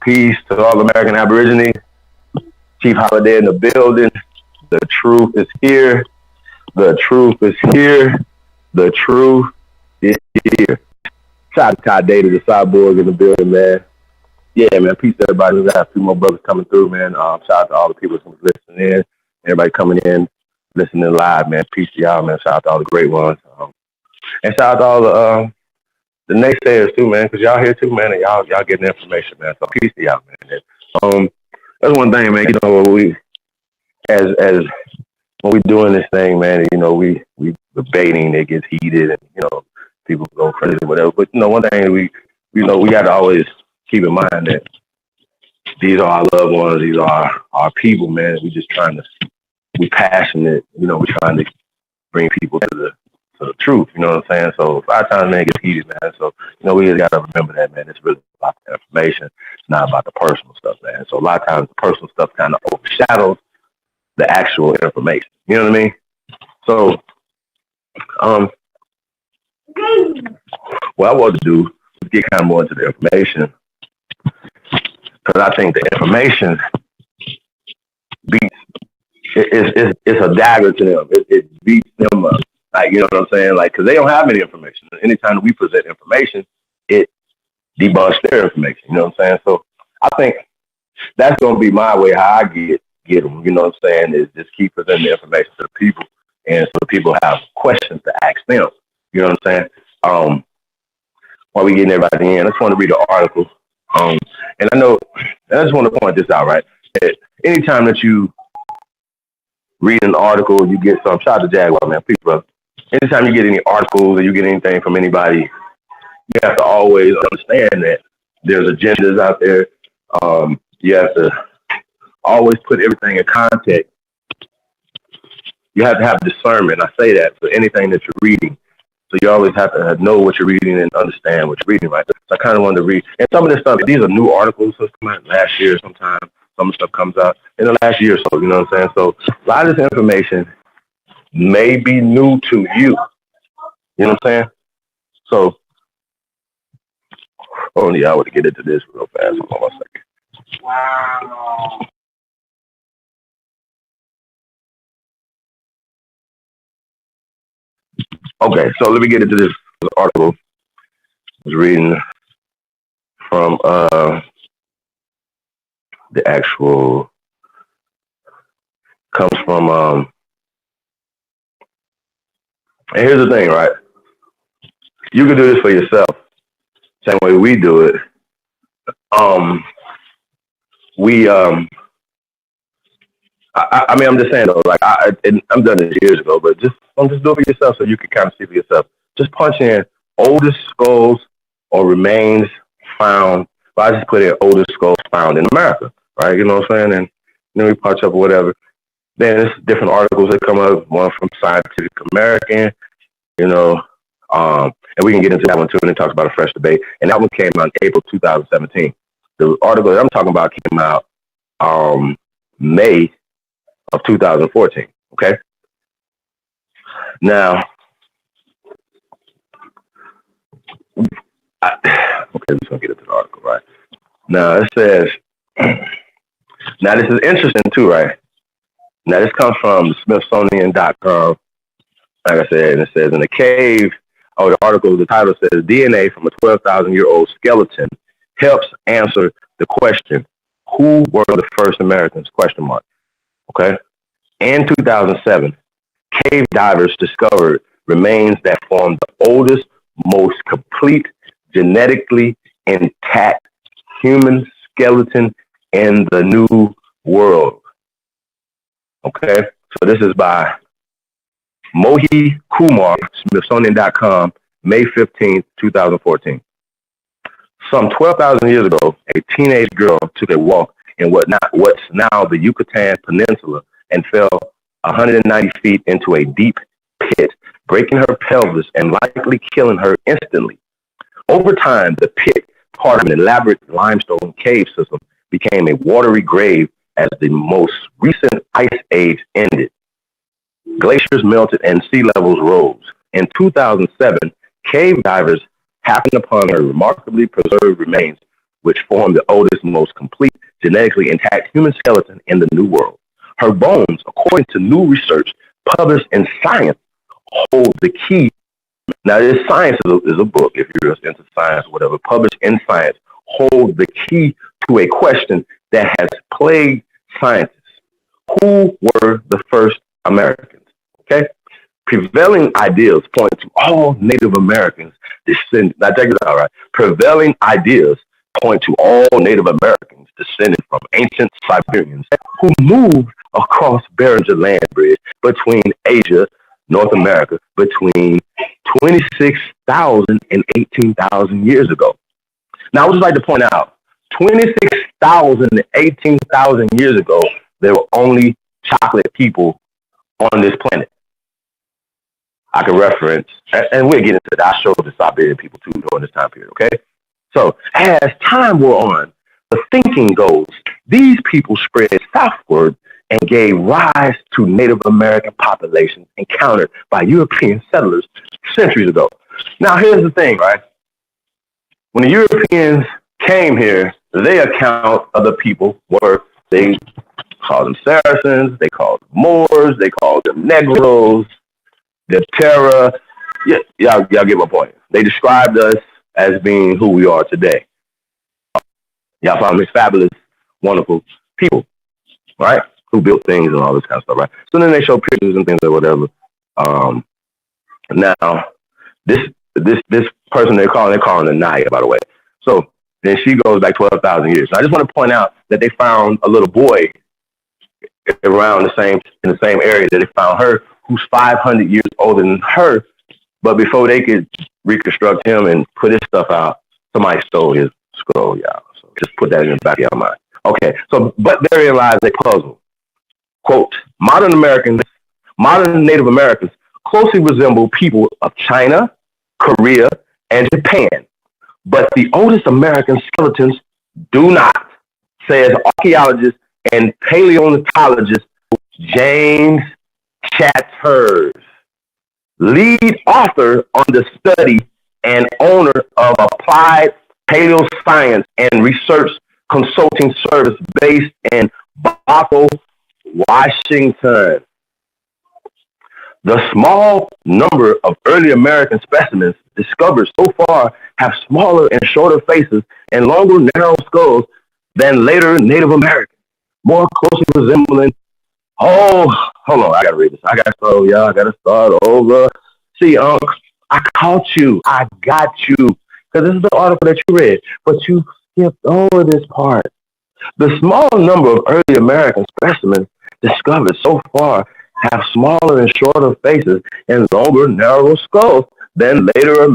Peace to all American Aborigines. Chief Holiday in the building. The truth is here. The truth is here. The truth is here. Shout out to Ty Day to the Cyborg in the building, man. Yeah, man. Peace to everybody. We got a few more brothers coming through, man. Shout out to all the people who's listening in. Everybody coming in, listening live, man. Peace to y'all, man. Shout out to all the great ones. And shout out to all the naysayers too, man, because y'all here too, man, and y'all getting information, man. So peace to y'all, man. That's one thing, man. You know, we as when we doing this thing, man, you know, we debating, it gets heated, and you know, people go crazy or whatever. But you know, one thing we got to always keep in mind that these are our loved ones, these are our people, man. We passionate, you know, we're trying to bring people to the truth, you know what I'm saying? So a lot of times, man, it gets heated, man. So, you know, we just got to remember that, man. It's really about the information. It's not about the personal stuff, man. So a lot of times the personal stuff kind of overshadows the actual information. You know what I mean? So, what I want to do is get kind of more into the information, because I think the information beats, it's a dagger to them. It beats them up. Like, you know what I'm saying? Like, because they don't have any information. Anytime that we present information, it debunks their information. You know what I'm saying? So I think that's going to be my way how I get them. You know what I'm saying? Is just keep presenting the information to the people, and so the people have questions to ask them. You know what I'm saying? While we getting everybody in, I just want to read an article. And I just want to point this out, right? That anytime that you read an article, you get some. Shout out to Jaguar, man. Please, brother. Anytime you get any articles or you get anything from anybody, you have to always understand that there's agendas out there. You have to always put everything in context. You have to have discernment. I say that for anything that you're reading. So you always have to know what you're reading and understand what you're reading, right? So I kind of wanted to read. And some of this stuff, these are new articles. So come out last year sometime. Some stuff comes out in the last year or so, you know what I'm saying? So a lot of this information may be new to you. You know what I'm saying? So, I want to get into this real fast. Hold on 1 second. Wow. Okay, so let me get into this article. I was reading from the actual, comes from, and here's the thing, right? You can do this for yourself, same way we do it. I mean, I'm just saying though, like I'm done this years ago, but just do it for yourself so you can kind of see for yourself. Just punch in oldest skulls or remains found. Well, I just put in oldest skulls found in America, right? You know what I'm saying? And then we punch up whatever. Then there's different articles that come up. One from Scientific American, you know, and we can get into that one too. And it talks about a fresh debate. And that one came out in April 2017. The article that I'm talking about came out May of 2014. Okay. Now, I'm just gonna get into the article, right? Now it says, now this is interesting too, right? Now this comes from Smithsonian.com. Like I said, and it says in the cave. Oh, the article, the title says DNA from a 12,000-year-old skeleton helps answer the question, who were the first Americans? Question mark. Okay. In 2007, cave divers discovered remains that form the oldest, most complete, genetically intact human skeleton in the New World. Okay. So this is by Mohi Kumar, Smithsonian.com, May 15th, 2014. Some 12,000 years ago, a teenage girl took a walk in what's now the Yucatan Peninsula and fell 190 feet into a deep pit, breaking her pelvis and likely killing her instantly. Over time, the pit, part of an elaborate limestone cave system, became a watery grave as the most recent ice age ended. Glaciers melted and sea levels rose. In 2007, cave divers happened upon her remarkably preserved remains, which form the oldest, most complete, genetically intact human skeleton in the New World. Her bones, according to new research published in Science, hold the key. Now, this Science is a book, if you're into science or whatever, published in Science, hold the key to a question that has plagued scientists. Who were the first Americans? Okay? Prevailing ideas point to all Native Americans descend. Now, check this out, right? Prevailing ideas point to all Native Americans descended from ancient Siberians who moved across Beringer Land Bridge between Asia, North America, between 26,000 and 18,000 years ago. Now, I would just like to point out, 26,000 to 18,000 years ago, there were only chocolate people on this planet. I can reference, and we'll get into that. I showed the Siberian people too during this time period, okay? So, as time wore on, the thinking goes, these people spread southward and gave rise to Native American populations encountered by European settlers centuries ago. Now, here's the thing, right? When the Europeans came here, their account of the people were, they called them Saracens, they called them Moors, they called them Negroes, the Terror. Yeah, y'all get my point. They described us as being who we are today. Y'all found me fabulous, wonderful people, right? Who built things and all this kind of stuff, right? So then they show pictures and things or whatever. Now, this person they're calling the Naya, by the way. So then she goes back 12,000 years. So I just want to point out that they found a little boy around in the same area that they found her, who's 500 years older than her. But before they could reconstruct him and put his stuff out, somebody stole his scroll, y'all. So just put that in the back of your mind. Okay, so but therein lies a puzzle. Quote, modern Native Americans closely resemble people of China, Korea, and Japan. But the oldest American skeletons do not, says archaeologist and paleontologist James Chatters, lead author on the study and owner of Applied Paleoscience and Research Consulting Service based in Bothell, Washington. The small number of early American specimens discovered so far have smaller and shorter faces and longer, narrow skulls than later Native Americans, more closely resembling. Oh, hold on, I gotta read this. I gotta start over. See, I caught you. I got you. Because this is the article that you read, but you skipped over this part. The small number of early American specimens discovered so far have smaller and shorter faces and longer, narrower skulls than later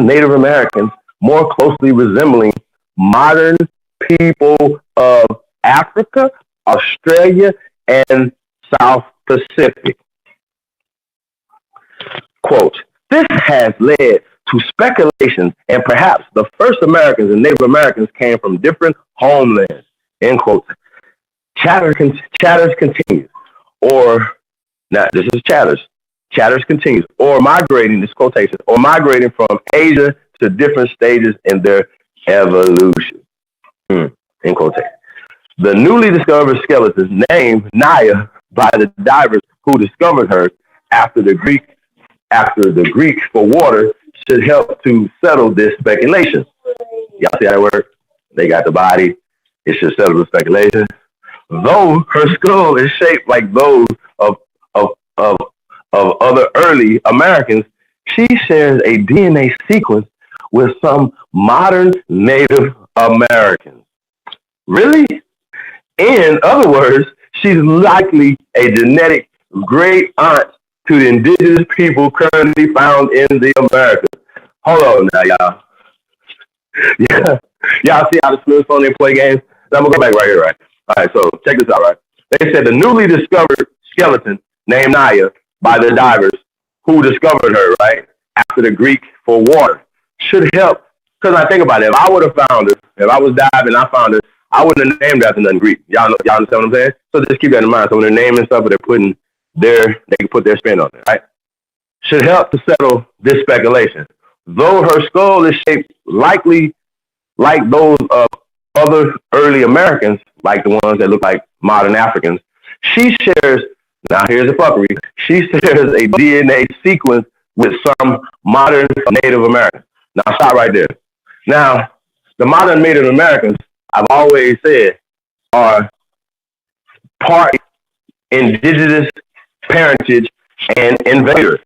Native Americans, more closely resembling modern people of Africa, Australia, and South Pacific. Quote, this has led to speculations and perhaps the first Americans and Native Americans came from different homelands, end quote. Chatters continues, or, now this is Chatters continues, or migrating, this quotation, or migrating from Asia to different stages in their evolution, end quotation. The newly discovered skeletons named Naya by the divers who discovered her after the Greek for water should help to settle this speculation. Y'all see how it works? They got the body. It should settle the speculation. Though her skull is shaped like those of other early Americans, she shares a DNA sequence with some modern Native Americans. Really? In other words, she's likely a genetic great aunt to the indigenous people currently found in the Americas. Hold on now, y'all. Yeah. Y'all see how the Smithsonian play games? Now I'm going to go back right here, right? All right, so check this out, right? They said the newly discovered skeleton named Naya by the divers who discovered her, right, after the Greek for water should help. Because I think about it, if I would have found her, if I was diving and I found her, I wouldn't have named her after nothing Greek. Y'all understand what I'm saying? So just keep that in mind. So when they're naming stuff, they can put their spin on it, right? Should help to settle this speculation. Though her skull is shaped likely like those of other early Americans, like the ones that look like modern Africans. She shares, now here's the fuckery, she shares a DNA sequence with some modern Native Americans. Now stop right there. Now, the modern Native Americans, I've always said, are part indigenous parentage and invaders.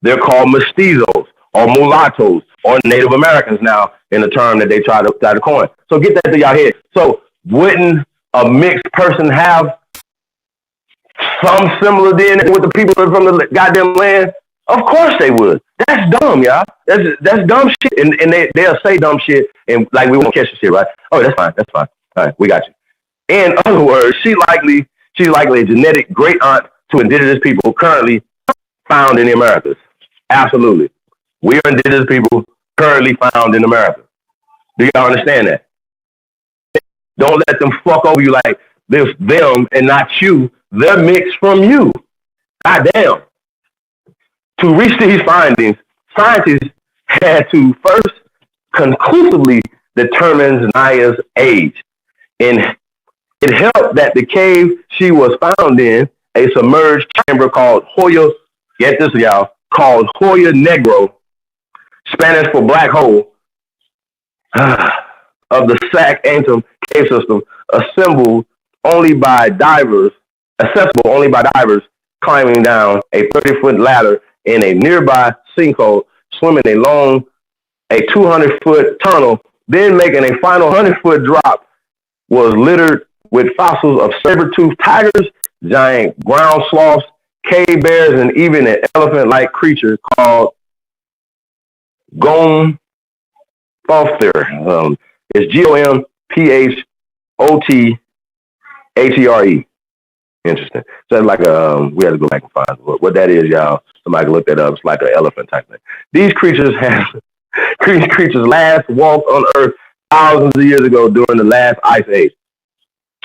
They're called mestizos or mulattoes or Native Americans now in the term that they try to coin. So get that to y'all head. So wouldn't a mixed person have some similar DNA with the people from the goddamn land? Of course they would. That's dumb, y'all. That's dumb shit. And they'll say dumb shit and like we won't catch the shit, right? Oh, that's fine. That's fine. All right, we got you. In other words, she's likely a genetic great aunt to indigenous people currently found in the Americas. Absolutely. We are indigenous people currently found in America. Do y'all understand that? Don't let them fuck over you like this them and not you. They're mixed from you. God damn. To reach these findings, scientists had to first conclusively determine Naya's age. And it helped that the cave she was found in, a submerged chamber called Hoya, get this y'all, called Hoya Negro, Spanish for black hole, of the Sac Antrim cave system, accessible only by divers climbing down a 30-foot ladder in a nearby sinkhole, swimming a 200-foot tunnel, then making a final 100-foot drop, was littered with fossils of saber-toothed tigers, giant ground sloths, cave bears, and even an elephant-like creature called Gomphothere. It's Gomphothere. Interesting. So it's like we had to go back and find what that is, y'all. Somebody can look that up. It's like an elephant type thing. These creatures last walked on Earth thousands of years ago during the last ice age,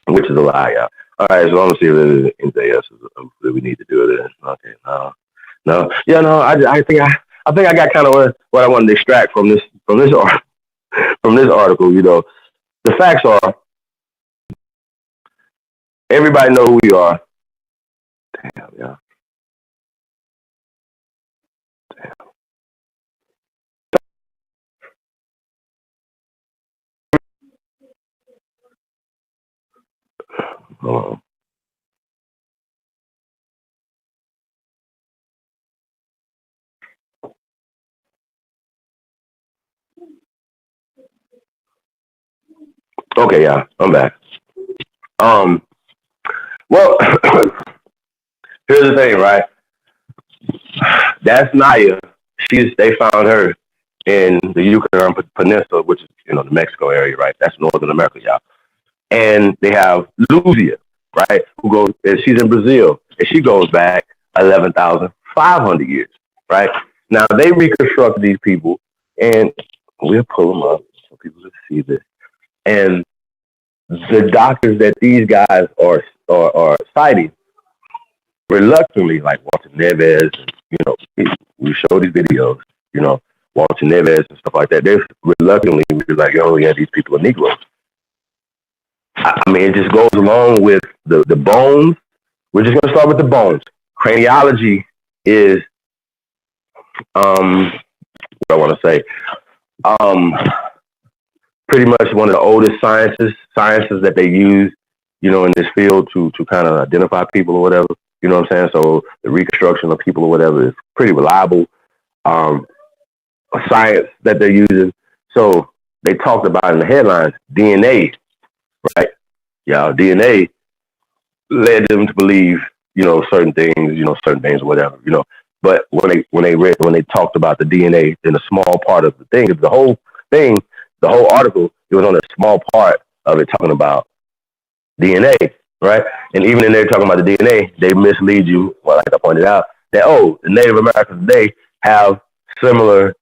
which is a lie, y'all. All right, so I'm gonna see if there's anything else that we need to do with it. Okay, no, yeah, no. I think I got kind of what I wanted to extract from this article. You know, the facts are everybody know who we are. Damn, yeah. Damn. Hold on. Okay, yeah, I'm back. Well, here's the thing, right? That's Naya. They found her in the Yucatan Peninsula, which is the Mexico area, right? That's Northern America, y'all. And they have Luzia, right? And she's in Brazil, and she goes back 11,500 years, right? Now they reconstruct these people, and we'll pull them up so people can see this. And the doctors that these guys are citing reluctantly, like Walter Neves, we show these videos, Walter Neves and stuff like that. They reluctantly be like, yeah, these people are Negroes. I mean, it just goes along with the bones. We're just going to start with the bones. Craniology is, what I want to say, pretty much one of the oldest sciences that they use, in this field to kind of identify people or whatever. You know what I'm saying? So the reconstruction of people or whatever is pretty reliable science that they're using. So they talked about in the headlines, DNA, right? Yeah, DNA led them to believe, certain things or whatever, But when they talked about the DNA in a small part of the thing, the whole article, it was on a small part of it talking about DNA, right? And even in there talking about the DNA, they mislead you, well, like I pointed out, that, the Native Americans today have similar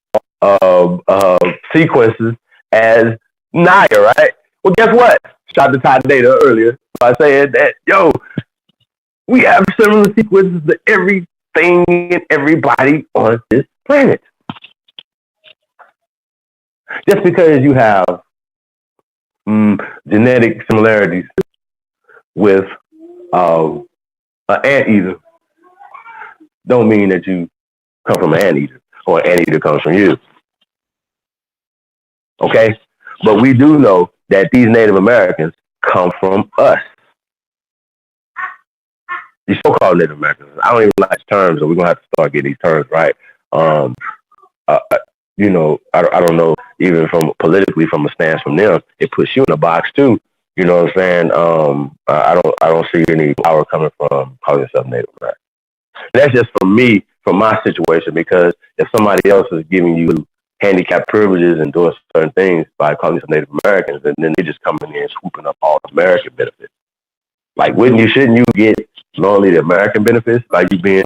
sequences as Naya, right? Well, guess what? Shot the top data earlier by saying that, we have similar sequences to everything and everybody on this planet. Just because you have genetic similarities with an anteater don't mean that you come from an anteater or an anteater comes from you. Okay? But we do know that these Native Americans come from us. These so-called Native Americans. I don't even like terms, so we're going to have to start getting these terms right. You know, I don't know, even from politically from a stance from them, it puts you in a box too. You know what I'm saying? I don't see any power coming from calling yourself Native American. That's just for me, from my situation, because if somebody else is giving you handicapped privileges and doing certain things by calling yourself Native Americans, and then they just coming in and swooping up all the American benefits. Like, shouldn't you get not only the American benefits, like you being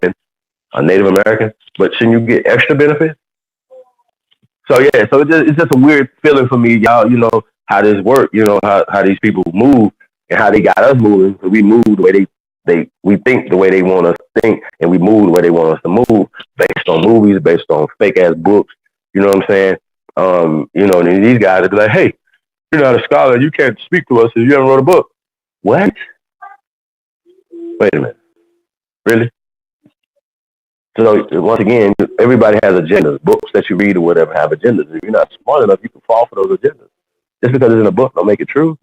a Native American, but shouldn't you get extra benefits? So yeah, so it's just a weird feeling for me, y'all. You know how this works. You know how these people move and how they got us moving. So we move the way we think the way they want us to think, and we move the way they want us to move, based on movies, based on fake ass books. You know what I'm saying? You know, and these guys would be like, "Hey, you're not a scholar. You can't speak to us if you haven't wrote a book." What? Wait a minute. Really? So once again, everybody has agendas. Books that you read or whatever have agendas. If you're not smart enough, you can fall for those agendas. Just because it's in a book don't make it true.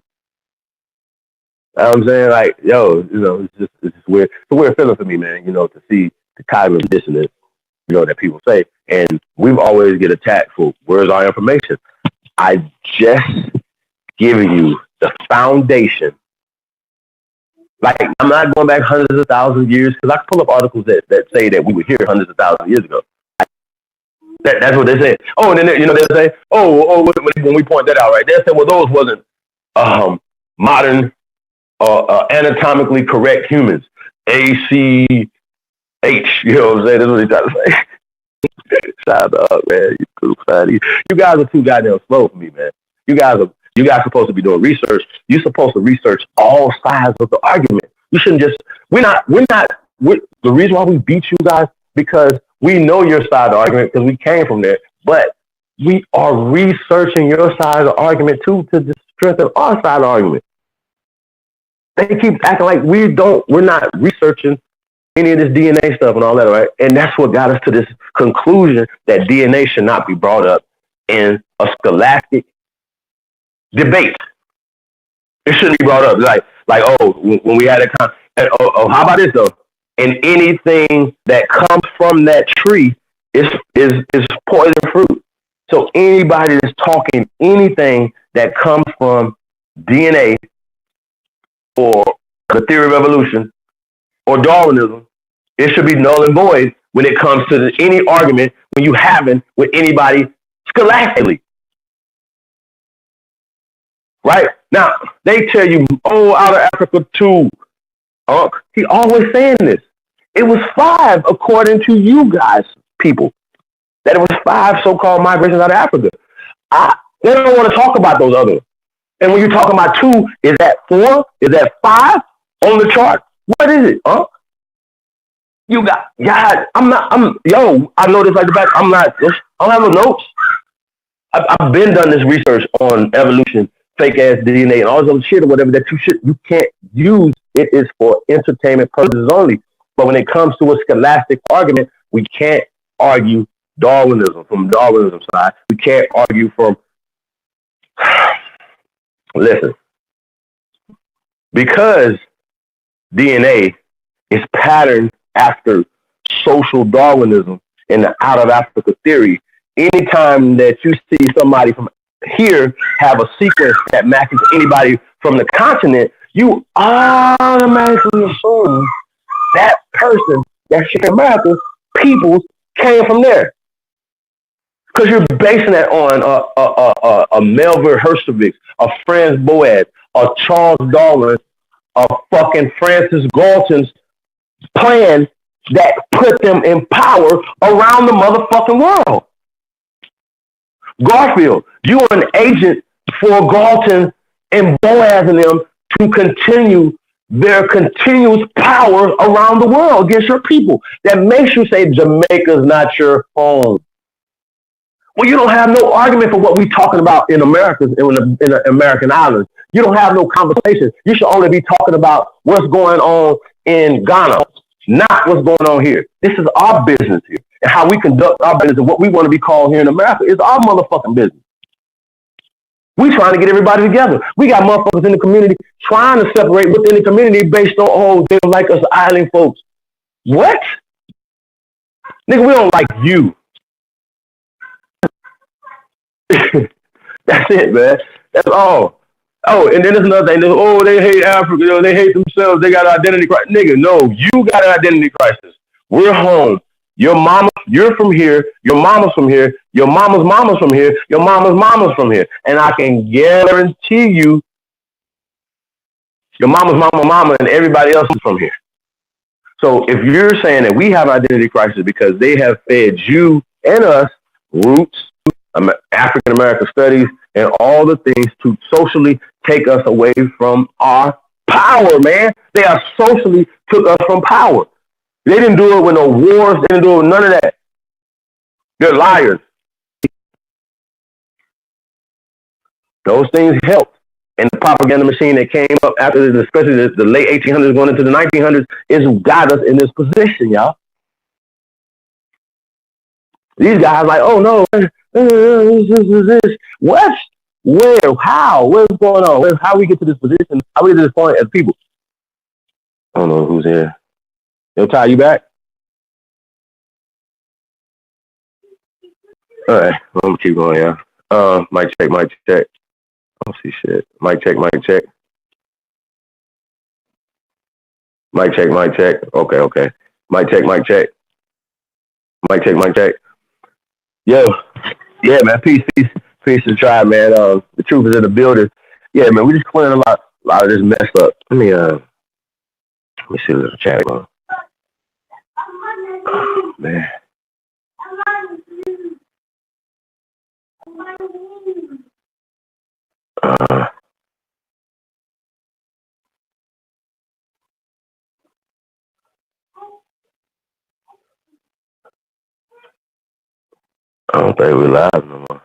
You know what I'm saying? Like, yo, you know, it's just weird. It's a weird feeling for me, man, you know, to see the kind of dissonance, you know, that people say. And we've always get attacked for where's our information. I just giving you the foundation. Like, I'm not going back hundreds of thousands of years, because I can pull up articles that say that we were here hundreds of thousands of years ago. That's what they say. Oh, and then, you know, they'll say, when we point that out, right, they'll say, well, those wasn't modern anatomically correct humans. ACH, you know what I'm saying? That's what they try to say. Shout out, man. You guys are too goddamn slow for me, man. You guys supposed to be doing research. You're supposed to research all sides of the argument. You shouldn't just, the reason why we beat you guys, because we know your side of the argument, because we came from there, but we are researching your side of the argument too, to just strengthen our side of the argument. They keep acting like we're not researching any of this DNA stuff and all that, right? And that's what got us to this conclusion that DNA should not be brought up in a scholastic debate. It shouldn't be brought up. Like when we had a how about this though? And anything that comes from that tree is poison fruit. So anybody that's talking anything that comes from DNA or the theory of evolution or Darwinism, it should be null and void when it comes to any argument when you having with anybody scholastically. Right? Now, they tell you, out of Africa too. He always saying this. It was 5, according to you guys, people. That it was 5 so-called migrations out of Africa. They don't want to talk about those others. And when you're talking about 2, is that 4? Is that 5 on the chart? What is it, You got, God, I know this like the back. I don't have no notes. I've been done this research on evolution, fake ass DNA, and all this other shit or whatever that you can't use. It is for entertainment purposes only. But when it comes to a scholastic argument, we can't argue Darwinism from Darwinism side. We can't argue from. Listen, because DNA is patterned after social Darwinism and the out of Africa theory. Anytime that you see somebody from here have a sequence that matches anybody from the continent, you automatically assume that person, that shit in America, people came from there. Because you're basing that on a Melvin Herstovich, a Franz Boas, a Charles Darwin, a fucking Francis Galton's plan that put them in power around the motherfucking world. Garfield, you are an agent for Galton and Boas and them to continue their continuous power around the world against your people. That makes you say Jamaica's not your home. Well, you don't have no argument for what we're talking about in America, in the American islands. You don't have no conversation. You should only be talking about what's going on in Ghana, not what's going on here. This is our business here. And how we conduct our business and what we want to be called here in America is our motherfucking business. We trying to get everybody together. We got motherfuckers in the community trying to separate within the community based on, oh, they don't like us island folks. What? Nigga, we don't like you. That's it, man. That's all. Oh, and then there's another thing. Oh, they hate Africa. You know, they hate themselves. They got an identity crisis. Nigga, no, you got an identity crisis. We're home. Your mama, you're from here. Your mama's from here. Your mama's from here. Your mama's from here. And I can guarantee you, your mama's mama, and everybody else is from here. So if you're saying that we have an identity crisis because they have fed you and us roots, African American studies, and all the things to socially take us away from our power, man. They have socially took us from power. They didn't do it with no wars. They didn't do it with none of that. They're liars. Those things helped. And the propaganda machine that came up after, especially the late 1800s going into the 1900s, is who got us in this position, y'all. These guys like, oh no, this. What? Where? How? What's going on? How we get to this position? How we get to this point as people? I don't know who's here. Yo, Ty, you back? All right, I'm gonna keep going, yeah. Mic check. I don't see shit. Mic check. Mic check. Okay. Mic check. Mic check. Yo, yeah, man. Peace to the tribe, man. The truth is in the building. Yeah, man. We just clearing a lot of this mess up. Let me see what's the chat going. Oh, man. I don't think we're live no more.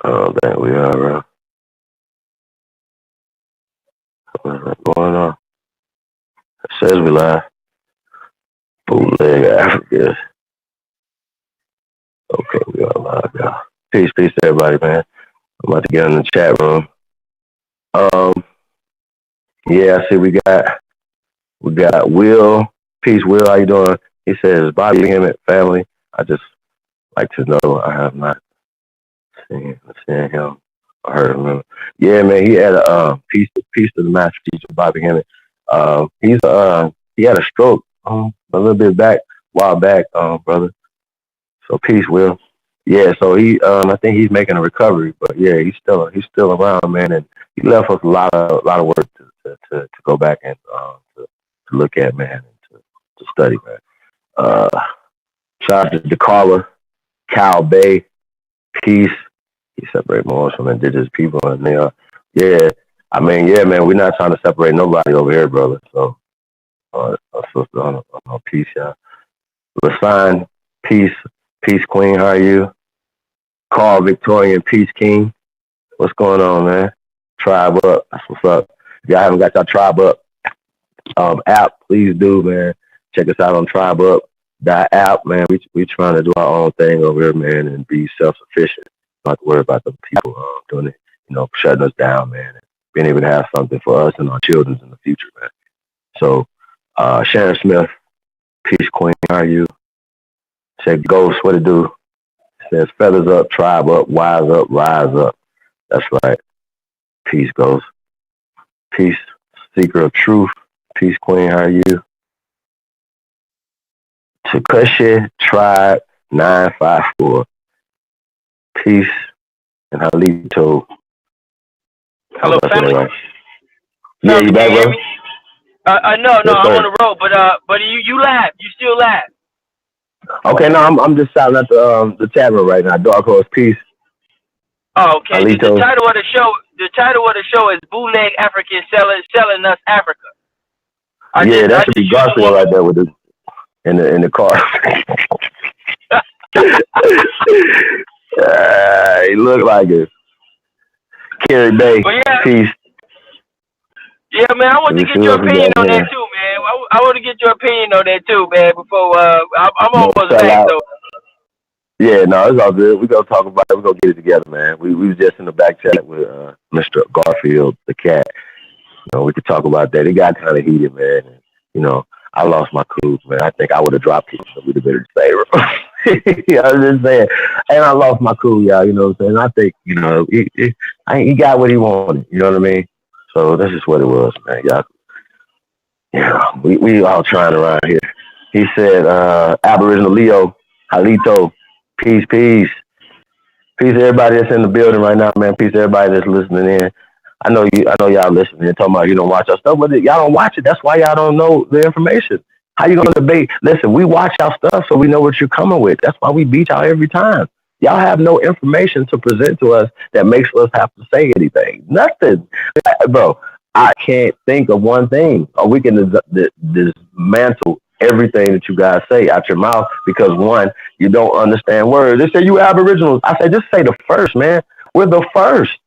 I don't think we are, bro. What's going on? It says we live. Bootleg Africa. Okay, we are live, y'all. Peace to everybody, man. I'm about to get in the chat room. Yeah, I see we got Will. Peace, Will. How you doing? He says, Bobby Emmett family. I just like to know I have not seen him or heard of him. Yeah, man. He had a piece to the master teacher, Bobby Emmett. He had a stroke a little bit while back, brother. So peace, Will. Yeah, so I think he's making a recovery, but yeah, he's still around, man, and he left us a lot of work to go back and to look at, man, and to study, man. Shout out to DeCarla, Cal Bay, peace. He separated morals from indigenous people, and they are, yeah. I mean, yeah, man, we're not trying to separate nobody over here, brother. So, sister, on peace, y'all. Lasan, peace queen, how are you? Carl Victorian, peace king. What's going on, man? Tribe up, that's what's up. If y'all haven't got your Tribe Up app, please do, man. Check us out on Tribe Up. That app, man, we trying to do our own thing over here, man, and be self-sufficient. Not to worry about the people doing it, shutting us down, man, and being able to have something for us and our children in the future, man. So, Sharon Smith, peace queen, how are you? Said Ghost, what it do? Says feathers up, tribe up, wise up, rise up. That's right. Peace, Ghost. Peace, seeker of truth. Peace, queen, how are you? Takashi Tribe 954. Peace and Halito. Hello, family. Right? Yeah, you back, bro? No, yes, I'm on the road, but you laugh. You still laugh. Okay, no, I'm just shouting at the chat room right now. Dark Horse, peace. Oh, okay. The title of the show is Bootleg Africans selling us Africa. Yeah, that I should just be use a Garfield woman. right there with the in the car. He looked like it. Carrie Day, But yeah, peace. yeah, man. I want Let to me get see your what we opinion got on that here. too, man. I want to get your opinion on that too, man. Before I'm No almost back sellout. though. Yeah, no, it's all good. We gonna talk about it. We gonna get it together, man. We was just in the back chat with Mr. Garfield, the cat. You know, we could talk about that. It got kind of heated, man. And, you know, I lost my cool, man. I think I would have dropped him. We'd have been the same. I was just saying, and I lost my cool, y'all. You know what I'm saying? I think, you know, he got what he wanted. You know what I mean? So that's just what it was, man. Y'all, yeah, we all trying around here. He said, Aboriginal Leo, Halito, peace, peace. Peace to everybody that's in the building right now, man. Peace to everybody that's listening in. I know y'all listening, talking about you don't watch our stuff, but y'all don't watch it. That's why y'all don't know the information. How you gonna debate? Listen, we watch our stuff so we know what you're coming with. That's why we beat y'all every time. Y'all have no information to present to us that makes us have to say anything. Nothing, bro. I can't think of one thing, or we can dismantle everything that you guys say out your mouth because one, you don't understand words. They say you Aboriginals. I say just say the first, man. We're the first.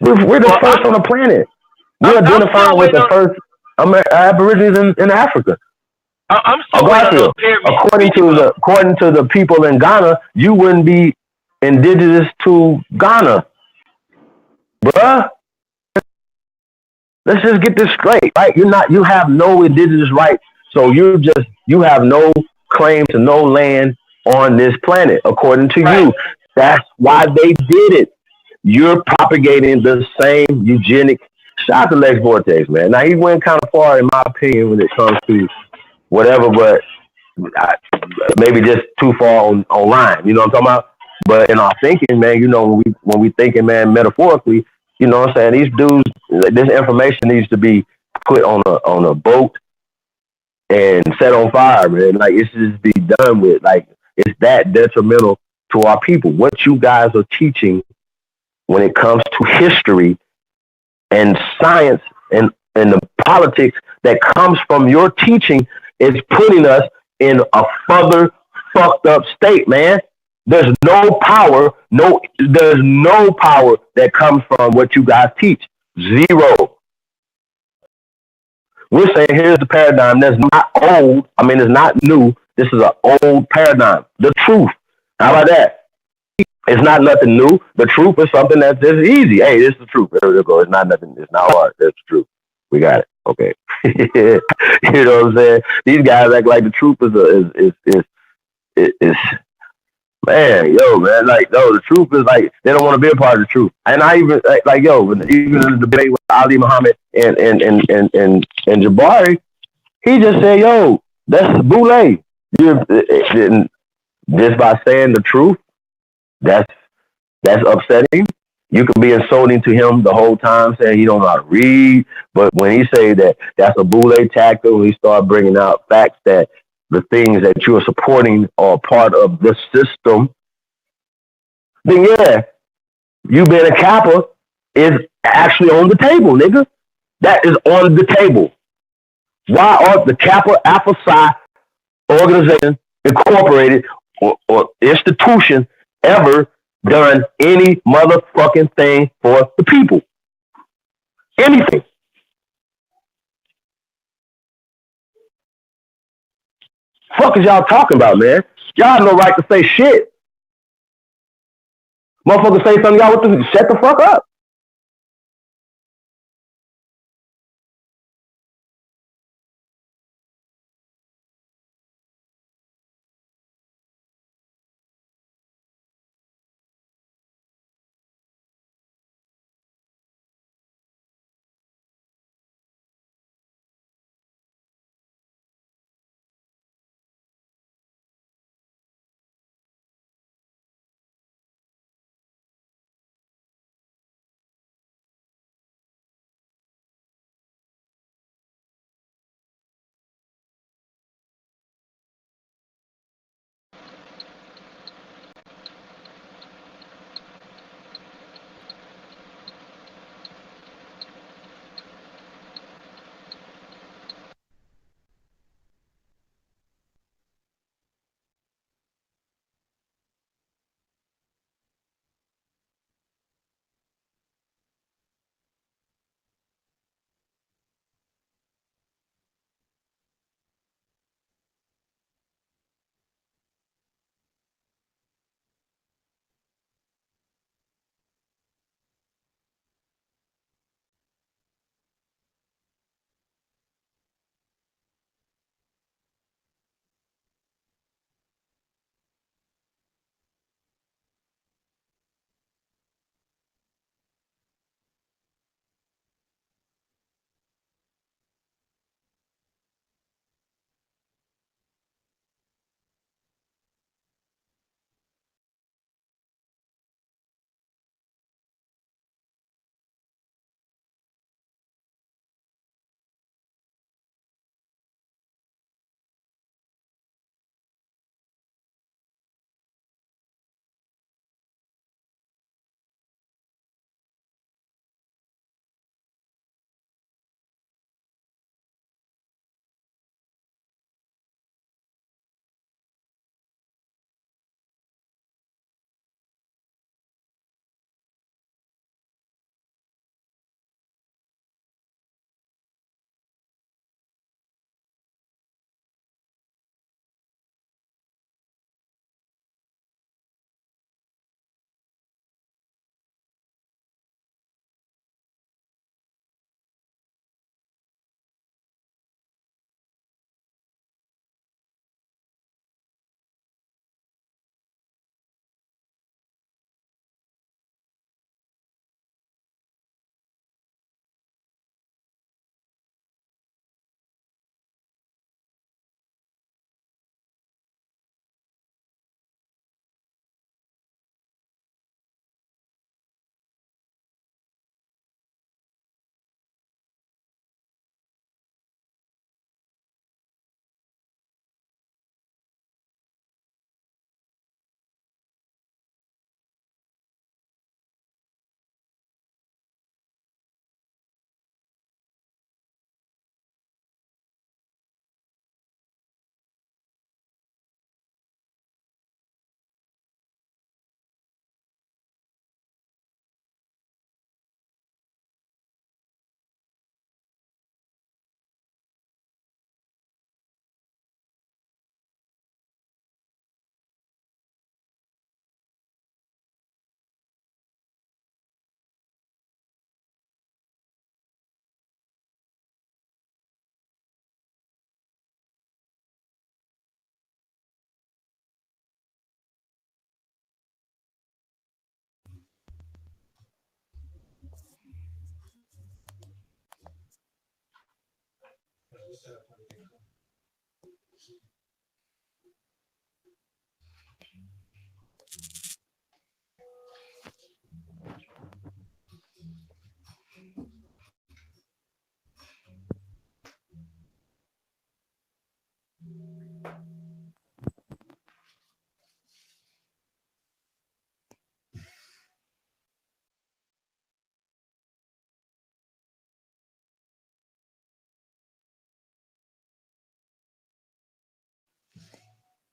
We're the Well, first on the planet. We're I'm still identifying with waiting the on. first Aborigines in Africa. I'm Or still waiting on those Garfield. pyramids to be debunked. According to the people in Ghana, you wouldn't be indigenous to Ghana, bruh. Let's just get this straight, right? You have no indigenous rights, so you have no claim to no land on this planet, according to Right. you. That's why they did it. You're propagating the same eugenic. Shout out to Lex Vortex, man. Now he went kind of far, in my opinion, when it comes to whatever, but I, maybe just too far online. You know what I'm talking about? But in our thinking, man, you know, when we thinking, man, metaphorically, you know what I'm saying? These dudes, this information needs to be put on a boat and set on fire, man. Like it should just be done with. Like it's that detrimental to our people. What you guys are teaching when it comes to history and science and the politics that comes from your teaching is putting us in a further fucked up state, man. There's no power, there's no power that comes from what you guys teach. Zero. We're saying here's the paradigm that's not old. I mean, it's not new. This is an old paradigm. The truth. How about that? It's not nothing new. The truth is something that's just easy. Hey, this is the truth. There we go. It's not nothing. It's not hard. That's the truth. We got it. Okay. You know what I'm saying? These guys act like the truth is man, yo, man. Like, no, the truth is like they don't want to be a part of the truth. And I even like yo, even in the debate with Ali Muhammad and Jabari, he just said, yo, that's Bootleg. You just by saying the truth, that's That's upsetting. You could be insulting to him the whole time, saying he don't know how to read. But when he say that that's a boule tactic, when he start bringing out facts that the things that you are supporting are part of the system, then yeah, you being a Kappa is actually on the table, nigga. That is on the table. Why are the Kappa Alpha Psi organization incorporated or institution ever done any motherfucking thing for the people? Anything. Fuck is y'all talking about, man? Y'all have no right to say shit. Motherfuckers say something, y'all shut the fuck up.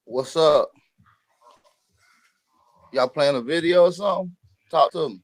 What's up? Y'all playing a video or something? Talk to me.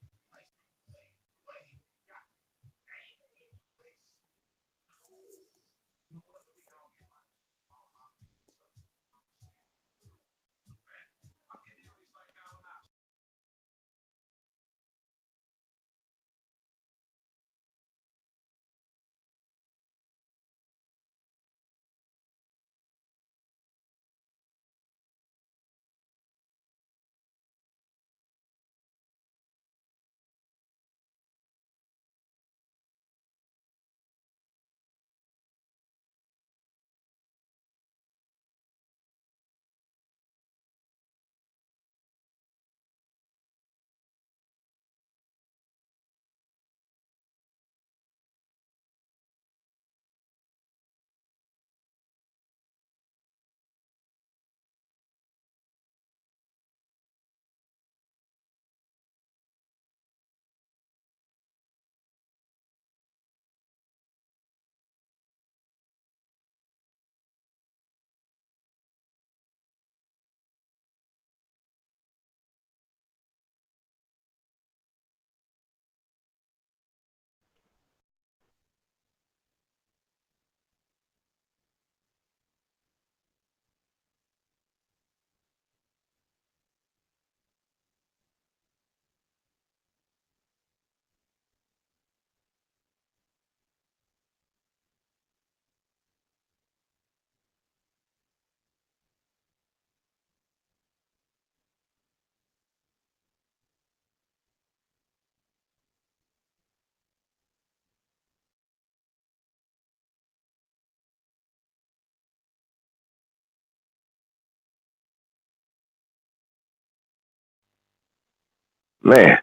Man,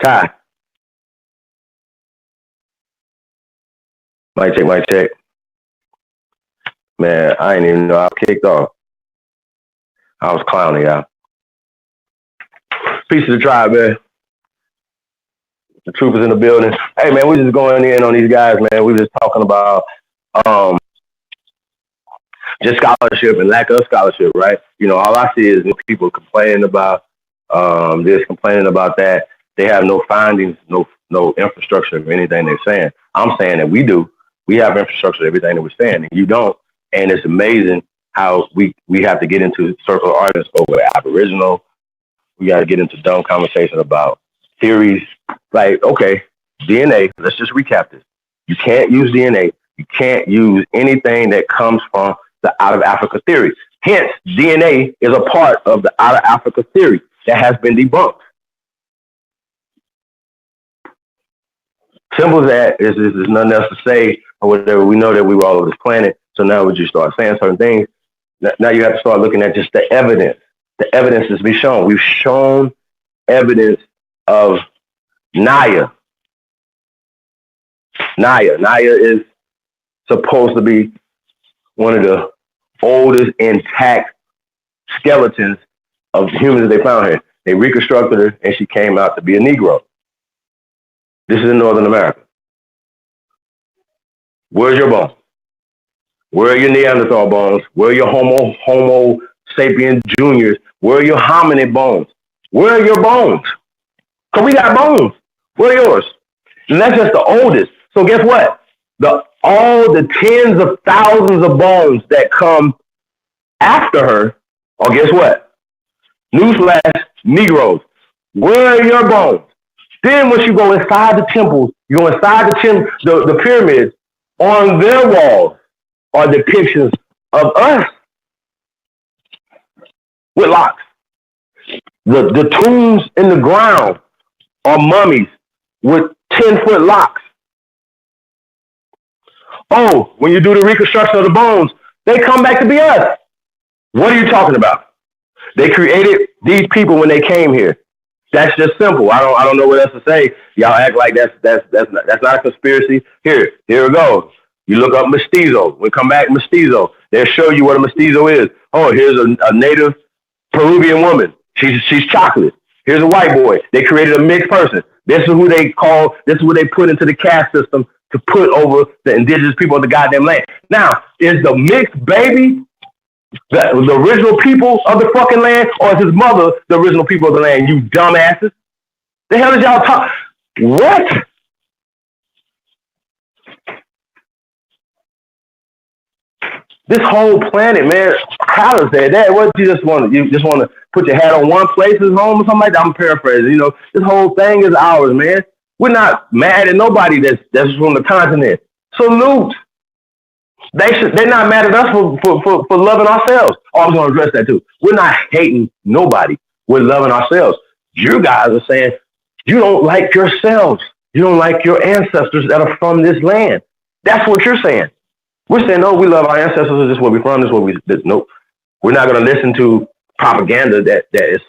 Kai, mic check. Man, I didn't even know I kicked off. I was clowning y'all. Peace to the tribe, man. The troopers in the building. Hey, man, we just going in on these guys, man. We just talking about um, just scholarship and lack of scholarship, right? You know, all I see is people complaining about this, complaining about that. They have no findings, no infrastructure of anything they're saying. I'm saying that we do. We have infrastructure of everything that we're saying, and you don't. And it's amazing how we have to get into circle arguments over Aboriginal. We got to get into dumb conversation about theories. Like, okay, DNA, let's just recap this. You can't use DNA. You can't use anything that comes from the out of Africa theory. Hence, DNA is a part of the out of Africa theory that has been debunked. Simple as that. There's nothing else to say or whatever. We know that we were all over this planet. So now we just start saying certain things. Now you have to start looking at just the evidence. The evidence has been shown. We've shown evidence of Naya. Naya is supposed to be one of the oldest intact skeletons of humans they found here. They reconstructed her and she came out to be a Negro. This is in Northern America. Where's your bones? Where are your Neanderthal bones? Where are your Homo sapiens juniors? Where are your hominid bones? Where are your bones? Because we got bones. Where are yours? And that's just the oldest. So guess what? All the tens of thousands of bones that come after her, or guess what? Newsflash, Negroes. Where are your bones? Then once you go inside the temples, you go inside the pyramids, on their walls are depictions of us with locks. The tombs in the ground are mummies with 10-foot locks. Oh, when you do the reconstruction of the bones, they come back to be us. What are you talking about? They created these people when they came here. That's just simple. I don't know what else to say. Y'all act like that's not a conspiracy. Here we go. You look up mestizo. We come back mestizo. They'll show you what a mestizo is. Oh, here's a native Peruvian woman. She's chocolate. Here's a white boy. They created a mixed person. This is who they call. This is what they put into the caste system to put over the indigenous people of the goddamn land. Now, is the mixed baby the original people of the fucking land, or is his mother the original people of the land? You dumbasses. The hell is y'all talk? What? This whole planet, man. How does that? What you just want to put your hat on one place at home or something like that? I'm paraphrasing. You know, this whole thing is ours, man. We're not mad at nobody that's from the continent. Salute. They're not mad at us for loving ourselves. Oh, I'm going to address that too. We're not hating nobody. We're loving ourselves. You guys are saying you don't like yourselves. You don't like your ancestors that are from this land. That's what you're saying. We're saying, no, we love our ancestors. This is where we're from. This is where nope. We're not going to listen to propaganda that is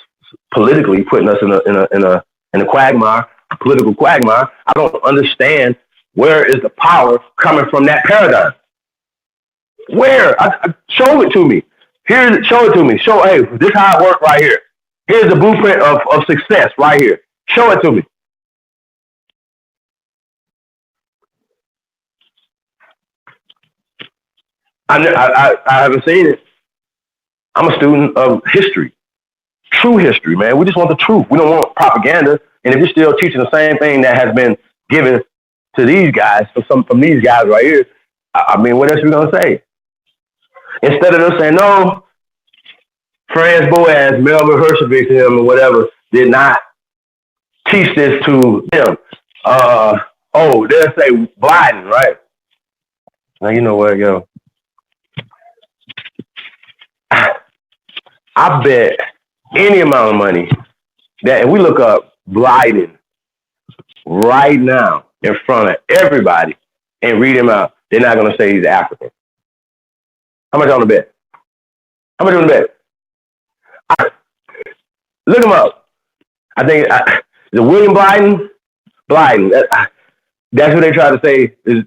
politically putting us in a quagmire, a political quagmire. I don't understand where is the power coming from that paradigm. Where? Show it to me. Show it to me. Hey, this is how it works right here. Here's the blueprint of success right here. Show it to me. I haven't seen it. I'm a student of history. True history, man. We just want the truth. We don't want propaganda. And if you're still teaching the same thing that has been given to these guys, from these guys right here, I mean, what else are we going to say? Instead of them saying, no, Franz Boas, Melvin Hershevich, him, or whatever, did not teach this to them. They'll say Biden, right? Now, you know what, yo? I bet any amount of money that if we look up Biden right now in front of everybody and read him out, they're not going to say he's African. How much on the bet? How much on the bet? Look him up. I think is it William Biden? Biden. That's what they try to say is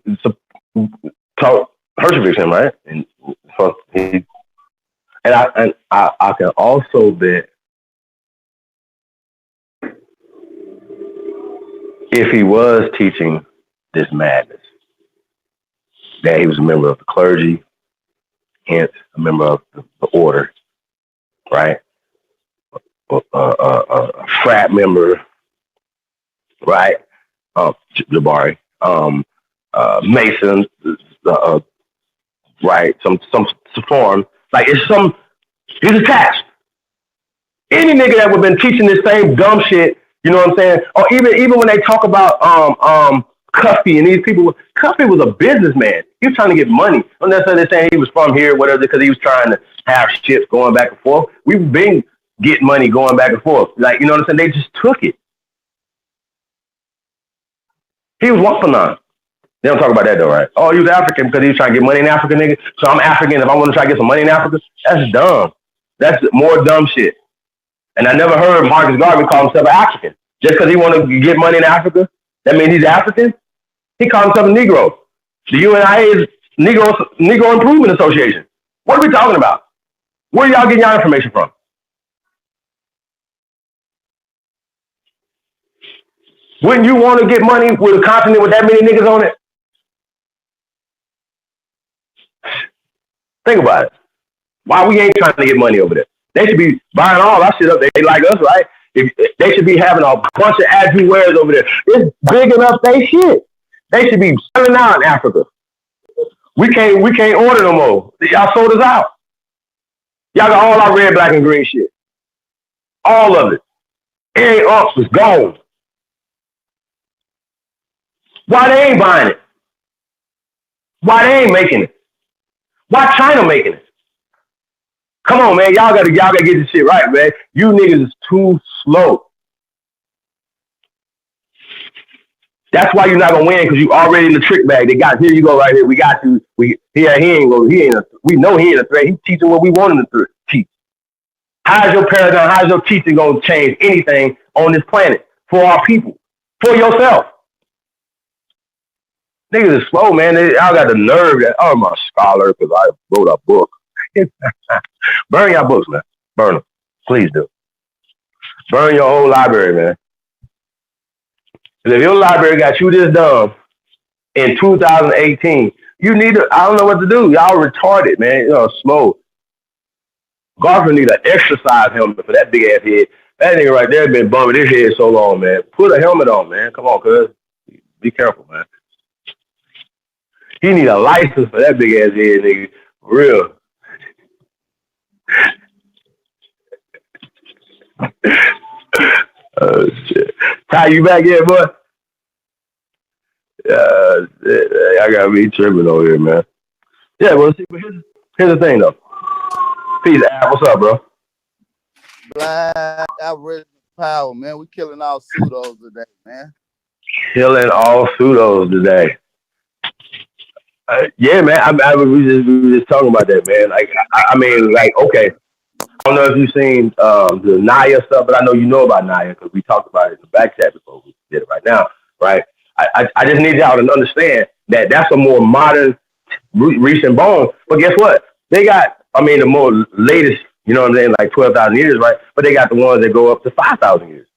Hershevich him, right? And so I can also bet if he was teaching this madness, that he was a member of the clergy, hence a member of the order, right? A frat member, right? Jabari, Mason, right? Some form. Like he's attached. Any nigga that would have been teaching this same dumb shit, you know what I'm saying? Or even when they talk about Cuffy and these people, Cuffy was a businessman. He was trying to get money. I'm not necessarily saying he was from here, whatever, because he was trying to have ships going back and forth. We've been getting money going back and forth. Like, you know what I'm saying? They just took it. He was one for none. They don't talk about that though, right? Oh, he was African because he was trying to get money in Africa, nigga. So I'm African if I want to try to get some money in Africa. That's dumb. That's more dumb shit. And I never heard Marcus Garvey call himself an African. Just because he wanted to get money in Africa, that means he's African? He called himself a Negro. The UNIA is Negro Improvement Association. What are we talking about? Where y'all getting y'all information from? Wouldn't you want to get money with a continent with that many niggas on it? Think about it. Why we ain't trying to get money over there? They should be buying all our shit up. They like us, right? They should be having a bunch of Adju wares over there. It's big enough they shit. They should be selling out in Africa. We can't order no more. Y'all sold us out. Y'all got all our red, black, and green shit. All of it. It ain't up, it's gone. Why they ain't buying it? Why they ain't making it? Why China making it? Come on, man. Y'all gotta get this shit right, man. You niggas is too slow. That's why you're not gonna win because you already in the trick bag. They got here. You go right here. We got you. He ain't go. He ain't. We know he ain't a threat. He's teaching what we want him to teach. How's your paradigm? How's your teaching gonna change anything on this planet for our people, for yourself? Niggas is slow, man. I got the nerve that I'm a scholar because I wrote a book. Burn your books, man. Burn them, please do. Burn your whole library, man. If your library got you this dumb in 2018, you need to, I don't know what to do. Y'all retarded, man. You know, slow. Golfer need an exercise helmet for that big ass head. That nigga right there been bumping his head so long, man. Put a helmet on, man. Come on, cuz. Be careful, man. He need a license for that big ass head, nigga. For real. Oh, shit. Ty, you back yet, boy? I gotta be tripping over here, man. Yeah, well, see, but here's the thing, though. Peace, Al. What's up, bro? Black aboriginal power, man. We killing all pseudos today, man. Killing all pseudos today. Yeah, man. We were just talking about that, man. Like, I mean, like, okay. I don't know if you've seen the Naya stuff, but I know you know about Naya because we talked about it in the back chat before we did it right now, right? I just need y'all to understand that that's a more modern, recent bone. But guess what? They got, I mean, the more latest, you know what I'm saying, like 12,000 years, right? But they got the ones that go up to 5,000 years,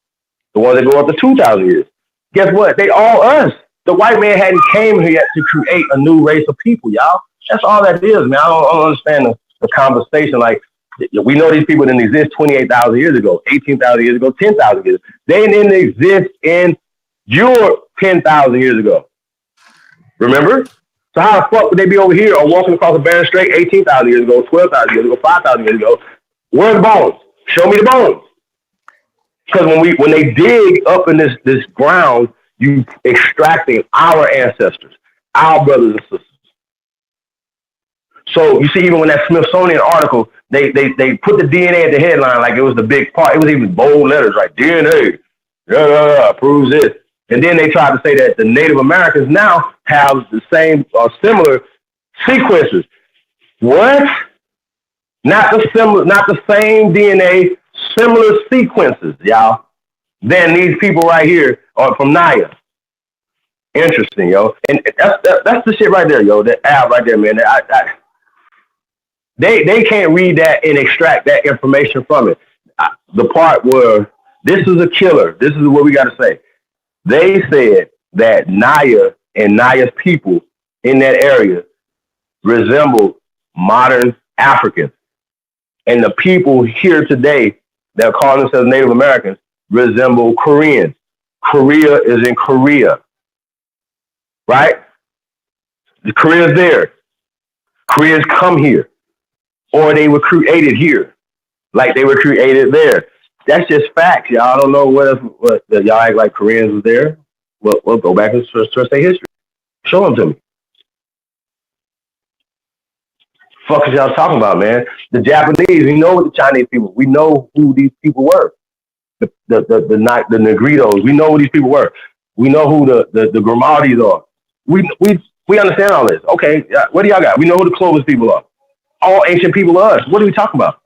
the ones that go up to 2,000 years. Guess what? They all us. The white man hadn't came here yet to create a new race of people, y'all. That's all that is, man. I don't understand the conversation. Like, we know these people didn't exist 28,000 years ago, 18,000 years ago, 10,000 years ago. They didn't exist in Europe 10,000 years ago. Remember? So how the fuck would they be over here or walking across a barren strait 18,000 years ago, 12,000 years ago, 5,000 years ago? Where's the bones? Show me the bones. Because when they dig up in this ground, you extracting our ancestors, our brothers and sisters. So you see, even when that Smithsonian article, they put the DNA at the headline like it was the big part. It was even bold letters, like DNA, proves this. And then they tried to say that the Native Americans now have the same or similar sequences. What? Not the same DNA, similar sequences, y'all, than these people right here are from Naya. Interesting, yo. And that's the shit right there, yo. That app right there, man. They can't read that and extract that information from it. The part where this is a killer, this is what we got to say. They said that Naya and Naya's people in that area resemble modern Africans. And the people here today that call themselves Native Americans resemble Koreans. Korea is in Korea, right? The Korea's there. Koreans come here. Or they were created here, like they were created there. That's just facts, y'all. I don't know what y'all act like Koreans was there. Well, go back and search their history. Show them to me. Fuck is y'all talking about, man? The Japanese, we know the Chinese people. We know who these people were. The Negritos. We know who these people were. We know who the Grimaldis are. We understand all this. Okay, what do y'all got? We know who the Clovis people are. All ancient people are us. What are we talking about?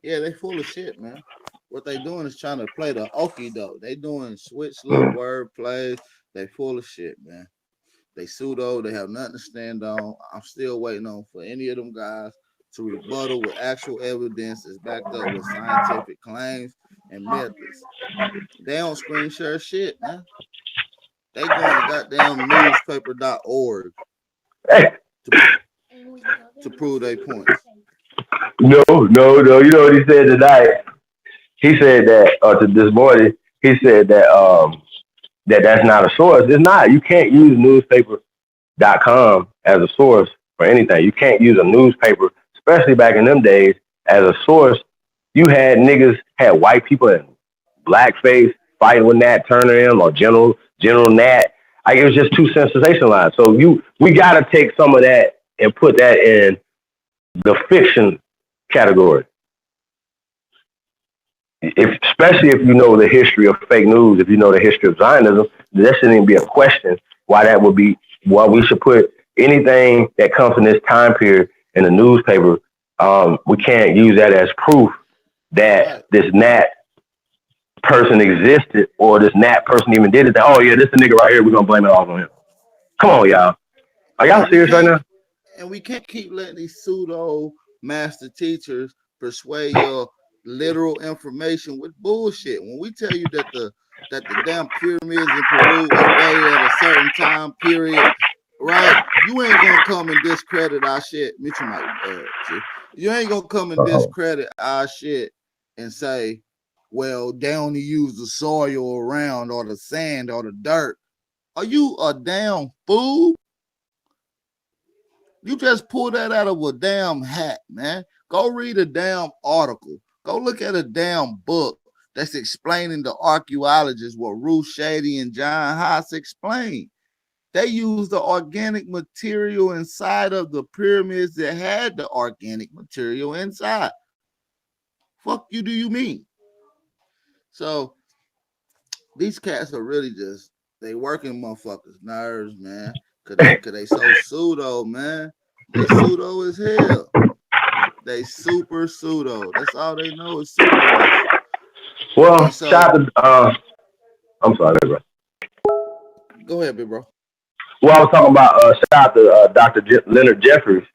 Yeah, they full of shit, man. What they doing is trying to play the okie doke. They doing switch little word plays. They full of shit, man. They pseudo. They have nothing to stand on. I'm still waiting on for any of them guys to rebuttal with actual evidence that's backed up with scientific claims and methods. They don't screen share shit, man. They going to goddamn newspaper.org to prove their points. No. You know what he said tonight? He said that, to this morning, he said that that's not a source. It's not. You can't use newspaper.com as a source for anything. You can't use a newspaper, especially back in them days, as a source. You had white people in blackface fighting with Nat Turner or General Nat. It was just too sensationalized. So we got to take some of that and put that in the fiction category. especially if you know the history of fake news, if you know the history of Zionism, there shouldn't even be a question why that would be, why we should put anything that comes from this time period in the newspaper. We can't use that as proof that Right. this Nat person existed or this Nat person even did it. That, oh yeah, this the nigga right here. We're gonna blame it all on him. Come on, y'all. Are y'all And we serious right can't now? and we can't keep letting these pseudo master teachers persuade your literal information with bullshit. When we tell you that the damn pyramids in Peru was made at a certain time period, right? You ain't gonna come and discredit our shit. Mute your mic, Chief. You ain't gonna come and Uh-oh. discredit our shit and say, well, they only use the soil around or the sand or the dirt. Are you a damn fool? You just pull that out of a damn hat, man. Go read a damn article. Go look at a damn book that's explaining the archaeologists what Ruth Shady and John Haas explained. They used the organic material inside of the pyramids that had the organic material inside. Fuck you do you mean? So these cats are really just they working motherfuckers' nerves, man. Cause they so pseudo, man. They pseudo as hell. They super pseudo. That's all they know is pseudoness. And Well, so, shout out to, I'm sorry, bro. go ahead, big bro. Well, I was talking about shout out to Dr. Leonard Jeffries.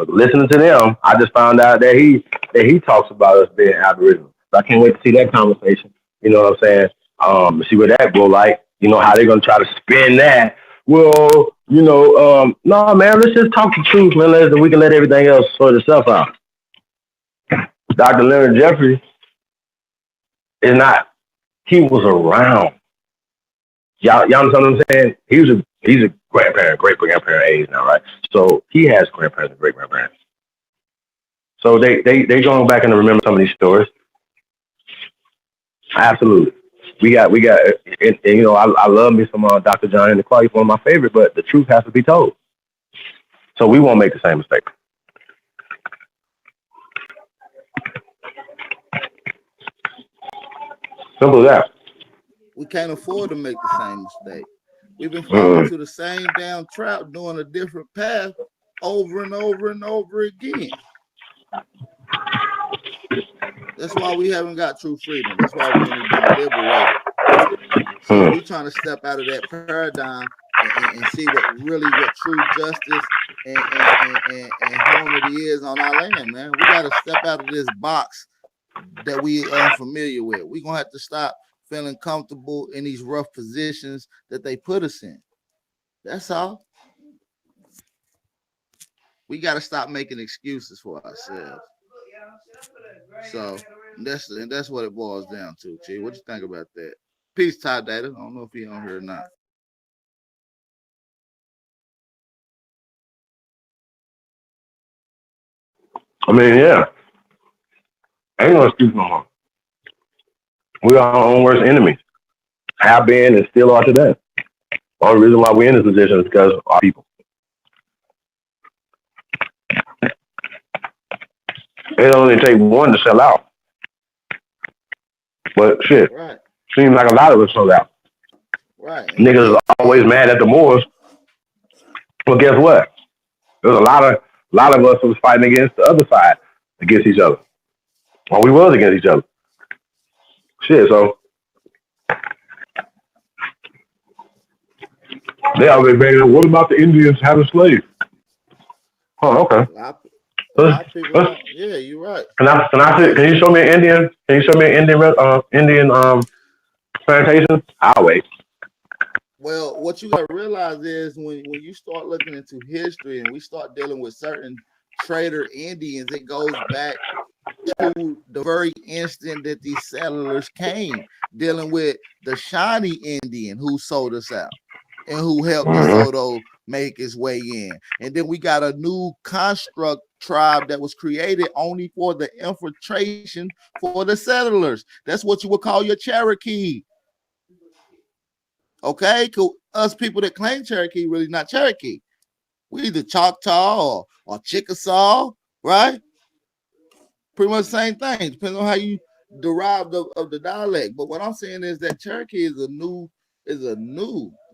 Listening to them, I just found out that he talks about us being algorithms. So I can't wait to see that conversation. You know what I'm saying? See what that go like. You know how they're gonna try to spin that. Well, no, man. Let's just talk the truth, man. We can let everything else sort itself out. Dr. Leonard Jeffries is not. He was around. Y'all understand what I'm saying? He's a grandparent, great grandparent age now, right? So he has grandparents and great grandparents. So they going back and remember some of these stories. Absolutely. We got and, I love me some Dr. John and the Clark. He's one of my favorite, but the truth has to be told. So we won't make the same mistake. Simple as that. We can't afford to make the same mistake. We've been falling Mm-mm. into the same damn trap, doing a different path over and over and over again. That's why we haven't got true freedom. That's why we ain't been liberated. So Mm. we trying to step out of that paradigm and see what true justice and harmony is on our land, man. We got to step out of this box that we unfamiliar with. We're gonna have to stop feeling comfortable in these rough positions that they put us in. That's all. We got to stop making excuses for ourselves. So that's what it boils down to, G. What you think about that? Peace, Ty Data. I don't know if he on here or not. I mean, yeah, ain't no excuse no more. We are our own worst enemies. Have been and still are today. The only reason why we're in this position is because of our people. It only take one to sell out. But shit, Right, seems like a lot of us sold out. right. Niggas And, are always and mad at the Moors. But guess what? There's a lot of us who was fighting against the other side, against each other. Well, we was against each other. Shit, so they always been, what about the Indians having slaves? Oh, okay. a Let's, lot of people let's, don't. Yeah, you're right. can Because you show me an Indian? Can you show me an Indian plantation? I'll wait. well, what you gotta realize is when you start looking into history and we start dealing with certain trader Indians, it goes back to the very instant that these settlers came, dealing with the Shawnee Indian who sold us out and who helped Mm-hmm. DeSoto make his way in. And then we got a new construct tribe that was created only for the infiltration for the settlers. That's what you would call your Cherokee. Okay, us people that claim Cherokee really not Cherokee. We either Choctaw or Chickasaw, right? Pretty much the same thing. Depends on how you derived of the dialect. But what I'm saying is that Cherokee is a new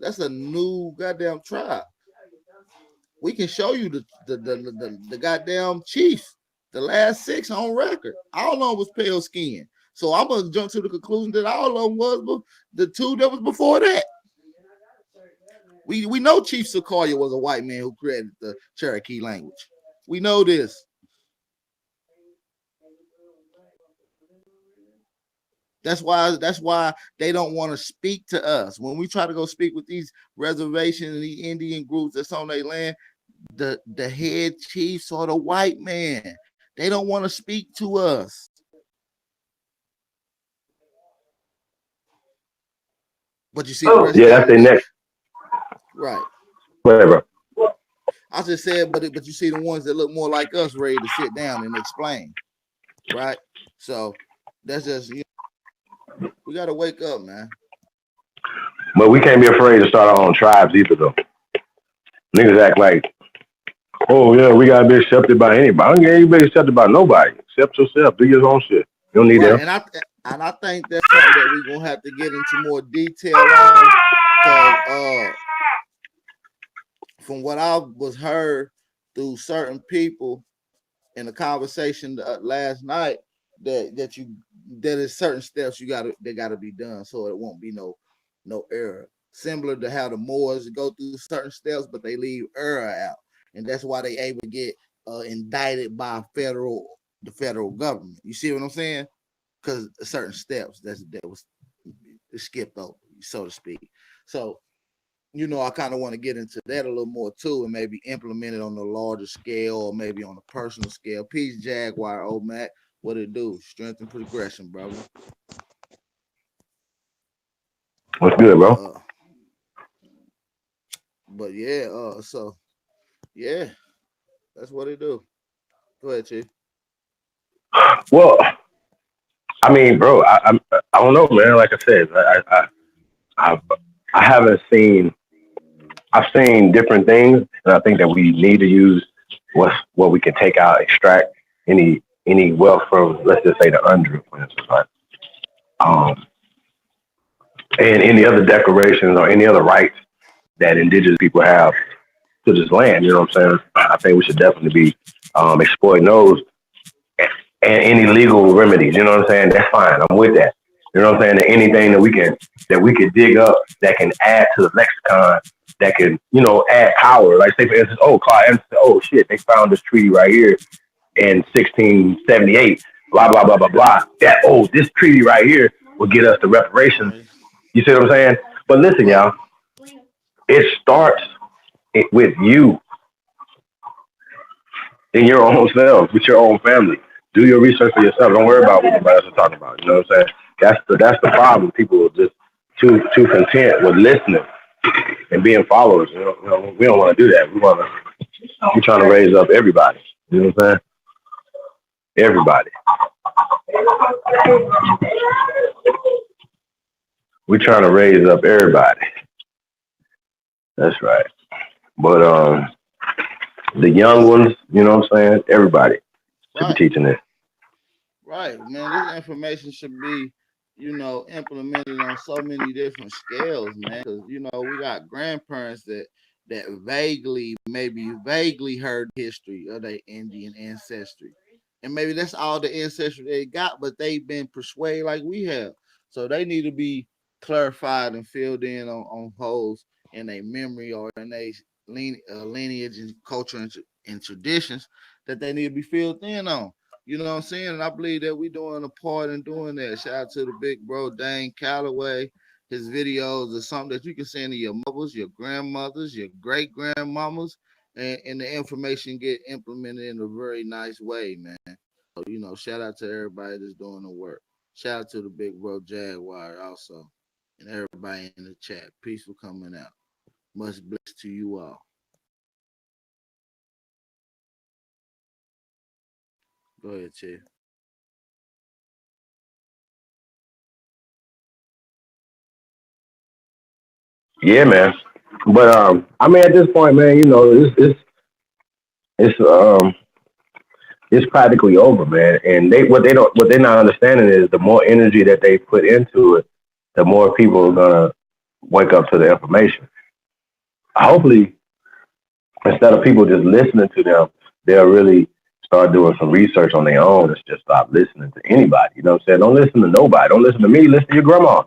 that's a new goddamn tribe. We can show you the goddamn chief, the last 6 on record. All of them was pale skin. So I'm gonna jump to the conclusion that all of them was the 2 that was before that. We know Chief Sequoia was a white man who created the Cherokee language. We know this. That's why they don't want to speak to us. When we try to go speak with these reservations and these Indian groups that's on their land, the head chiefs are the white man. They don't want to speak to us. But you see the rest Yeah, that's their next. Right. Whatever. I just said, but you see the ones that look more like us ready to sit down and explain. Right? So that's just, we got to wake up, man. But we can't be afraid to start our own tribes either, though. Niggas act like, oh, yeah, we got to be accepted by anybody. I don't get anybody accepted by nobody. Accept yourself. Do your own shit. You don't need them. And I think that's something that we're going to have to get into more detail on. Because from what I was heard through certain people in a conversation last night, that is certain steps they gotta be done so it won't be no error. Similar to how the Moors go through certain steps, but they leave error out, and that's why they able to get indicted by the federal government. You see what I'm saying? Because certain steps that was skipped over, so to speak. So I kind of want to get into that a little more too, and maybe implement it on a larger scale or maybe on a personal scale. Peace, Jaguar, old Mac. What it do? Strength and progression, brother. What's good, bro? But yeah, so yeah, that's what it do. Go ahead, Chief. Well, I mean, bro, I don't know, man. Like I said, I haven't seen. I've seen different things, and I think that we need to use what we can take out, extract any wealth from, let's just say, the UNDRIP, for instance, right? Um, and any other declarations or any other rights that indigenous people have to this land. You know what I'm saying? I think we should definitely be exploiting those and any legal remedies. You know what I'm saying? That's fine. I'm with that. You know what I'm saying? And anything that we can dig up that can add to the lexicon, that can add power. Like say for instance, Clark Anderson, oh shit, they found this treaty right here in 1678. Blah blah blah blah blah. This treaty right here will get us the reparations. You see what I'm saying? But listen, y'all, it starts with you in your own self, with your own family. Do your research for yourself. Don't worry about what anybody else is talking about. You know what I'm saying? That's the problem. People are just too content with listening and being followers. We don't want to do that. We're trying to raise up everybody. You know what I'm saying? Everybody. We're trying to raise up everybody. That's right. But the young ones, you know what I'm saying? Everybody should be teaching this. Right, man. This information should be, implemented on so many different scales, man. Because we got grandparents that vaguely heard history of their Indian ancestry, and maybe that's all the ancestry they got, but they've been persuaded like we have. So they need to be clarified and filled in on holes in their memory or in their lineage and culture and traditions that they need to be filled in on. You know what I'm saying? And I believe that we're doing a part in doing that. Shout out to the big bro, Dane Calloway. His videos are something that you can send to your mothers, your grandmothers, your great grandmamas, and the information get implemented in a very nice way, man. So, shout out to everybody that's doing the work. Shout out to the big bro, Jaguar, also, and everybody in the chat. Peace for coming out. Much bless to you all. Go ahead, Chief. Yeah, man. But I mean, at this point, man, it's it's practically over, man. And what they're not understanding is the more energy that they put into it, the more people are gonna wake up to the information. Hopefully, instead of people just listening to them, they'll really start doing some research on their own and just stop listening to anybody. You know what I'm saying? Don't listen to nobody. Don't listen to me. Listen to your grandma.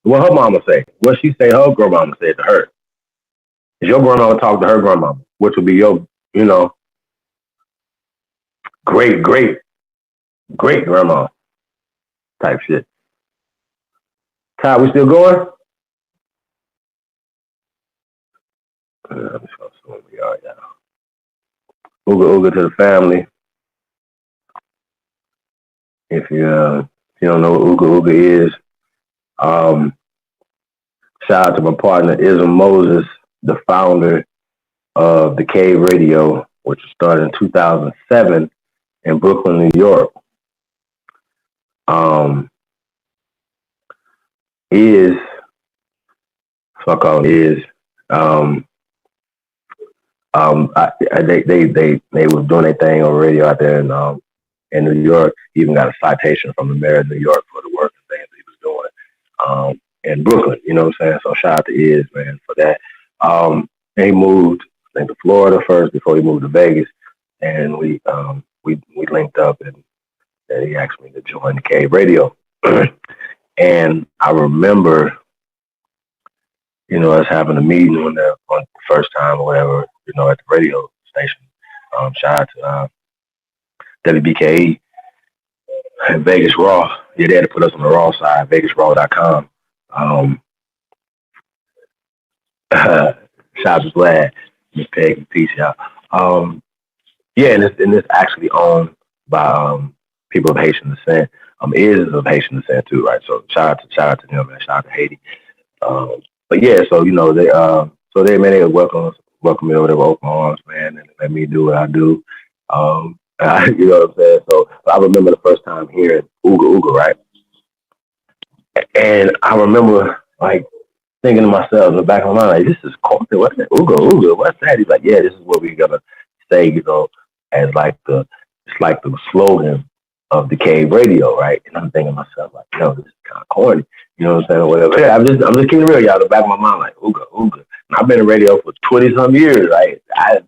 What her mama say? What she say her grandmama said to her. Is your grandma talk to her grandmama, which would be your, you know, great, great, great grandma type shit. Ty, we still going? I'm just gonna assume we are, yeah. Ooga ooga to the family. If you don't know what ooga ooga is, shout out to my partner Ism Moses, the founder of the Cave Radio, which started in 2007 in Brooklyn, New York. They was doing their thing on radio out there in New York. He even got a citation from the mayor of New York for the work and things he was doing in Brooklyn. You know what I'm saying? So shout out to Iz, man, for that. He moved, I think, to Florida first before he moved to Vegas, and we linked up, and he asked me to join the Cave Radio. And I remember, you know, us having a meeting on the first time or whatever, you know, at the radio station. Shout out to WBKE and Vegas Raw. Yeah, they had to put us on the Raw side, VegasRaw.com. Shout out to Vlad, Miss Peggy, peace out. Yeah, and it's actually owned by people of Haitian descent. Is of Haitian descent too, right? So shout out to them, man. Shout out to Haiti. But yeah, so you know they man, they welcome me over there with open arms, man, and let me do what I do. You know what I'm saying? So I remember the first time hearing Ooga Ooga, right? And I remember like thinking to myself in the back of my mind, like, this is corporate. What's that? Ooga Ooga, what's that? He's like, yeah, this is what we're gonna say, you know, as like the slogan of the Cave Radio, right? And I'm thinking to myself, like, yo, this is kind of corny. You know what I'm saying, or whatever. Yeah, I'm just keeping it real, y'all. In the back of my mind, like Ooga Ooga. And I've been in radio for 20 some years. Like I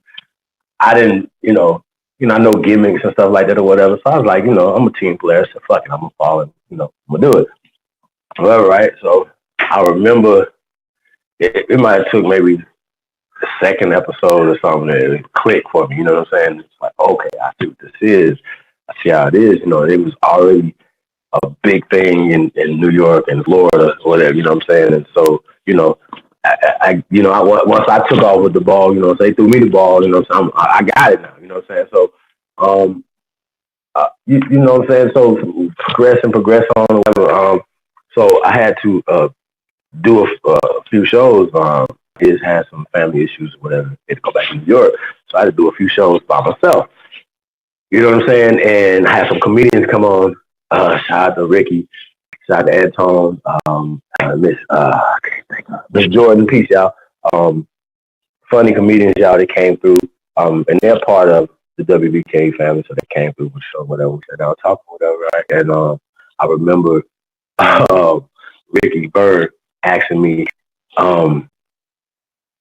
didn't, you know, I know gimmicks and stuff like that or whatever. So I was like, you know, I'm a team player, so fuck it, I'm gonna follow it, you know, I'm gonna do it. Whatever, right? So I remember it might have took maybe the second episode or something to click for me. You know what I'm saying? It's like, okay, I see what this is. I see how it is. You know, it was already a big thing in New York and Florida or whatever, you know what I'm saying? And so, you know, once I took off with the ball, you know, so they threw me the ball, you know what I'm saying? I got it now, you know what I'm saying? So, you know what I'm saying? So progress on or whatever. So I had to do a few shows. His had some family issues or whatever. He had to go back to New York. So I had to do a few shows by myself. You know what I'm saying? And I had some comedians come on. Shout out to Ricky. Shout out to Anton. Miss Jordan. Peace, y'all. Funny comedians, y'all, that came through. And they're part of the WBK family, so they came through with the show, whatever. We said, I'll talk, whatever, right? And I remember Ricky Bird asking me,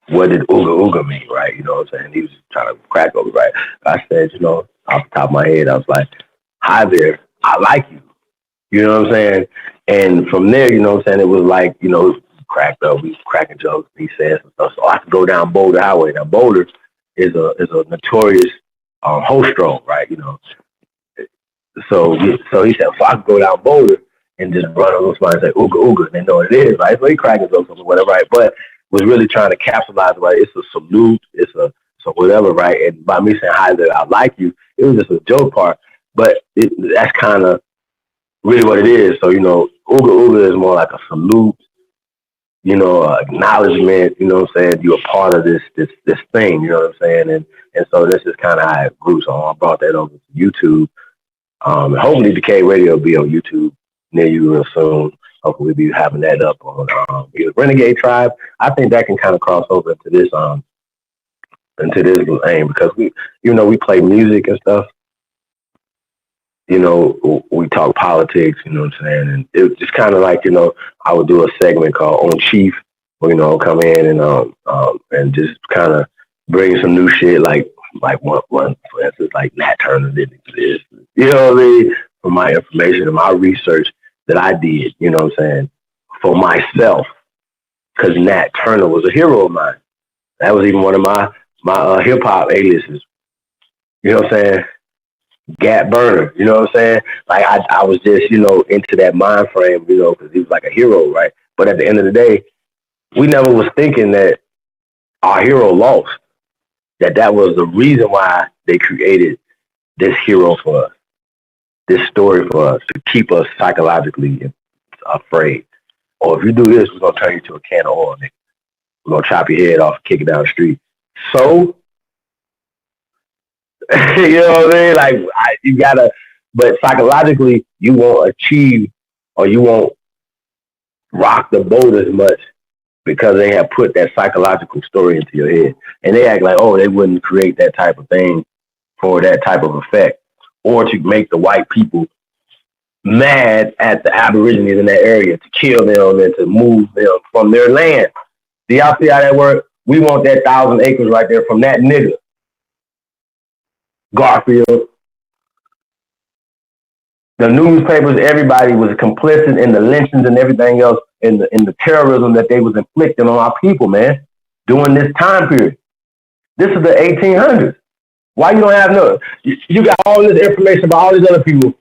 what did Ooga Ooga mean, right? You know what I'm saying? He was trying to crack over, right? I said, you know, off the top of my head, I was like, hi there, I like you. You know what I'm saying? And from there, you know what I'm saying, it was like, you know, cracked up, we cracking jokes, he said some stuff. So I could go down Boulder Highway. Now Boulder is a notorious host right? You know. So he said, so I could go down Boulder and just run on those spots and say Ooga Ooga, and they know what it is, right? So he cracking jokes or whatever, right? But was really trying to capitalize, right? It's a salute, it's a so whatever, right? And by me saying hi there, I like you, it was just a joke part. But that's kind of really what it is. So, you know, Ooga Ooga is more like a salute, you know, acknowledgement, you know what I'm saying? You're a part of this thing, you know what I'm saying? And so this is kind of how it grew. So I brought that over to YouTube. And hopefully the K Radio will be on YouTube near you real soon. Hopefully we'll be having that up on Renegade Tribe. I think that can kind of cross over into this aim because we, you know, we play music and stuff. you know, we talk politics, you know what I'm saying? And it was just kind of like, you know, I would do a segment called On Chief, where, you know, come in and just kind of bring some new shit, like one for instance, like Nat Turner didn't exist. You know what I mean? From my information and my research that I did, you know what I'm saying, for myself, because Nat Turner was a hero of mine. That was even one of my hip hop aliases. You know what I'm saying? Gap Burner. You know what I'm saying? Like I was just, you know, into that mind frame, you know, because he was like a hero, right? But at the end of the day, we never was thinking that our hero lost. That was the reason why they created this hero for us, this story for us to keep us psychologically afraid. Or if you do this, we're gonna turn you to a can of oil, nigga. We're gonna chop your head off, kick it down the street. So you know what I mean? Like you gotta, but psychologically, you won't achieve or you won't rock the boat as much because they have put that psychological story into your head, and they act like, oh, they wouldn't create that type of thing for that type of effect, or to make the white people mad at the Aborigines in that area to kill them and to move them from their land. Do y'all see how that works? We want that 1,000 acres right there from that nigga, Garfield. The newspapers, everybody was complicit in the lynchings and everything else in the terrorism that they was inflicting on our people, man, during this time period. This is the 1800s. Why you don't have no? You got all this information about all these other people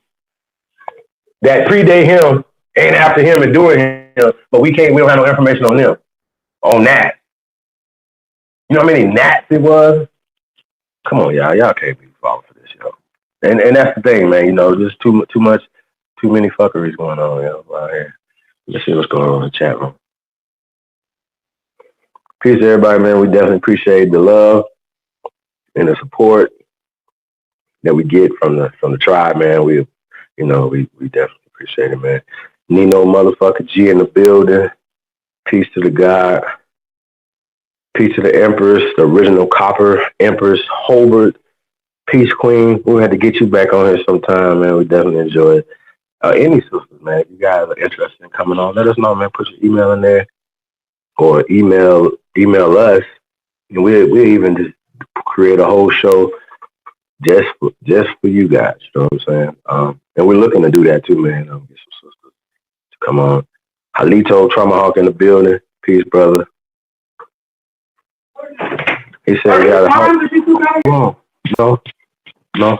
that predate him and after him and during him, but we can't. We don't have no information on them, on that. You know how many gnats it was? Come on, y'all can't be falling for this, yo. And that's the thing, man. You know, there's too much, too many fuckeries going on, yo, out here. Let's see what's going on in the chat room. Peace to everybody, man. We definitely appreciate the love and the support that we get from the tribe, man. We definitely appreciate it, man. Nino motherfucker G in the building. Peace to the God. Peace to the Empress, the original Copper Empress, Holbert. Peace Queen. We had to get you back on here sometime, man. We definitely enjoy it. Any sisters, man, if you guys are interested in coming on, let us know, man. Put your email in there or email us. And we'll even just create a whole show just for you guys. You know what I'm saying? And we're looking to do that too, man. Get some sisters to come on. Halito Traumahawk in the building. Peace, brother. He said, "Yeah, hold on. No,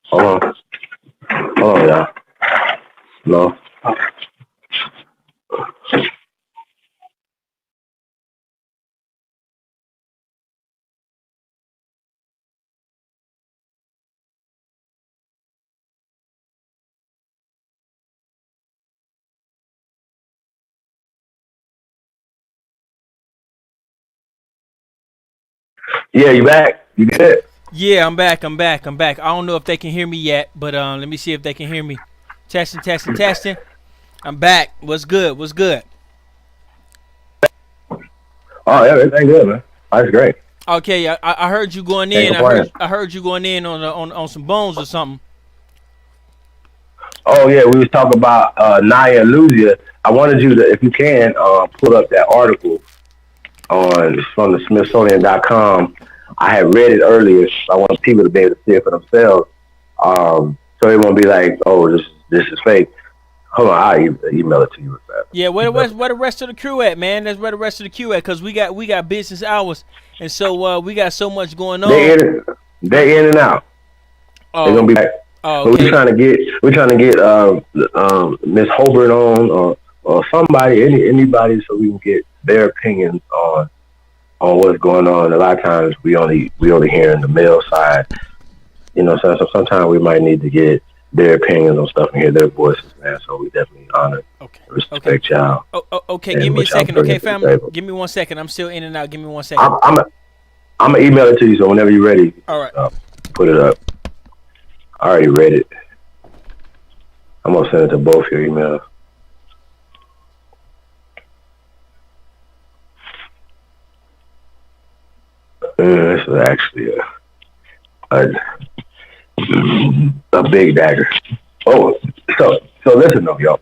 hold on, y'all. No." Yeah, you back? You good? Yeah, I'm back. I don't know if they can hear me yet, but let me see if they can hear me. Testing. I'm back. What's good? Oh, yeah, everything good, man. That's great. Okay, I heard you going Can't in. complain. I heard you going in on some bones or something. Oh yeah, we was talking about Naya Lusia. I wanted you to, if you can, pull up that article from the Smithsonian.com. I had read it earlier. I want people to be able to see it for themselves, so it won't be like, oh, this is fake. Hold on, I'll email it to you. Yeah, where the rest of the crew at, man? That's where the rest of the crew at, cause we got business hours, and so we got so much going on. They in and out. They're gonna be back. Oh, okay. But we're trying to get Miss Holbert on or somebody, anybody, so we can get their opinions on what's going on. A lot of times we only hear in the male side, you know. So sometimes we might need to get their opinions on stuff and hear their voices, man. So we definitely honor, respect y'all. Okay, give me a second, okay, family. Give me 1 second. I'm still in and out. Give me 1 second. I'm gonna email it to you, so whenever you're ready, all right, put it up. I already read it. I'm gonna send it to both your emails. This is actually a big dagger. Oh, so listen though, yo.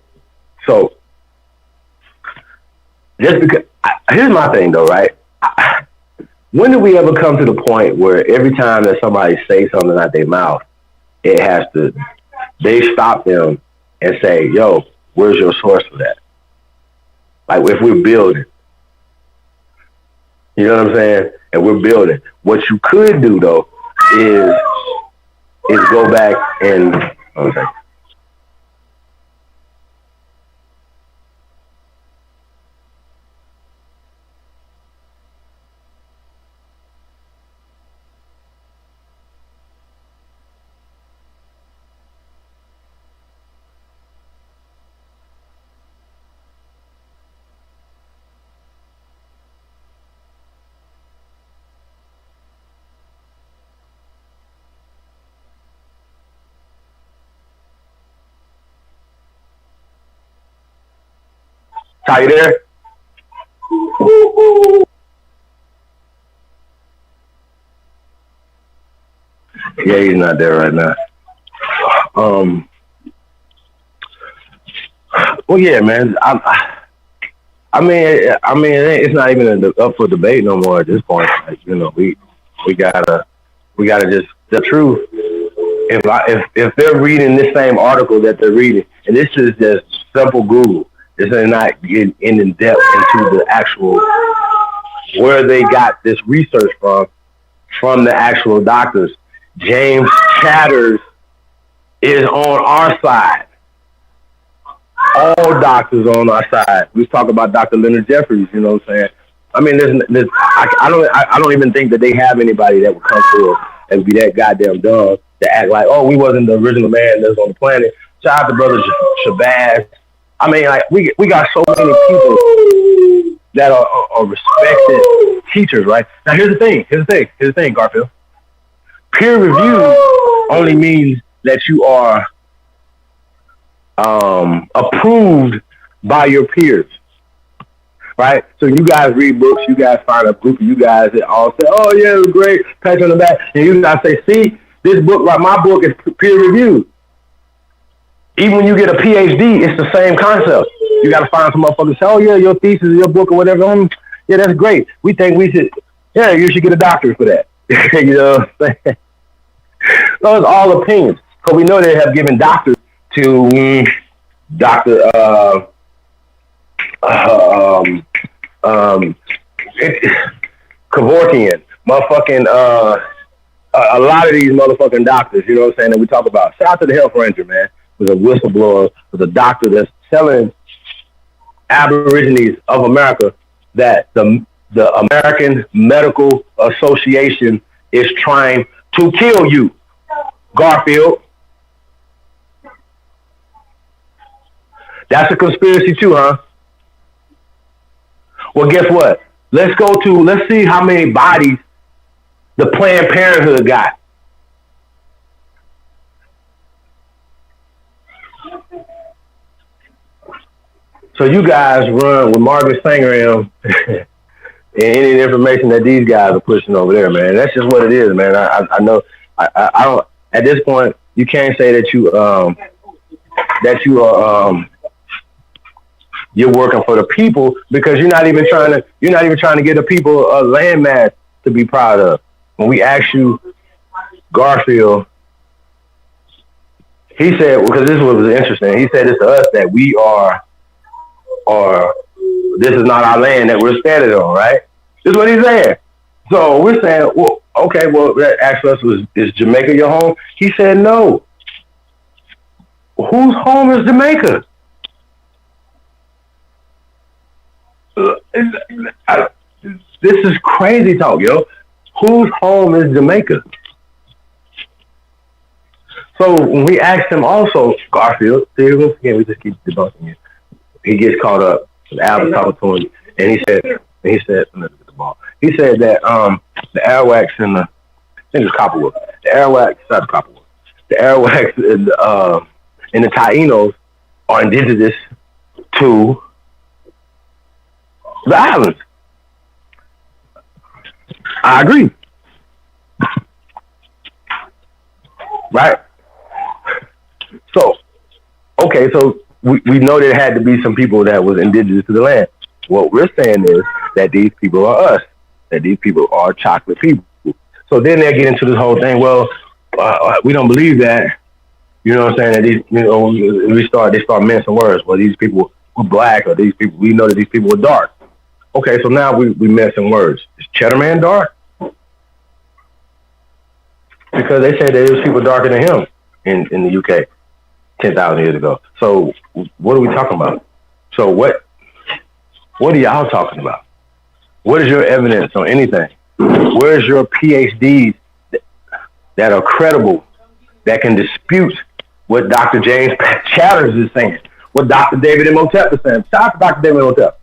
So just because here's my thing though, right? When do we ever come to the point where every time that somebody say something out their mouth, it has to they stop them and say, "Yo, where's your source for that?" Like if we're building, you know what I'm saying, and we're building. What you could do though is go back and okay. Ty, you there? Yeah, he's not there right now. Um, well, yeah, man. I mean, it's not even up for debate no more at this point. Like, you know, we gotta just the truth. If they're reading this same article that they're reading, and this is just simple Google, this is not getting in depth into the actual where they got this research from the actual doctors. James Chatters is on our side. All doctors on our side. We talk about Dr. Leonard Jeffries. You know what I'm saying? I mean, I don't even think that they have anybody that would come forward and be that goddamn dumb to act like, oh, we wasn't the original man that's on the planet. Shout out to brother Shabazz. I mean, like we got so many people that are respected teachers, right? Now here's the thing, Garfield. Peer review only means that you are approved by your peers, right? So you guys read books, you guys find a group of you guys that all say, "Oh yeah, it was great," pat you on the back, and you guys say, "See, this book, like my book, is peer reviewed." Even when you get a PhD, it's the same concept. You got to find some motherfuckers say, "Oh yeah, your thesis, your book, or whatever." Yeah, that's great. We think we should. Yeah, you should get a doctorate for that. You know what I'm saying? Those are all opinions. Because we know they have given doctors to Dr. Um, Kevorkian, motherfucking, a lot of these motherfucking doctors, you know what I'm saying, that we talk about. Shout out to the Health Ranger, man, was a whistleblower, was a doctor that's telling Aborigines of America that the American Medical Association is trying to kill you, Garfield. That's a conspiracy too, huh? Well, guess what? Let's see how many bodies the Planned Parenthood got. So you guys run with Margaret Sanger and any information that these guys are pushing over there, man. That's just what it is, man. I know. I don't. At this point, you can't say that you are you're working for the people because you're not even trying to get the people a landmass to be proud of. When we ask you, Garfield, he said, because this was interesting. He said this to us that we are this is not our land that we're standing on, right? This is what he said. So we're saying, well, okay, well, that asked us, is Jamaica your home? He said, no. Whose home is Jamaica? This is crazy talk, yo. Whose home is Jamaica? So when we asked him also, Garfield, see, once again, we just keep debunking it. He gets caught up. Al was talking to him, and he said, look at the ball. He said that the airwax and I think it's Copperwood. The airwax, not Copperwood. The airwax and the Tainos are indigenous to the islands. I agree. Right? So Okay, so we know there had to be some people that was indigenous to the land. What we're saying is that these people are us, that these people are chocolate people. So then they get into this whole thing. Well, we don't believe that. You know what I'm saying? That these, they start mincing words. Well, these people were black, or these people, we know that these people were dark. Okay, so now we mincing words. Is Cheddar Man dark? Because they said that there was people darker than him in the UK 10,000 years ago. So what are we talking about? So what are y'all talking about? What is your evidence on anything? Where's your PhDs that are credible, that can dispute what Dr. James Chatters is saying, what Dr. David Imhotep is saying? Shout out to Dr. David Imhotep.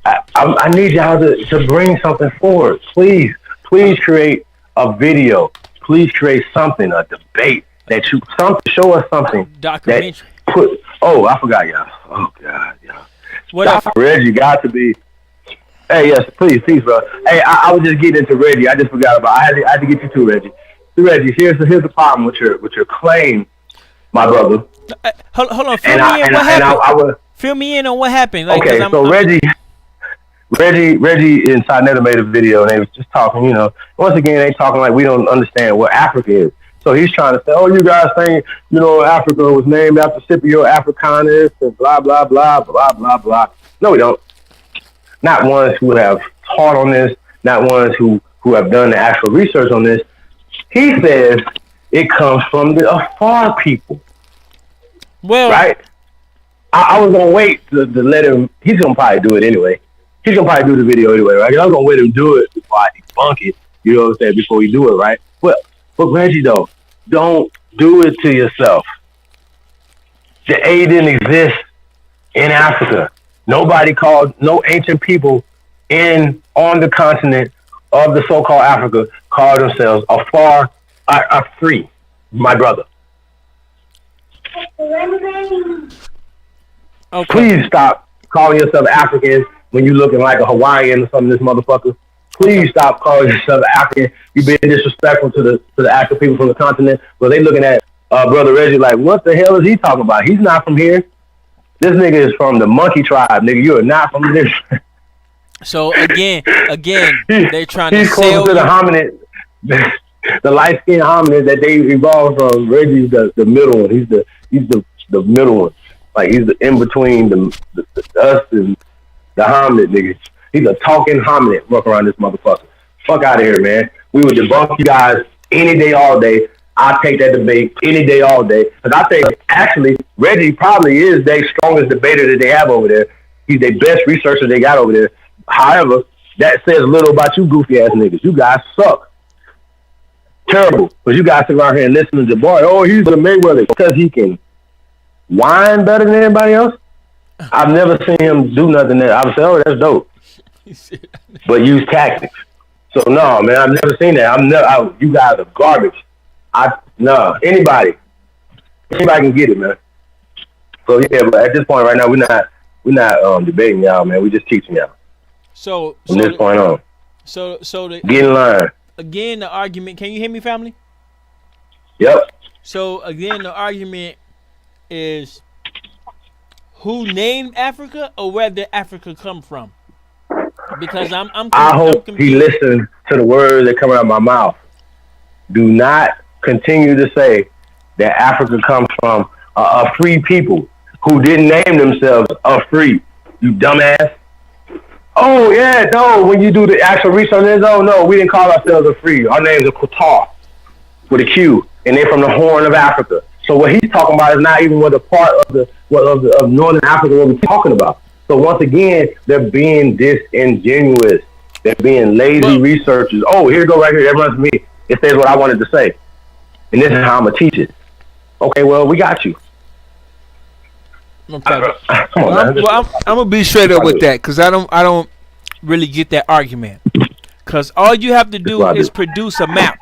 I need y'all to bring something forward. Please create a video. Please create something, a debate that show us something. Documentary. I forgot y'all. Oh God, y'all. What Dr. Reggie got to be. Hey, yes, please, bro. Hey, I was just getting into Reggie. I just forgot about. I had to get you too, Reggie. Reggie, here's the problem with your claim, my brother. Hold on. Fill me in. What happened? Fill me in on what happened. Like, okay, so Reggie and Sinetta made a video, and they was just talking. Once again, they talking like we don't understand what Africa is. So he's trying to say, oh, you guys think, Africa was named after Scipio Africanus and blah, blah, blah, blah, blah, blah. No, we don't. Not ones who have taught on this, not ones who have done the actual research on this. He says it comes from the Afar people. Well, right? I was going to wait to let him. He's going to probably do it anyway. He's going to probably do the video anyway, right? I was going to wait him do it before I debunk it, you know what I'm saying, before we do it, right? But Reggie, though, don't do it to yourself. The A didn't exist in Africa. Nobody called, no ancient people on the continent of the so-called Africa called themselves Afar free, my brother. Okay. Please stop calling yourself African when you looking like a Hawaiian or something, this motherfucker. Please stop calling yourself African. You being disrespectful to the actual people from the continent. But they looking at Brother Reggie like, what the hell is he talking about? He's not from here. This nigga is from the monkey tribe, nigga. You are not from this. So again, they're trying to he's sell close to the hominid, the light skinned hominid that they evolved from. Reggie's the middle one. He's the middle one. Like he's the in between the us and the hominid niggas. He's a talking hominid. Walk around this motherfucker. Fuck out of here, man. We would debunk you guys any day, all day. I'll take that debate any day, all day. Because I think, actually, Reggie probably is their strongest debater that they have over there. He's their best researcher they got over there. However, that says little about you goofy ass niggas. You guys suck. Terrible. Because you guys sit around here and listen to Jabari. Oh, he's the Mayweather. Because he can whine better than everybody else. I've never seen him do nothing that I would say, oh, that's dope. But use tactics. So, no, man, I've never seen that. You guys are garbage. Anybody can get it, man. So yeah, but at this point right now, we're not debating y'all, man. We just teaching y'all. So from this point on. So get in line. Again, the argument. Can you hear me, family? Yep. So again, the argument is who named Africa or where did Africa come from? Because I hope he listens to the words that come out of my mouth. Do not continue to say that Africa comes from a free people who didn't name themselves a free. You dumbass. Oh, yeah, no, when you do the actual research, no, we didn't call ourselves a free. Our names are Qatar with a Q, and they're from the Horn of Africa. So what he's talking about is not even what a part of Northern Africa what we're talking about. So once again, they're being disingenuous. They're being lazy researchers. Oh, here you go right here. That runs to me. It says what I wanted to say. And this is how I'm going to teach it. Okay, well, we got you. Okay. Come on, man. I'm going to be straight up with that because I don't really get that argument. Because all you have to do is produce a map.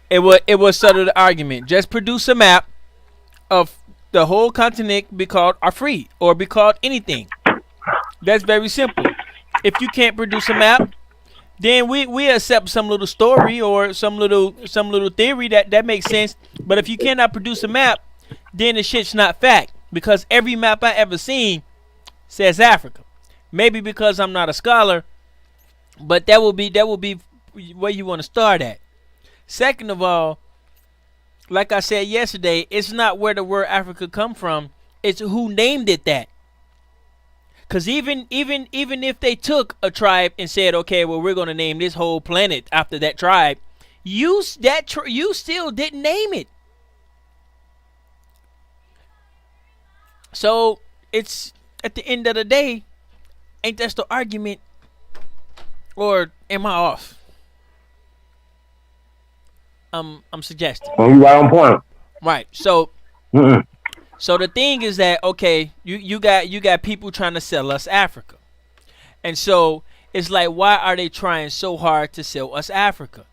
It was sort of the argument. Just produce a map of the whole continent be called free or be called anything. That's very simple. If you can't produce a map, then we accept some little story or some little theory that makes sense. But if you cannot produce a map, then the shit's not fact, because every map I ever seen says Africa. Maybe because I'm not a scholar, but that will be where you want to start at. Second of all, like I said yesterday, it's not where the word Africa come from, it's who named it that. Because even if they took a tribe and said, okay, well, we're going to name this whole planet after that tribe, you still didn't name it. So it's, at the end of the day, ain't that the argument? Or am I off? I'm suggesting. Oh, you right on point. Right. So so the thing is that, okay, you got people trying to sell us Africa. And so it's like, why are they trying so hard to sell us Africa?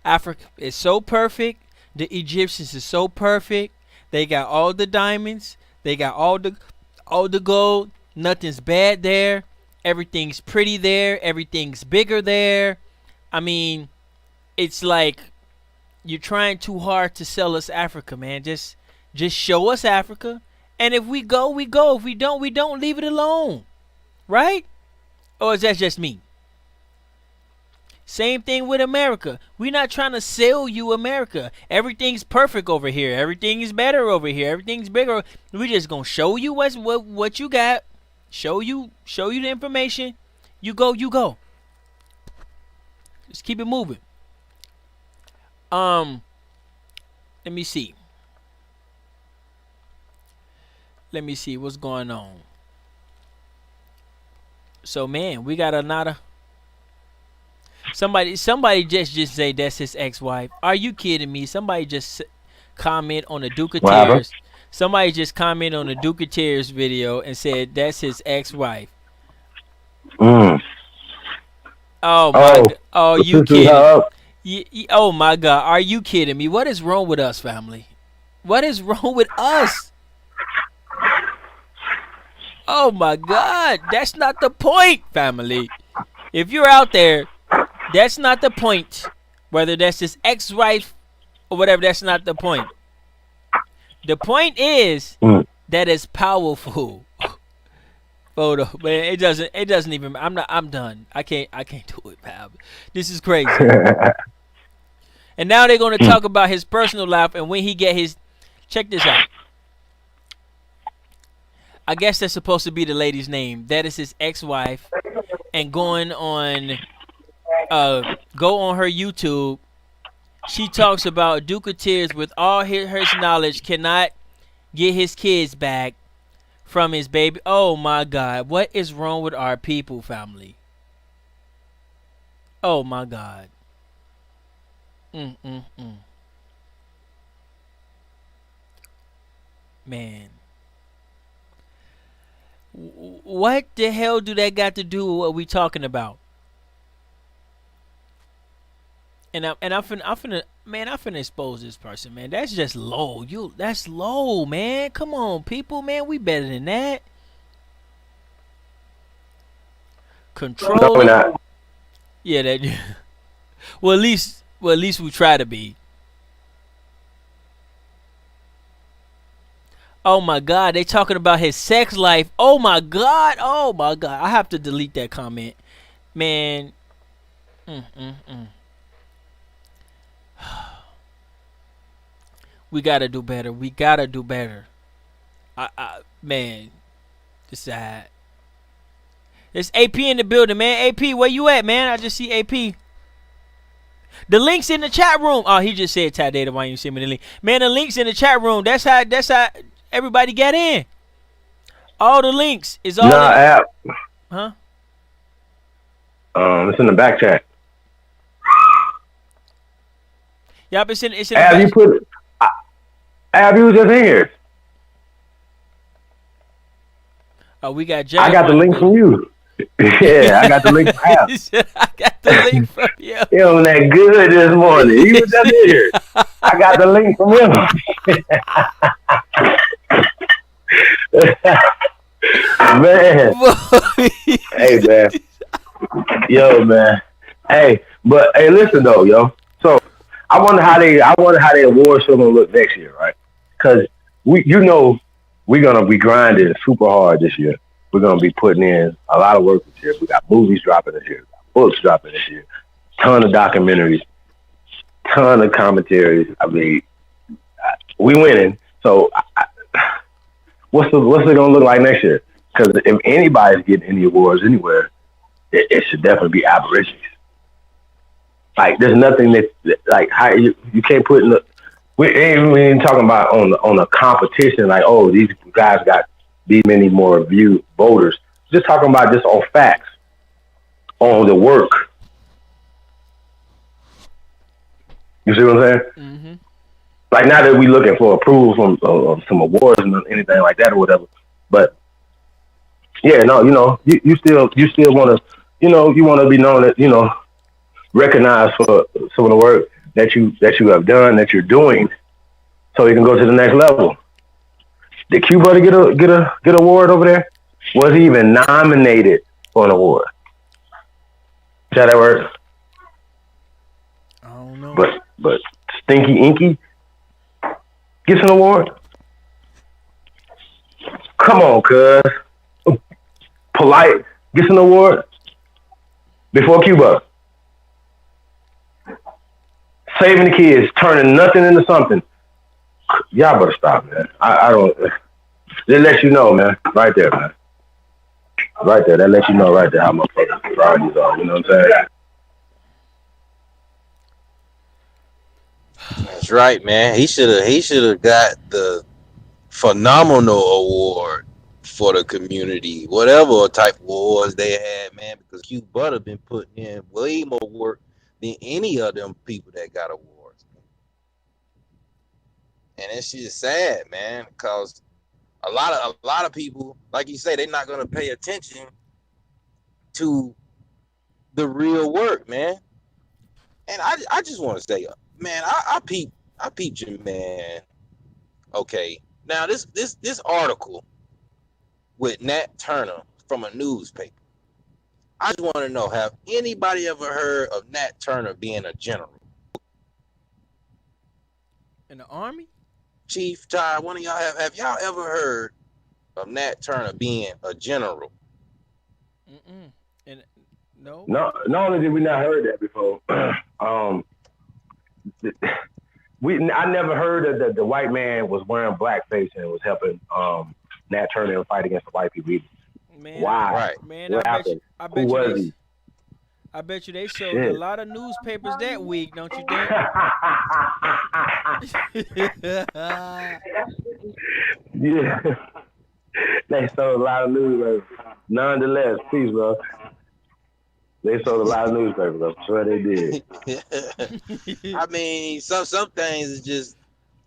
Africa is so perfect. The Egyptians is so perfect. They got all the diamonds. They got all the gold. Nothing's bad there. Everything's pretty there. Everything's bigger there. I mean, it's like you're trying too hard to sell us Africa, man. Just show us Africa, and if we go, we go. If we don't, we don't. Leave it alone, right? Or is that just me? Same thing with America. We're not trying to sell you America. Everything's perfect over here. Everything is better over here. Everything's bigger. We just gonna show you what you got. Show you the information. You go. Just keep it moving. Let me see. What's going on. So, man, we got another. Somebody just say that's his ex-wife. Are you kidding me? Somebody just comment on the Ducateers. Somebody just comment on the Ducateers video and said that's his ex-wife. Oh my God. Oh, you kidding? Oh my God. Are you kidding me? What is wrong with us, family? What is wrong with us? Oh my God. That's not the point, family. If you're out there, that's not the point. Whether that's his ex-wife or whatever, that's not the point. The point is that it's powerful. Photo, man. It doesn't even. I'm done. I can't do it, pal. This is crazy. And now they're gonna talk about his personal life and when he get his. Check this out. I guess that's supposed to be the lady's name. That is his ex-wife, and going on, go on her YouTube. She talks about Ducateers with all her knowledge cannot get his kids back from his baby. Oh my God. What is wrong with our people, family? Oh my God. Man. What the hell do that got to do with what we talking about? And I'm finna expose this person, man. That's just low. That's low, man. Come on, people, man. We better than that. Control. No, we're not. Yeah, that. Well, at least we try to be. Oh my God, they talking about his sex life. Oh my God. I have to delete that comment, man. We gotta do better. Man, it's sad. There's AP in the building, man. AP, where you at, man? I just see AP. The link's in the chat room. Oh, he just said Ty Data. Why you send me the link? Man, the link's in the chat room. That's how everybody get in. All the links is all. App. Huh? It's in the back chat. Yup, it's in the Ab, back. you put it. Ab, you was just in here. Oh, we got Jack. I got the link from you. Yeah, I got the link from Ab. I got the link from you. He was that good this morning. He was just in here. I got the link from him. Man. Hey, man. Yo, man. Hey, but hey, listen though, yo. So I wonder how they award show gonna look next year, right? Because we're gonna be grinding super hard this year. We're gonna be putting in a lot of work this year. We got movies dropping this year, books dropping this year, ton of documentaries, ton of commentaries. I mean, we winning. So what's it gonna look like next year? Because if anybody's getting any awards anywhere, it should definitely be Aborigines. Like there's nothing that like how you can't put in the we ain't even talking about on a competition like oh these guys got these many more view voters. Just talking about just on facts on the work. You see what I'm saying? Mm-hmm. Like not that we looking for approval from some awards and anything like that or whatever, but yeah, no, you still want to you want to be known that recognized for some of the work that you have done that you're doing so you can go to the next level. Did Q Buddy get an award over there? Was he even nominated for an award? See how that works? I don't know. But Stinky Inky gets an award. Come on, cuz. Polite gets an award before Cuba. Saving the kids, turning nothing into something. Y'all better stop, man. I don't. They let you know, man. Right there, man. Right there. That lets you know right there how motherfuckers priorities are. You know what I'm saying? That's right, man. He should have got the phenomenal award for the community, whatever type of awards they had, man. Because Q Butter been putting in way more work than any of them people that got awards, and it's just sad, man. Because a lot of people, like you say, they're not gonna pay attention to the real work, man. And I just want to say, man, I peeped you, man. Okay, now this article with Nat Turner from a newspaper. I just want to know: have anybody ever heard of Nat Turner being a general? In the army? Chief Ty, one of y'all have y'all ever heard of Nat Turner being a general? Mm-mm. And no. No, not only did we not heard that before, um, I never heard that the white man was wearing blackface and was helping Nat Turner fight against the white people. Man, Why? Right. man, What happened? Who was he? I bet you they sold a Shit. lot of newspapers that week, don't you think? Yeah, they sold a lot of newspapers. Nonetheless, peace, bro. They sold a lot of newspapers. I'm sure they did. I mean, some things is just,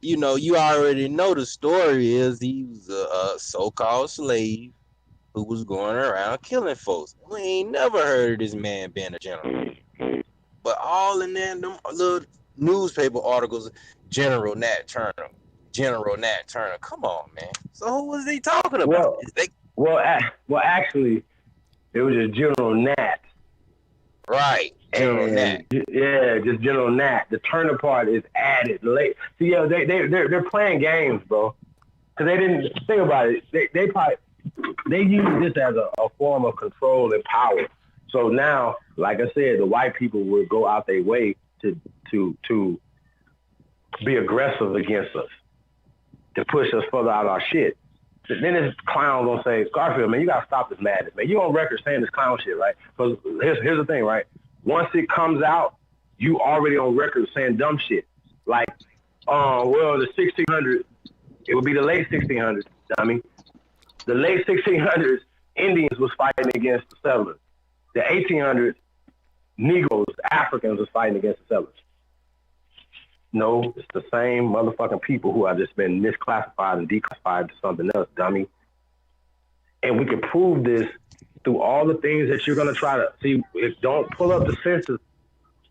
you already know the story is he was a so-called slave who was going around killing folks. We ain't never heard of this man being a general. But all in there, them little newspaper articles, General Nat Turner, General Nat Turner. Come on, man. So who was he talking about? Well, actually, it was just General Nat. Right, General Nat. And yeah, just General Nat. The Turner part is added late. So yeah, they're playing games, bro. Cause they didn't think about it. They probably they use this as a form of control and power. So now, like I said, the white people will go out their way to be aggressive against us, to push us further out of our shit. Then this clown gonna say, Garfield, man, you gotta stop this madness, man. You on record saying this clown shit, right? Because here's the thing, right? Once it comes out, you already on record saying dumb shit. Like, well, the 1600s, it would be the late 1600s, dummy. The late 1600s, Indians was fighting against the settlers. The 1800s, Negroes, Africans was fighting against the settlers. No, it's the same motherfucking people who have just been misclassified and declassified to something else, dummy. And we can prove this through all the things that you're gonna try to see. Don't pull up the census,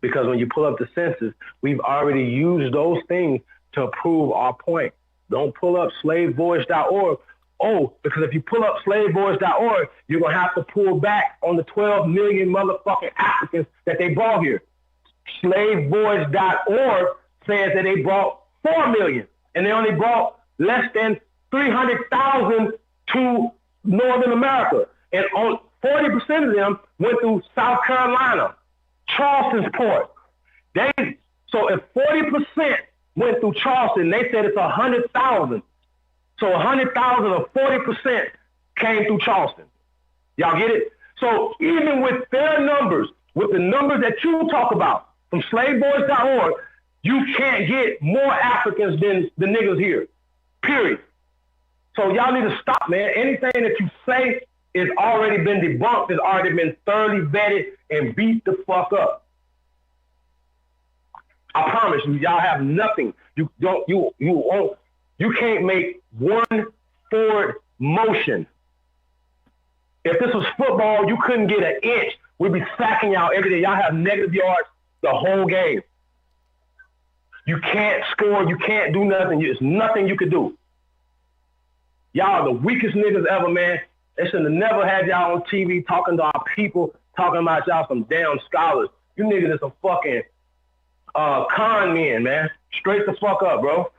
because when you pull up the census, we've already used those things to prove our point. Don't pull up slavevoyage.org oh, because if you pull up slaveboys.org, you're going to have to pull back on the 12 million motherfucking Africans that they brought here. Slaveboys.org says that they brought 4 million, and they only brought less than 300,000 to Northern America. And on 40% of them went through South Carolina, Charleston's port. So if 40% went through Charleston, they said it's 100,000. So 100,000 or 40% came through Charleston. Y'all get it? So even with their numbers, with the numbers that you talk about from slaveboys.org, you can't get more Africans than the niggas here, period. So y'all need to stop, man. Anything that you say has already been debunked, has already been thoroughly vetted and beat the fuck up. I promise you, y'all have nothing. You can't make one forward motion. If this was football, you couldn't get an inch. We'd be sacking y'all every day. Y'all have negative yards the whole game. You can't score. You can't do nothing. There's nothing you can do. Y'all are the weakest niggas ever, man. They should have never had y'all on TV talking to our people, talking about y'all some damn scholars. You niggas are some fucking con men, man. Straight the fuck up, bro.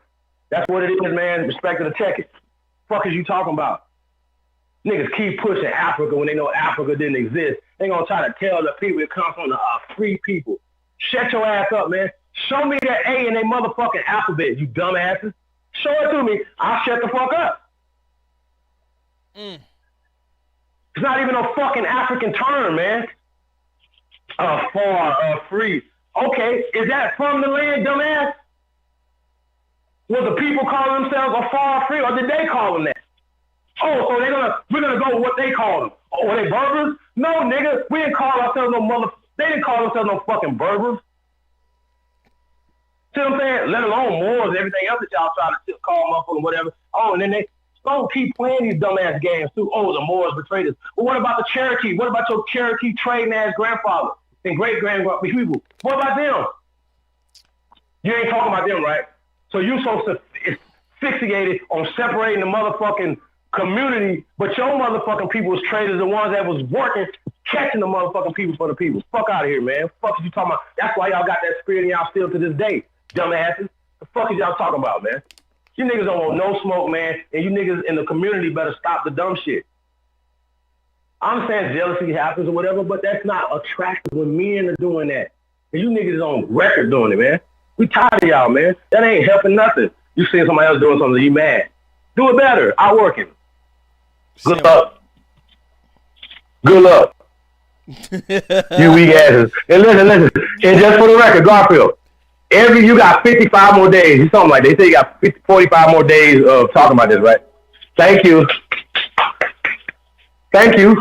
That's what it is, man. Respect to the tech. Fuck is you talking about? Niggas keep pushing Africa when they know Africa didn't exist. They gonna try to tell the people it comes from the free people. Shut your ass up, man. Show me that A in they motherfucking alphabet, you dumbasses. Show it to me. I'll shut the fuck up. It's not even a fucking African term, man. Far, free. Okay, is that from the land, dumbass? Will the people call themselves a far free, or did they call them that? Oh, so we're gonna go with what they call them. Oh, were they Berbers? No, nigga, we didn't call ourselves they didn't call themselves no fucking Berbers. See what I'm saying? Let alone Moors and everything else that y'all try to call motherfucking whatever. Oh, and then they don't keep playing these dumbass games too. Oh, the Moors betrayed us. But what about the Cherokee? What about your Cherokee trading ass grandfather and great grandfather people? What about them? You ain't talking about them, right? So you so fixated on separating the motherfucking community, but your motherfucking people was traders, the ones that was working, catching the motherfucking people for the people. Fuck out of here, man. Fuck is you talking about? That's why y'all got that spirit in y'all still to this day, dumbasses. The fuck is y'all talking about, man? You niggas don't want no smoke, man, and you niggas in the community better stop the dumb shit. I'm saying jealousy happens or whatever, but that's not attractive when men are doing that. And you niggas is on record doing it, man. We tired of y'all, man. That ain't helping nothing. You see somebody else doing something, you mad. Do it better. Outwork it. Good luck. Good luck. You weak asses. And listen. And just for the record, Garfield, you got 55 more days. Something like they say you got 45 more days of talking about this, right? Thank you. Thank you.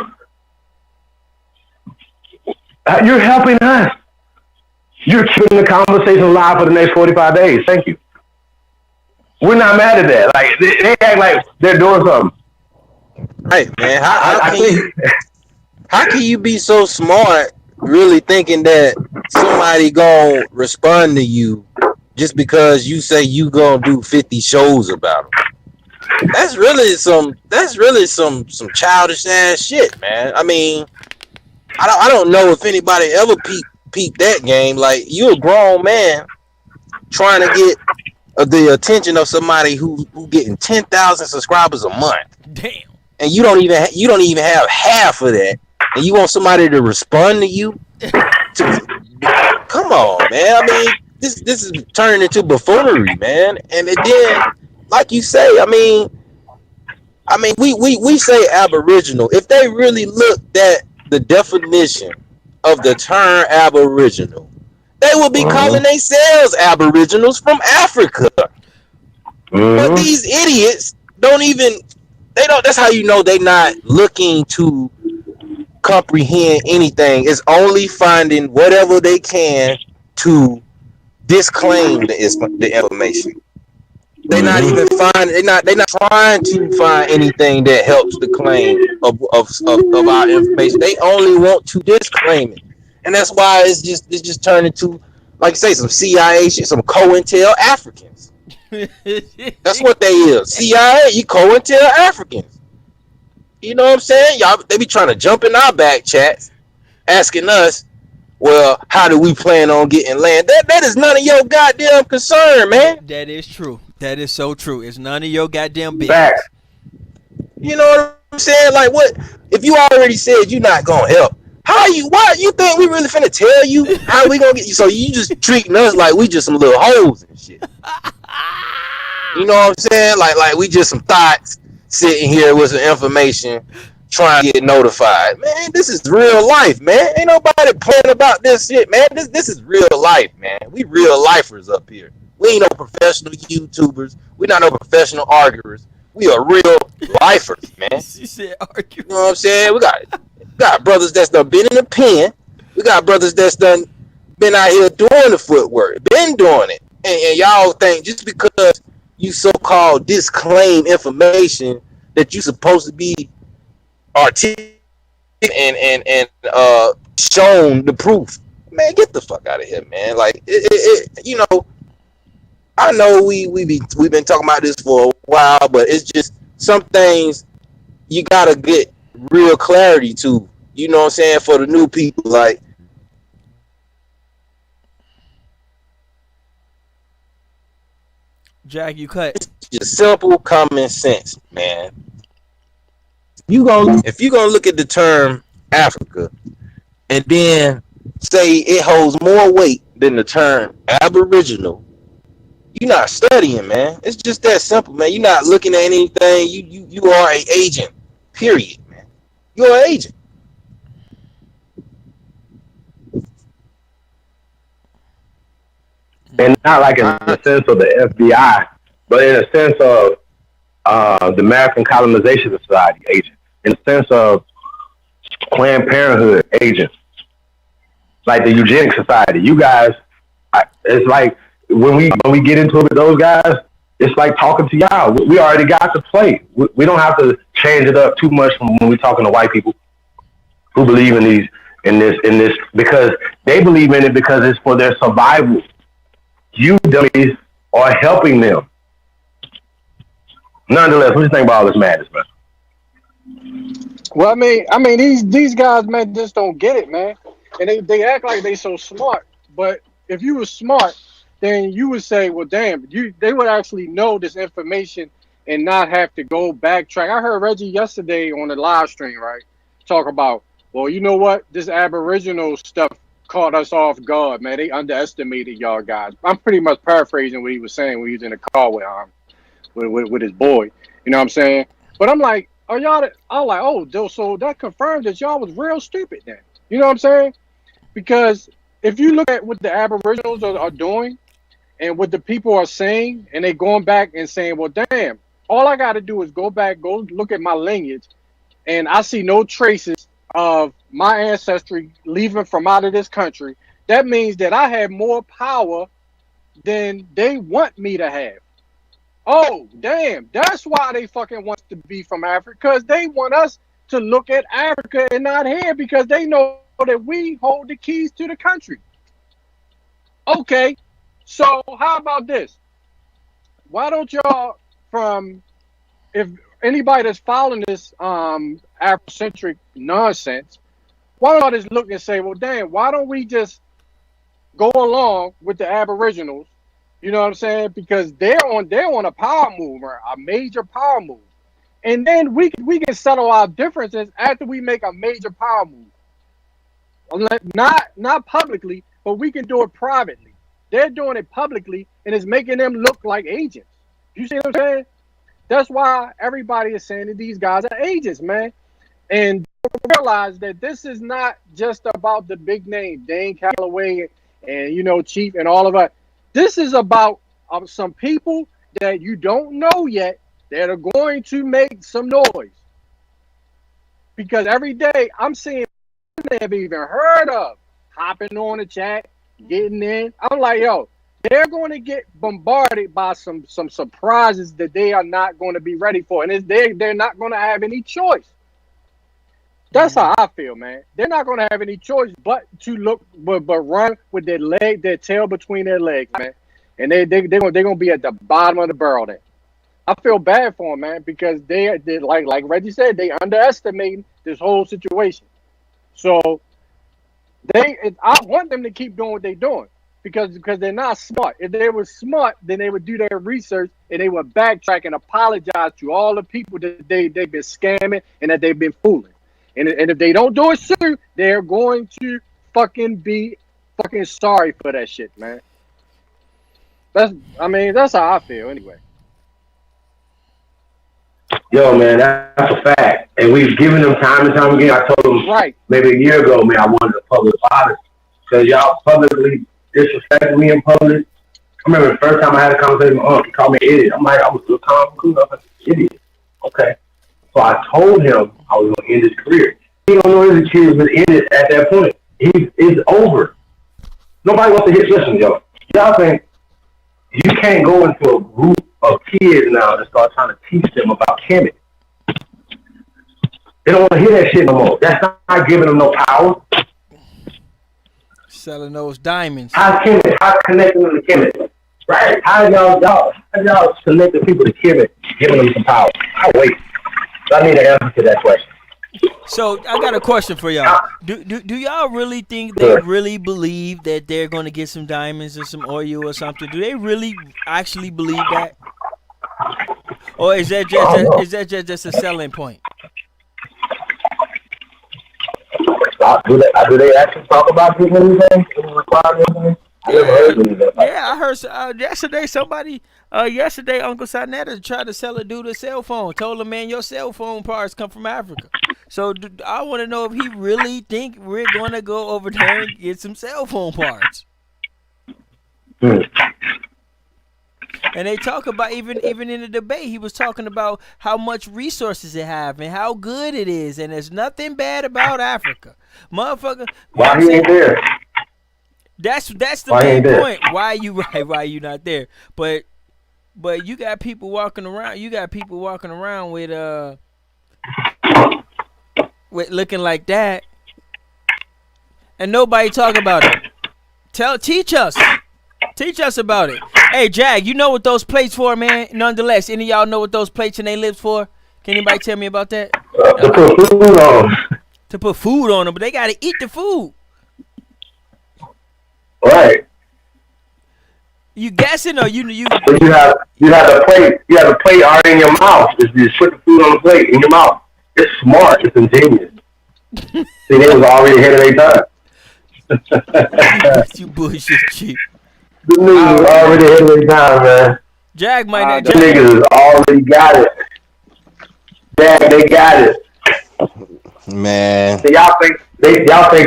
You're helping us. You're keeping the conversation alive for the next 45 days. Thank you. We're not mad at that. Like they act like they're doing something. Hey man, how can you be so smart, really thinking that somebody gonna respond to you just because you say you gonna do 50 shows about them? That's really some childish ass shit, man. I mean, I don't know if anybody ever peeped that game. Like, you a grown man trying to get the attention of somebody who getting 10,000 subscribers a month. Damn. And you don't even have half of that, and you want somebody to respond to you? Come on, man. I mean, this is turning into buffoonery, man. And then, like you say, I mean, we say Aboriginal. If they really looked at the definition of the term Aboriginal, they would be calling themselves Aboriginals from Africa. But these idiots that's how you know they not looking to comprehend anything. It's only finding whatever they can to disclaim the information. They're not even they're not trying to find anything that helps the claim of our information. They only want to disclaim it. And that's why it's just turned into, like I say, some CIA shit, some COINTEL Africans. That's what they is. CIA, you COINTELAFRICANs. You know what I'm saying? Y'all, they be trying to jump in our back chats, asking us, well, how do we plan on getting land? That is none of your goddamn concern, man. That is true. That is so true. It's none of your goddamn Back. business. You know what I'm saying? Like, what if you already said you're not gonna help? How you? Why you think we really finna tell you how we gonna get you? So you just treating us like we just some little hoes and shit. You know what I'm saying? Like we just some thoughts sitting here with some information, trying to get notified. Man, this is real life, man. Ain't nobody playing about this shit, man. This is real life, man. We real lifers up here. We ain't no professional YouTubers. We not no professional arguers. We are real lifers, man. She said You know what I'm saying? We got brothers that's done been in the pen. We got brothers that's done been out here doing the footwork, been doing it. And y'all think just because you so-called disclaim information that you supposed to be articulated and shown the proof. Man, get the fuck out of here, man. Like you know, I know we've been talking about this for a while, but it's just some things you gotta get real clarity to. You know what I'm saying? For the new people, like Jack, you cut. it's just simple common sense, man. If you gonna look at the term Africa and then say it holds more weight than the term Aboriginal, you're not studying, man. It's just that simple, man. You're not looking at anything. You are an agent. Period, man. You're an agent. And not like in the sense of the FBI, but in the sense of the American Colonization Society agent, in the sense of Planned Parenthood agents, like the Eugenics Society. You guys, it's like when we get into it with those guys, it's like talking to y'all. We already got the play. We don't have to change it up too much from when we're talking to white people who believe in this because they believe in it because it's for their survival. You dummies are helping them. Nonetheless, what do you think about all this madness, man? Well, I mean, these guys, man, just don't get it, man. And they act like they so smart. But if you were smart, then you would say, well, damn, they would actually know this information and not have to go backtrack. I heard Reggie yesterday on the live stream, right, talk about, well, you know what, this Aboriginal stuff caught us off guard, man. They underestimated y'all guys. I'm pretty much paraphrasing what he was saying when he was in the car with his boy. You know what I'm saying? But I'm like, are y'all? I'm like, oh, so that confirms that y'all was real stupid then. You know what I'm saying? Because if you look at what the Aboriginals are doing and what the people are saying, and they going back and saying, well, damn, all I got to do is go look at my lineage, and I see no traces of my ancestry leaving from out of this country. That means that I have more power than they want me to have. Oh, damn. That's why they fucking want to be from Africa, because they want us to look at Africa and not here, because they know that we hold the keys to the country. Okay, so how about this? Why don't y'all, if anybody that's following this Afrocentric nonsense, why don't y'all just look and say, well, damn, why don't we just go along with the Aboriginals? You know what I'm saying? Because they're on a power move, or a major power move. And then we can settle our differences after we make a major power move. Not publicly, but we can do it privately. They're doing it publicly, and it's making them look like agents. You see what I'm saying? That's why everybody is saying that these guys are agents, man. And realize that this is not just about the big name, Dane Calloway and Chief and all of that. This is about some people that you don't know yet that are going to make some noise. Because every day I'm seeing they have even heard of hopping on the chat, getting in. I'm like, yo, they're going to get bombarded by some surprises that they are not going to be ready for, and they're not going to have any choice. That's how I feel, man. They're not going to have any choice but to run with their tail between their legs, man. and they're gonna be at the bottom of the barrel there. I feel bad for them, man, because they like Reggie said, they underestimating this whole situation. So I want them to keep doing what they're doing because they're not smart. If they were smart, then they would do their research and they would backtrack and apologize to all the people that they've been scamming and that they've been fooling. And if they don't do it soon, they're going to fucking be fucking sorry for that shit, man. That's how I feel anyway. Yo, man, that's a fact. And we've given them time and time again. I told them maybe a year ago, man, I wanted a public apology. Because y'all publicly disrespected me in public. I remember the first time I had a conversation with my uncle, he called me an idiot. I'm like, I was so calm, cool. I was like, idiot. Okay. So I told him I was going to end his career. He don't know his career was ended at that point. It's over. Nobody wants to hit listen, yo. Y'all think you can't go into a group of kids now and start trying to teach them about chemistry. They don't want to hear that shit no more. That's not giving them no power. Selling those diamonds. How's connecting them to chemistry? Right? How y'all connecting people to chemistry, giving them some power? I wait. So I need an answer to that question. So I got a question for y'all. Do y'all really think they really believe that they're going to get some diamonds or some oil or something? Do they really actually believe that? Or is that just a selling point? Do they actually talk about getting anything? Yeah, I heard yesterday yesterday Uncle Sinetta tried to sell a dude a cell phone. Told him, man, your cell phone parts come from Africa. So I want to know if he really think we're going to go over there and get some cell phone parts. And they talk about even in the debate, he was talking about how much resources it have and how good it is, and there's nothing bad about Africa, motherfucker. Why he ain't there? That's the main point. Why you not there? But you got people walking around. You got people walking around with looking like that, and nobody talk about it. Teach us about it. Hey, Jag, you know what those plates for, man? Nonetheless, any of y'all know what those plates in their lips for? Can anybody tell me about that? To put food on them. To put food on them, but they gotta eat the food. Right. You guessing or you? So you have the plate. You have the plate already in your mouth. Just put the food on the plate in your mouth. It's smart. It's ingenious. See, they was already ahead of their time. You bullshit shit. The niggas was already ahead of their time, man. Jag might not. The niggas already got it. Jag, they got it. Man. So y'all think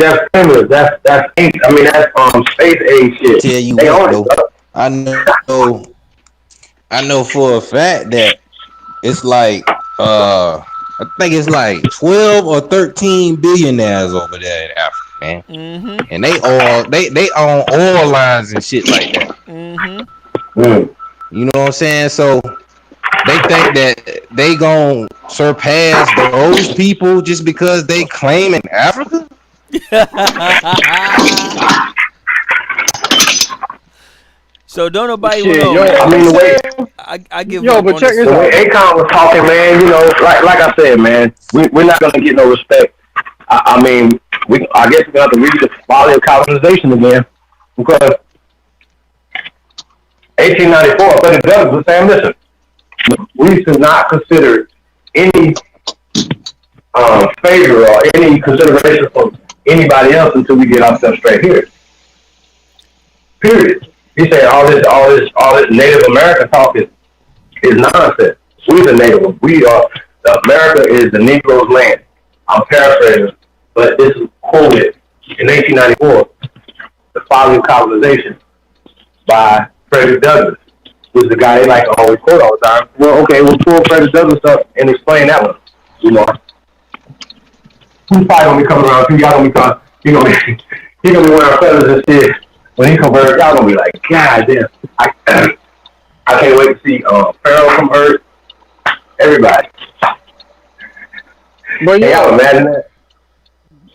that's similar? That's ink. I mean that's space age shit. Tell you they what though, I know for a fact that it's like I think it's like 12 or 13 billionaires over there in Africa, man. Mm-hmm. And they own oil lines and shit like that. Mm-hmm. You know what I'm saying? So they think that they gonna surpass those people just because they claim in Africa? So don't nobody know. I mean the way I give but check this out. The way Akon was talking, man, you know, like I said, man, we're not gonna get no respect. I mean, I guess we're gonna have to read the folly of colonization again because 1894, but it does was saying, listen, we should not consider any favor or any consideration from anybody else until we get ourselves straight here. Period. He said all this Native American talk is nonsense. We're the Native. America is the Negro's land. I'm paraphrasing, but this is quoted in 1894, The Folly of Colonization by Frederick Douglass, who's the guy they like to always quote all the time. Well, okay, we'll pull Frederick Douglass up and explain that one. You know, who's probably gonna be coming around too? Y'all gonna be talking. He gonna be wearing feathers and shit. When he comes out, y'all gonna be like, God damn! I can't wait to see Pharaoh from Earth. Everybody. But y'all imagine that?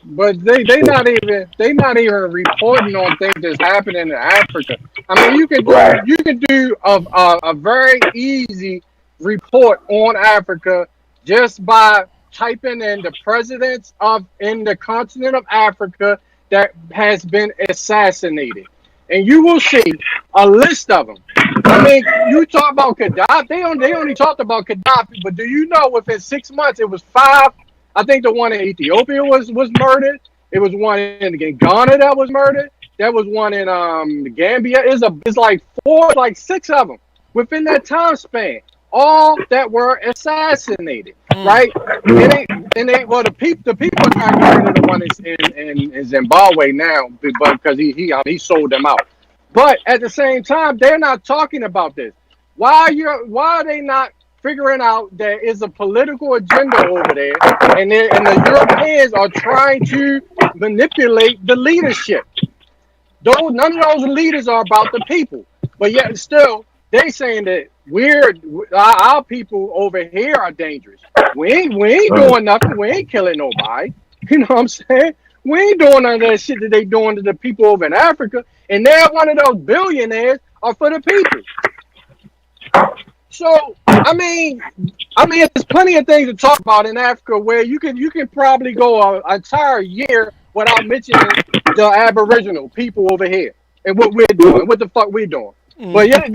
But they not even reporting on things that's happening in Africa. I mean, Right. you can do a very easy report on Africa just by typing in the presidents of in the continent of Africa that has been assassinated, and you will see a list of them. I mean, you talk about Gaddafi. They only talked about Gaddafi, but do you know within 6 months it was five? I think the one in Ethiopia was murdered. It was one in Ghana that was murdered. There was one in Gambia. It's like four, like six of them within that time span. All that were assassinated, Mm. right? And they well the people are trying to get rid of the one in Zimbabwe now, but because he sold them out. But at the same time, they're not talking about this. Why are they not figuring out there is a political agenda over there, and the Europeans are trying to manipulate the leadership. Those none of those leaders are about the people, but yet still they saying that our people over here are dangerous. We ain't doing nothing. We ain't killing nobody. You know what I'm saying? We ain't doing none of that shit that they doing to the people over in Africa, and they're one of those billionaires are for the people. So I mean, there's plenty of things to talk about in Africa where you can probably go an entire year without mentioning the Aboriginal people over here and what we're doing, what the fuck we're doing. But yeah,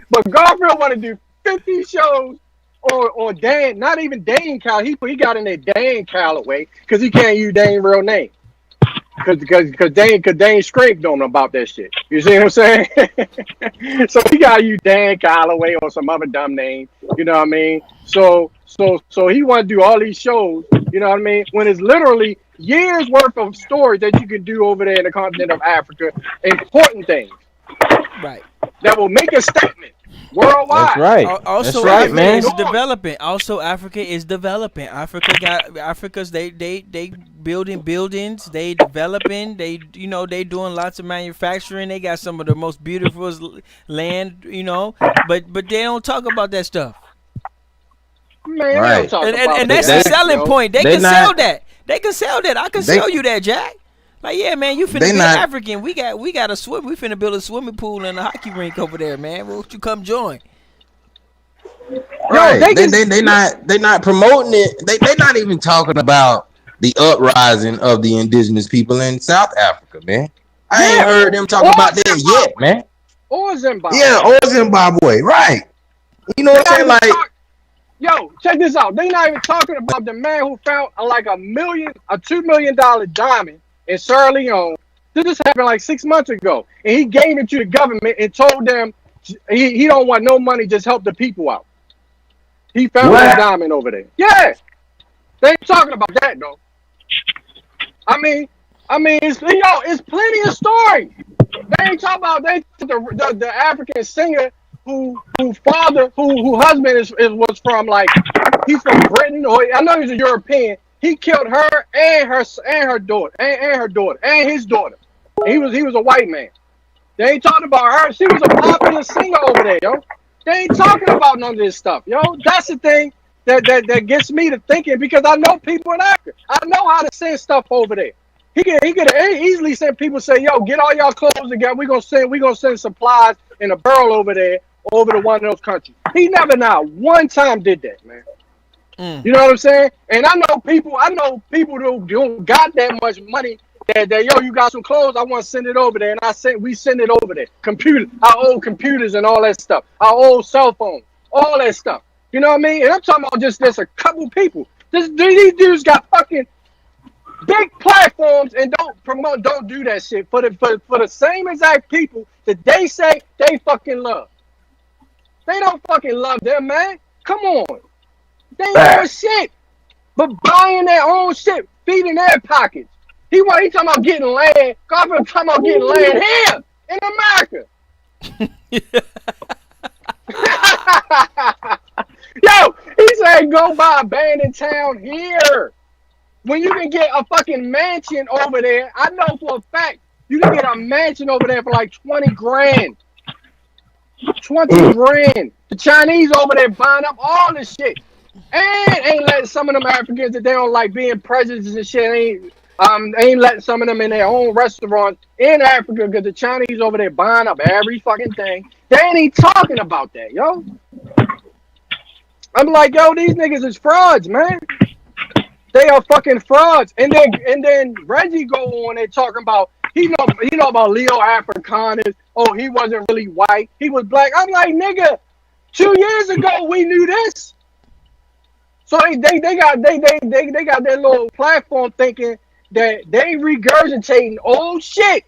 but Garfield want to do 50 shows or Dan, not even Dan Cal. He got in there Dan Calloway because he can't use Dane real name. Cause Dane scraped on him about that shit. You see what I'm saying? So he got you Dan Calloway or some other dumb name. You know what I mean? So he want to do all these shows. You know what I mean? When it's literally years worth of stories that you can do over there in the continent of Africa, important things Right. that will make a statement That's worldwide. right. That's Also, right, Africa man. is developing. Also, Africa is developing. Africa's they building buildings. They developing. They doing lots of manufacturing. They got some of the most beautiful land. But they don't talk about that stuff. Man, they don't Right. talk And about that's the They that, selling yo. point. They they can sell not that. They can sell that. I can they sell you that, Jack. Like, yeah, man, you finna they be not African. We got a swim. We finna build a swimming pool and a hockey rink over there, man. Won't you come join? Yo, right. they can. They not promoting it. They not even talking about the uprising of the indigenous people in South Africa, man. I ain't Yeah, heard them talk or about that yet, Zimbabwe, man. or Yeah, Zimbabwe. or Zimbabwe, right? You know They what I'm not saying? even Like, talk. Yo, check this out. They not even talking about the man who found like a $2 million diamond in Sierra Leone. This happened like 6 months ago, and he gave it to the government and told them he don't want no money, just help the people out. He found this What? diamond over there. Yeah, they ain't talking about that though. I mean, it's plenty of stories. They ain't talking about the African singer who husband was from like he's from Britain or I know he's a European. He killed her and her daughter and her daughter and his daughter. And he was a white man. They ain't talking about her. She was a popular singer over there, yo. They ain't talking about none of this stuff, yo. That's the thing that gets me to thinking because I know people in Africa. I know how to send stuff over there. He could easily send people say, yo, get all y'all clothes together. We gonna send supplies in a barrel over there over to one of those countries. He never not one time did that, man. Mm. You know what I'm saying? And I know people who don't got that much money that yo, you got some clothes, I want to send it over there. And we send it over there. Our old computers and all that stuff. Our old cell phones, all that stuff. You know what I mean? And I'm talking about just a couple people. These dudes got fucking big platforms and don't do that shit for the same exact people that they say they fucking love. They don't fucking love them, man. Come on. They ain't doing Fact. shit but buying their own shit, feeding their pockets. He talking about getting land. Garfield talking about getting land here in America. Yo, he said go buy abandoned town here. When you can get a fucking mansion over there, I know for a fact you can get a mansion over there for like 20 grand. 20 grand. The Chinese over there buying up all this shit. And ain't letting some of them Africans that they don't like being presidents and shit. They ain't letting some of them in their own restaurants in Africa because the Chinese over there buying up every fucking thing. They ain't even talking about that, yo. I'm like, yo, these niggas is frauds, man. They are fucking frauds. And then Reggie go on and talking about he know about Leo Africanus. Oh, he wasn't really white. He was black. I'm like, nigga, 2 years ago we knew this. So they got their little platform thinking that they regurgitating old shit.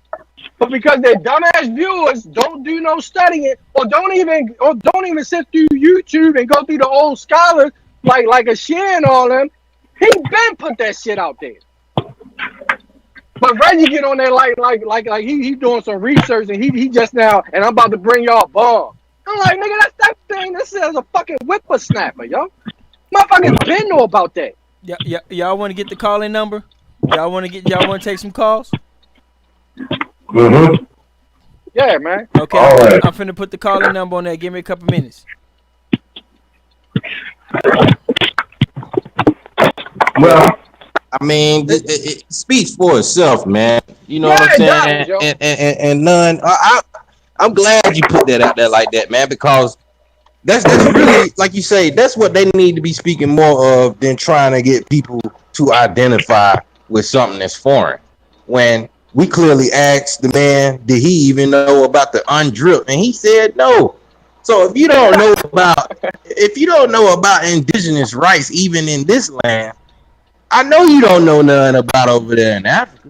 But because their dumbass viewers don't do no studying or don't even sit through YouTube and go through the old scholars like a Shin and all them, he been put that shit out there. But Reggie get on there like he doing some research and he just now and I'm about to bring y'all a bomb. I'm like, nigga, that's that thing. This is a fucking whippersnapper, yo. Motherfuckers been know about that. Yeah, y'all want to get the calling number? Y'all want to take some calls? Mm-hmm. Yeah, man. Okay, I'm finna put the calling number on there. Give me a couple minutes. Well, I mean, it speaks for itself, man. You know Yeah, what I'm saying? it does, And none. I'm glad you put that out there like that, man, because that's really, like you say, that's what they need to be speaking more of than trying to get people to identify with something that's foreign. When we clearly asked the man, did he even know about the undrip? And he said no. So if you don't know about indigenous rights, even in this land, I know you don't know nothing about over there in Africa.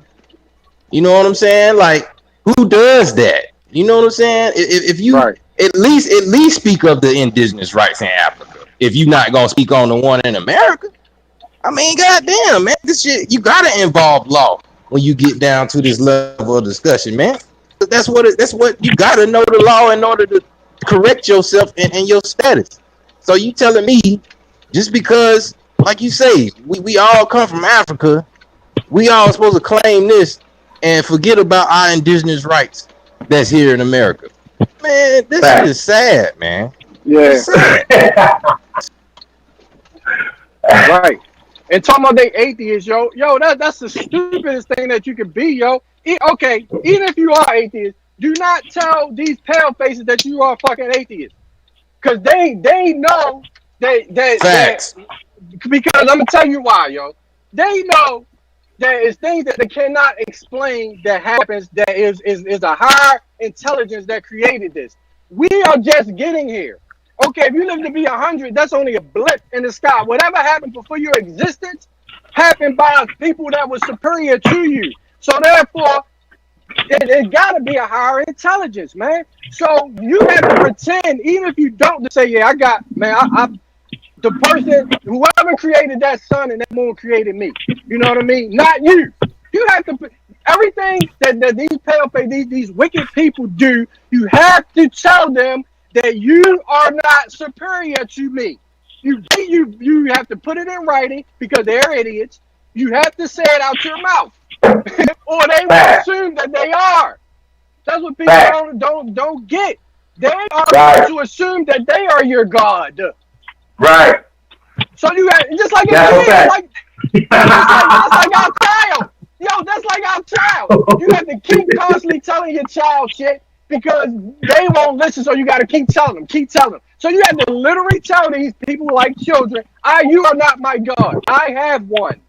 You know what I'm saying? Like, who does that? You know what I'm saying? If you right. at least speak of the indigenous rights in Africa. If you're not gonna speak on the one in America, I mean, goddamn, man, this shit you gotta involve law when you get down to this level of discussion, man. That's what you gotta know the law in order to correct yourself and your status. So you telling me just because, like you say, we all come from Africa, we all supposed to claim this and forget about our indigenous rights that's here in America. Man, this shit is sad, man. Yeah. It's sad. Right. And talking about they atheists, yo, that's the stupidest thing that you could be, yo. Okay, even if you are atheist, do not tell these pale faces that you are fucking atheist, cause they know that Facts. because I'm gonna tell you why, yo. They know there is things that they cannot explain that happens that is a higher intelligence that created this. We are just getting here. Okay, if you live to be 100, that's only a blip in the sky. Whatever happened before your existence happened by people that were superior to you. So therefore, it got to be a higher intelligence, man. So you have to pretend, even if you don't, to say, yeah, I got, man, I the person, whoever created that sun and that moon created me. You know what I mean? Not you. You have to, everything that these pale face, these wicked people do, you have to tell them that you are not superior to me. You have to put it in writing because they're idiots. You have to say it out your mouth, or they will assume that they are. That's what people don't get. They are going to assume that they are your God. right. So you got just like That's a a kid, fact. that's like our child. Yo, that's like our child. You have to keep constantly telling your child shit because they won't listen. So you got to keep telling them. So you have to literally tell these people like children, you are not my God. I have one.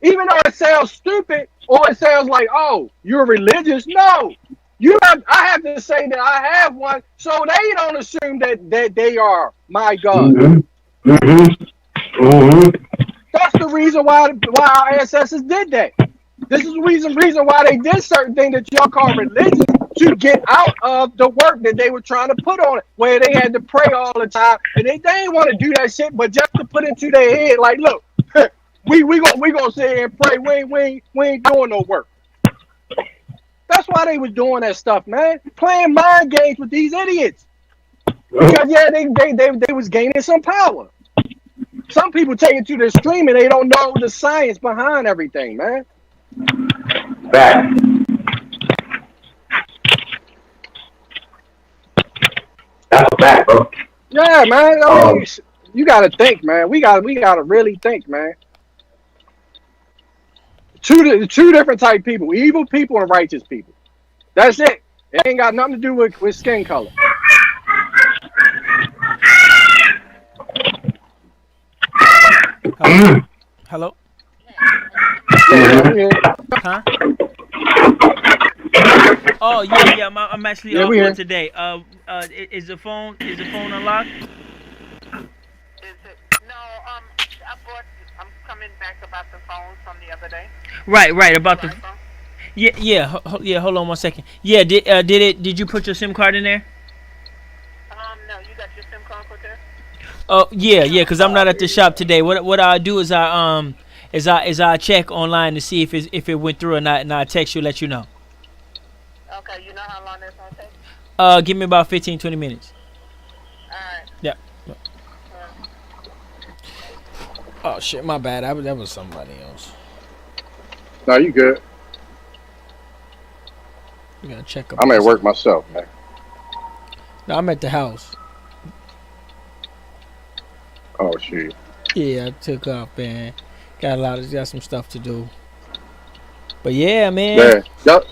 Even though it sounds stupid or it sounds like, oh, you're religious. No. I have to say that I have one so they don't assume that they are my God. Mm-hmm. Mm-hmm. Mm-hmm. That's the reason why our ancestors did that. This is the reason why they did certain things that y'all call religious to get out of the work that they were trying to put on it, where they had to pray all the time, and they didn't want to do that shit, but just to put into their head, like, look, we gonna sit here and pray. We ain't doing no work. That's why they was doing that stuff, man. Playing mind games with these idiots. Because yeah, they was gaining some power. Some people take it to the extreme and they don't know the science behind everything, man. Fact. That's a fact, bro. Yeah, man. I mean, you gotta think, man. We gotta really think, man. two different type people: evil people and righteous people. That's it. It ain't got nothing to do with skin color. Hello? Hello? Yeah, Huh? Oh yeah. I'm actually yeah, off we for here. today. Is the phone unlocked? Is it? No, I'm coming back about the phones from the other day. Right. The About new the iPhone. yeah. Hold on 1 second. Yeah, did you put your SIM card in there? No, you got your SIM card put there? Oh yeah. Cause I'm not at the shop today. What I do is I check online to see if it went through or not, and I text you, let you know. Okay, you know how long that's gonna take? Give me about 15-20 minutes. All right. Yeah. Uh, Oh shit, my bad. That was somebody else. No, you good. We gotta check up I'm on at work something. myself, man. No, I'm at the house. Oh shit. Yeah, I took off, man. Got some stuff to do. But yeah, man, Yeah. Yup.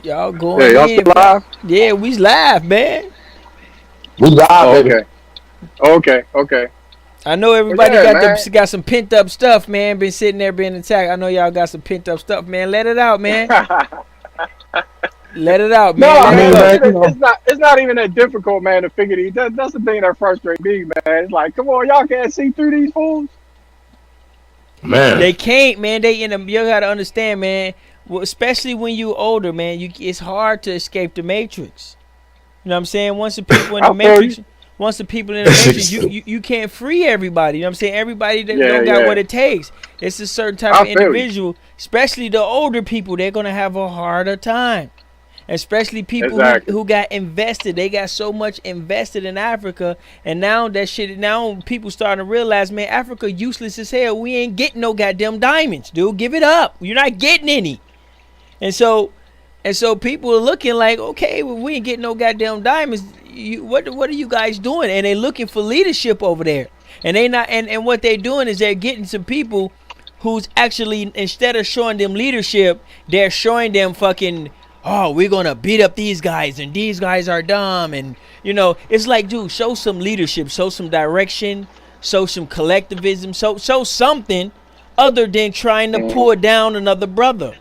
y'all Yeah, going y'all in, still fam. live? Yeah, we's live, man. We live, Oh, baby. okay. I know Well, everybody yeah, man. got some pent up stuff, man. Been sitting there being attacked. I know y'all got some pent up stuff, man. Let it out, man. Let it out, No, man. I Let it mean, man, go. man, look, you know, it's not even that difficult, man, to figure these. That's the thing that frustrates me, man. It's like, come on, y'all can't see through these fools. man. They can't, man. They in them. You gotta understand, man. Well, especially when you older, man. It's hard to escape the matrix. You know what I'm saying? Once the people in the I feel you. matrix, you can't free everybody. You know what I'm saying? Everybody that Yeah, don't got yeah. what it takes. It's a certain type I of feel you. individual, especially the older people. They're gonna have a harder time. Especially people Exactly. who got invested. They got so much invested in Africa, and now that shit. Now people starting to realize, man, Africa useless as hell. We ain't getting no goddamn diamonds, dude. Give it up. You're not getting any. And so people are looking like, okay, well, we ain't getting no goddamn diamonds. What are you guys doing? And they looking for leadership over there. And they not and what they doing is they're getting some people who's actually, instead of showing them leadership, they're showing them fucking, oh, we're gonna beat up these guys and these guys are dumb. And it's like, dude, show some leadership, show some direction, show some collectivism, show something other than trying to Mhm. pull down another brother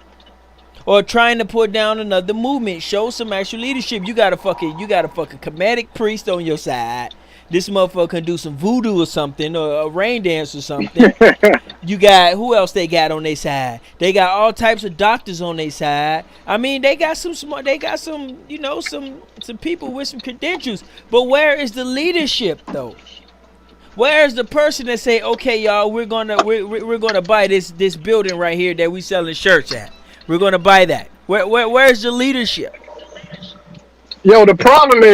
or trying to put down another movement. Show some actual leadership. You got a fucking comedic priest on your side. This motherfucker can do some voodoo or something, or a rain dance or something. You got, who else they got on their side? They got all types of doctors on their side. I mean, they got some smart. They got some, some people with some credentials. But where is the leadership though? Where's the person that say, okay, y'all, we're gonna buy this building right here that we selling shirts at. We're gonna buy that. Where's the leadership? Yo, the problem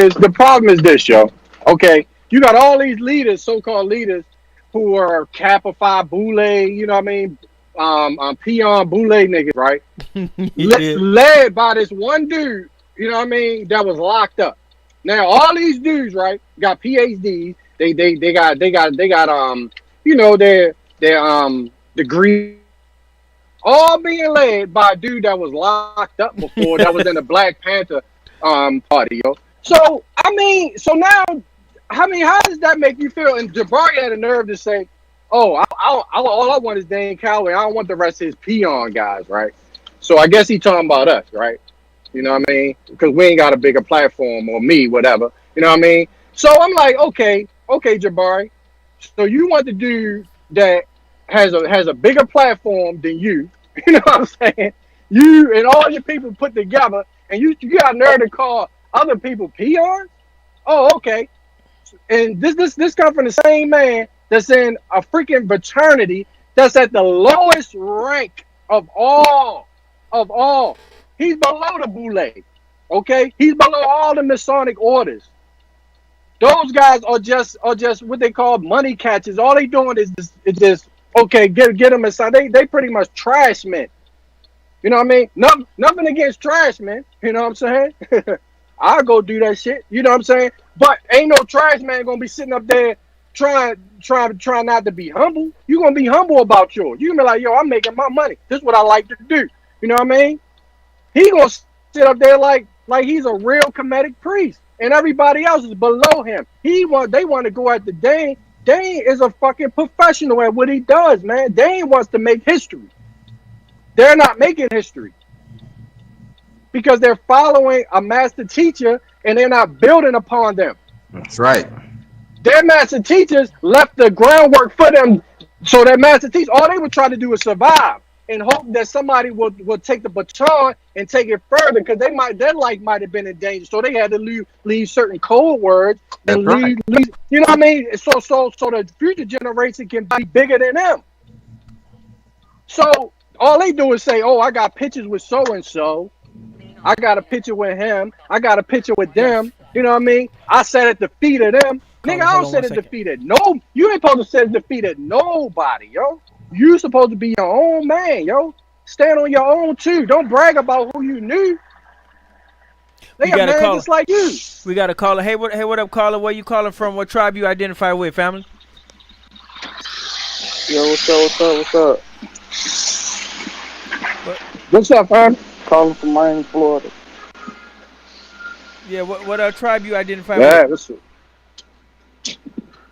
is this, yo. Okay, you got all these leaders, so-called leaders, who are Capify, Bootleg, you know what I mean? Peon, Bootleg niggas, right? Yeah. Led by this one dude, you know what I mean, that was locked up. Now all these dudes, right, got PhDs. They got their degrees, all being led by a dude that was locked up before, that was in the Black Panther party, yo. So I mean, so now, I mean, how does that make you feel? And Jabari had the nerve to say, "Oh, all I want is Dane Cowley. I don't want the rest of his peon guys, right?" So I guess he talking about us, right? You know what I mean? Because we ain't got a bigger platform, or me, whatever. You know what I mean? So I'm like, okay, Jabari. So you want the dude that has a bigger platform than you? You know what I'm saying? You and all your people put together, and you got nerve to call other people peons? Oh, okay. And this comes from the same man that's in a freaking fraternity that's at the lowest rank of all. He's below the Boule. Okay, he's below all the Masonic orders. Those guys are just what they call money catchers. All they doing is just okay, get them inside. They pretty much trash men. You know what I mean? Nothing against trash men. You know what I'm saying? I'll go do that shit. You know what I'm saying? But ain't no trash man gonna be sitting up there try not to be humble. You're gonna be humble about yours. You gonna be like, yo, I'm making my money. This is what I like to do. You know what I mean? He gonna sit up there like he's a real Kemetic priest, and everybody else is below him. They want to go at the Dane. Dane is a fucking professional at what he does, man. Dane wants to make history. They're not making history because they're following a master teacher and they're not building upon them. That's right. Their master teachers left the groundwork for them. So their master teachers, all they were trying to do is survive and hope that somebody will take the baton and take it further because their life might have been in danger. So they had to leave certain code words and That's right. leave, you know what I mean? So the future generation can be bigger than them. So all they do is say, oh, I got pictures with so and so. I got a picture with him. I got a picture with them. You know what I mean? I sat at the feet of them. Nigga, I don't sit at the feet of no. You ain't supposed to sit at the feet of nobody, yo. You supposed to be your own man, yo. Stand on your own too. Don't brag about who you knew. They got man just like you. We got a caller. Hey, what up, caller? Where you calling from? What tribe you identify with, family? Yo, what's up? What's up, fam? Calling from Miami, Florida. Yeah, what tribe you identify with? That's it.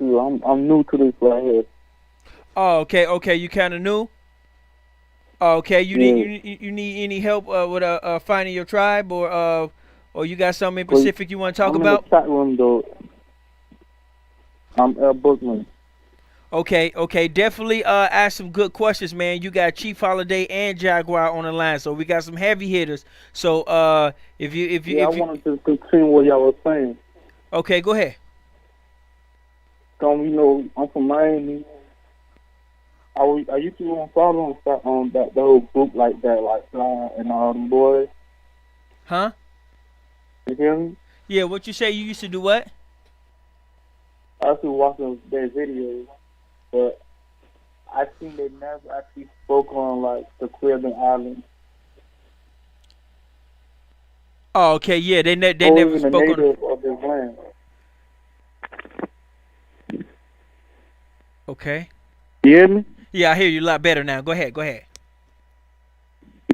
I'm new to this right here. Oh, okay, you kind of new. Oh, okay, you need any help with finding your tribe or you got something in specific you want to talk about? I'm in the chat room though. I'm Bootleg. Okay, definitely ask some good questions, man. You got Chief Holiday and Jaguar on the line, so we got some heavy hitters. So I wanted to continue what y'all was saying. Okay, go ahead. I'm from Miami. I used to follow on that whole group like that, like and all them boys. Huh? You hear me? Yeah, what you say? You used to do what? I used to watch their videos, but I think they never actually spoke on like the Caribbean islands. Oh, okay, yeah, they never spoke on of this land. Okay. You hear me? Yeah, I hear you a lot better now. Go ahead.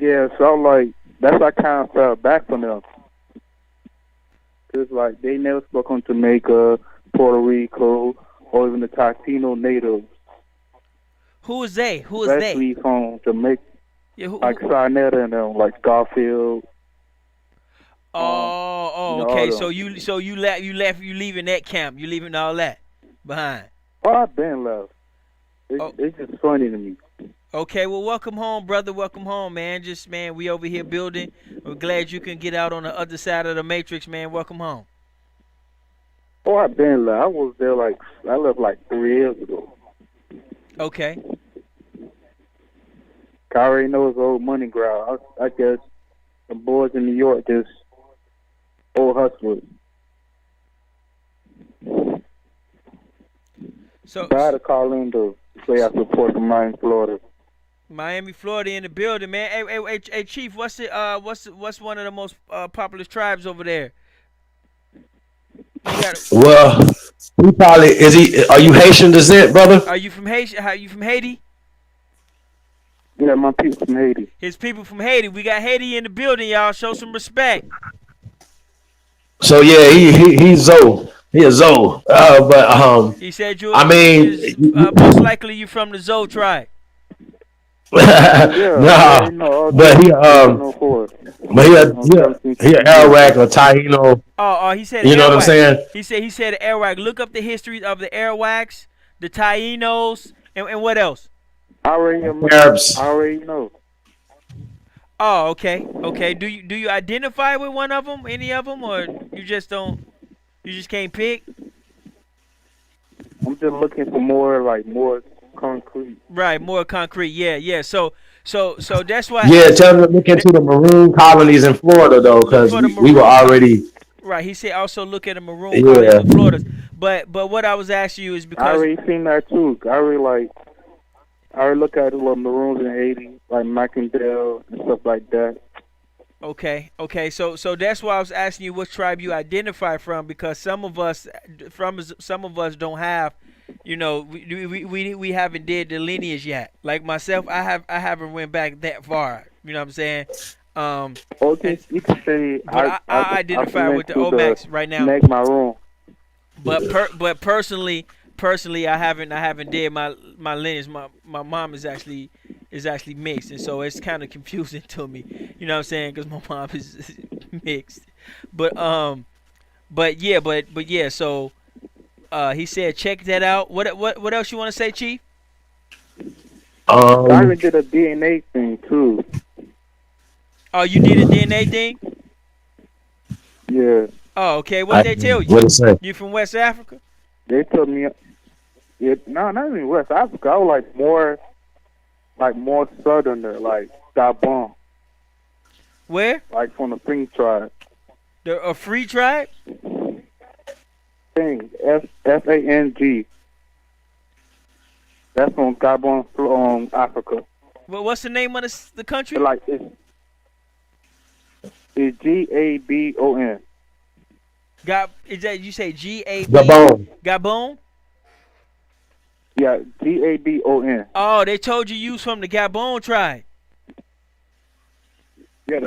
Yeah, so like that's I kind of fell back from them. It's like they never spoke on Jamaica, Puerto Rico, or even the Taino natives. Who is they? Especially from Jamaica. Yeah, like Sinetta and them, like Garfield. Okay. So you leaving that camp. You leaving all that behind. Well, I've been left. It's just funny to me. Okay, well, welcome home, brother. Welcome home, man. We over here building. We're glad you can get out on the other side of the matrix, man. Welcome home. Oh, I've been left. I was there I left like 3 years ago. Okay. I already know it's old money ground. I guess the boys in New York just old hustlers. So I had to call in to say I support from Miami, Florida. Miami, Florida in the building, man. Hey, Chief, what's one of the most populous tribes over there? Well, he probably is. Are you Haitian descent, brother? Are you from Haiti? Yeah, my people from Haiti. His people from Haiti. We got Haiti in the building, y'all. Show some respect. So yeah, he's Zoe. He is Zoe. But he said most likely you from the Zoe tribe. Nah, but he Arawak or Taino. Oh, he said you Arawak. Know what I'm saying? He said Arawak. Look up the history of the Arawaks, the Tainos, and what else? Arabs. I already know. Oh, okay. Do you identify with one of them, any of them, or you just don't? You just can't pick? I'm just looking for more concrete. Right, more concrete. Yeah. So that's why. Yeah, tell them to look into the maroon colonies in Florida though, because we were already. Right. He said also look at the maroon colonies in Florida. But what I was asking you is because I already seen that too. I already look at the little maroons in Haiti, like Mackendale and stuff like that. Okay. So that's why I was asking you what tribe you identify from, because some of us don't have we haven't did the lineage yet. Like myself, I haven't went back that far. You know what I'm saying? Okay, And you can say but I I identify submit with the to the Omax right now. make my room. But personally, I haven't did my lineage. My mom is actually mixed, and so it's kind of confusing to me. You know what I'm saying? Because my mom is mixed. But yeah. So he said check that out. What else you want to say, Chief? I even did a DNA thing too. Oh, you did a DNA thing? Yeah, Oh, okay. What they tell you? What it say? You from West Africa? they told me. No, not even West Africa. I was like more southerner, like Gabon, Where? like from the Fing tribe. A free tribe? Fing, Fang. That's from Gabon, Africa. Well, what's the name of the country? Like it's Gabon. Is that you say Gab? Gabon. Gabon? Yeah, Gabon. Oh, they told you was from the Gabon tribe. Yeah,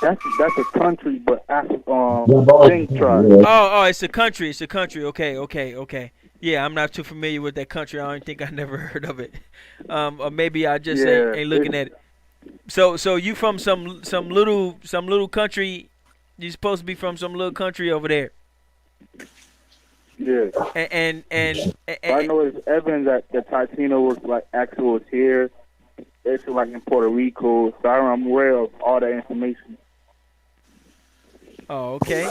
that's a country, but Gabon. Fing tribe. Yeah. Oh, it's a country. It's a country. Okay. Yeah, I'm not too familiar with that country. I don't think I never heard of it. Or maybe I just ain't looking at it. So you from some little country? You supposed to be from some little country over there. Yeah. And I know it's evidence that the Titino was like actually was here. It's like in Puerto Rico, so I'm aware of all that information. oh, okay.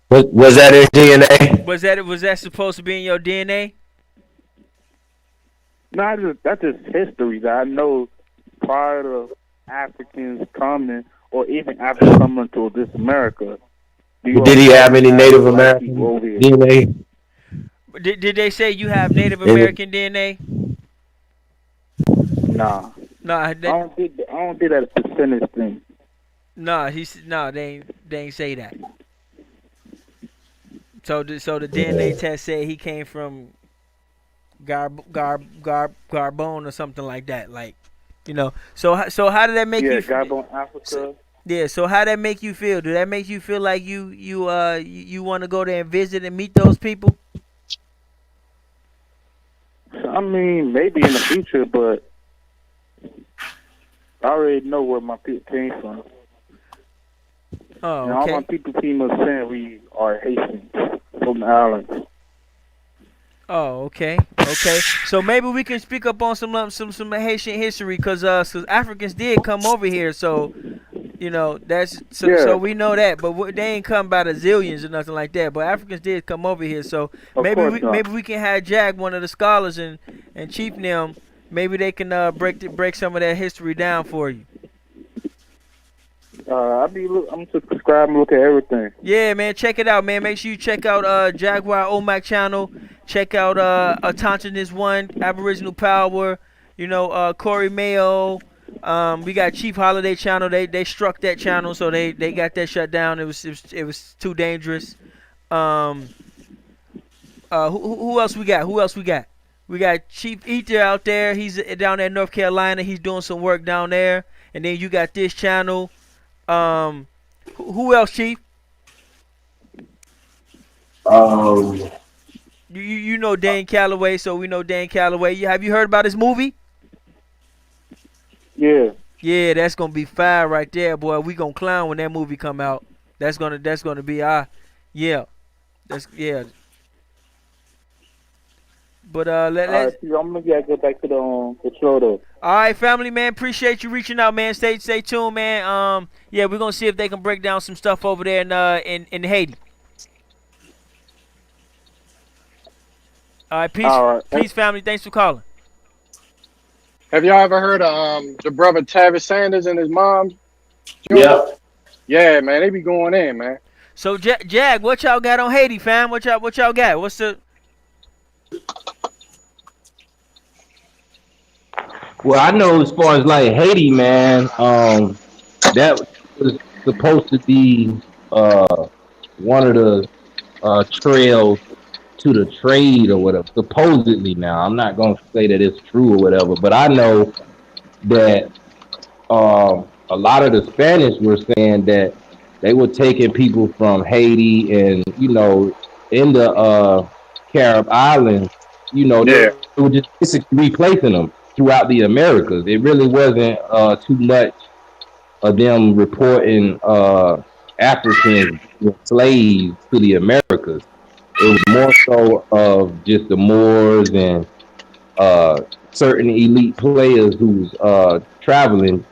Was that in DNA? Was that supposed to be in your DNA? No, that's just history that I know prior to Africans coming, or even Africans coming to this America. Did he have any Native American DNA? Did they say you have Native American DNA? Nah. Nah, I don't think that percentage thing. Nah, they ain't say that. So the DNA test said he came from Garbon or something like that. Like, So how did that make you? Yeah, Gabon, Africa. Yeah. So how that make you feel? Do that make you feel like you want to go there and visit and meet those people? I mean, maybe in the future, but I already know where my people came from. Oh, and all my people pretty much saying we are Haitians from the islands. Oh, okay. So maybe we can speak up on some Haitian history, cause Africans did come over here. So that's so we know that, but they ain't come by the zillions or nothing like that. But Africans did come over here. So maybe we can have Jack, one of the scholars, and Chief them. Maybe they can break some of that history down for you. I'm subscribed and look at everything. Yeah, man, check it out, man. Make sure you check out Jaguar Omac channel. Check out Atanchinist One, Aboriginal Power. Corey Mayo. We got Chief Holiday channel. They struck that channel, so they got that shut down. It was too dangerous. Who else we got? We got Chief Ether out there. He's down there in North Carolina. He's doing some work down there. And then you got this channel. Who else, Chief? You know Dane Calloway, so we know Dane Calloway. Have you heard about his movie? Yeah. Yeah, that's gonna be fire right there, boy. We gonna clown when that movie come out. That's gonna be our, yeah. But I'm gonna go back to the show though. All right, family, man. Appreciate you reaching out, man. Stay tuned, man. Yeah, we're gonna see if they can break down some stuff over there in Haiti. All right, peace. All right. Peace, family. Thanks for calling. Have y'all ever heard of the brother Tavis Sanders and his mom? Yeah. Yeah, man. They be going in, man. So, Jag, what y'all got on Haiti, fam? What y'all got? What's the? Well, I know as far as like Haiti, man, that was supposed to be one of the trails to the trade or whatever. Supposedly, now I'm not gonna say that it's true or whatever, but I know that a lot of the Spanish were saying that they were taking people from Haiti and in the Carib Islands. They Yeah. were just basically replacing them throughout the Americas. It really wasn't too much of them reporting Africans being slaves to the Americas. It was more so of just the Moors and uh, certain elite players who's traveling,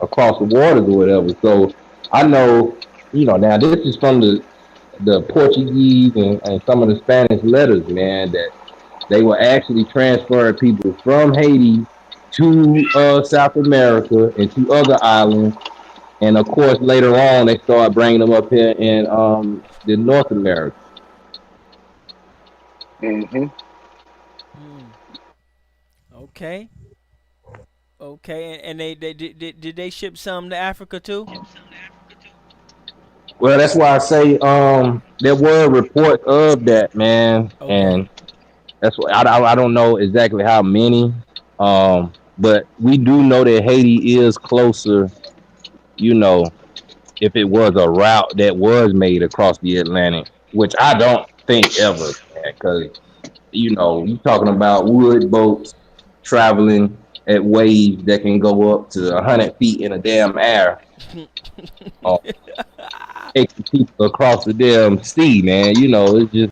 across the waters or whatever. So I know, now this is from the Portuguese and some of the Spanish letters, man, that they were actually transferring people from Haiti to South America and to other islands. And of course, later on, they started bringing them up here in the North America. Hmm. Okay. Okay. And they did they ship some to Africa too? Well, that's why I say there were reports of that, man, Okay. and that's why I don't know exactly how many, but we do know that Haiti is closer. You know, if it was a route that was made across the Atlantic, which I don't think ever, because you talking about wood boats traveling at waves that can go up to 100 feet in a damn air, uh, taking people across the damn sea, man. It's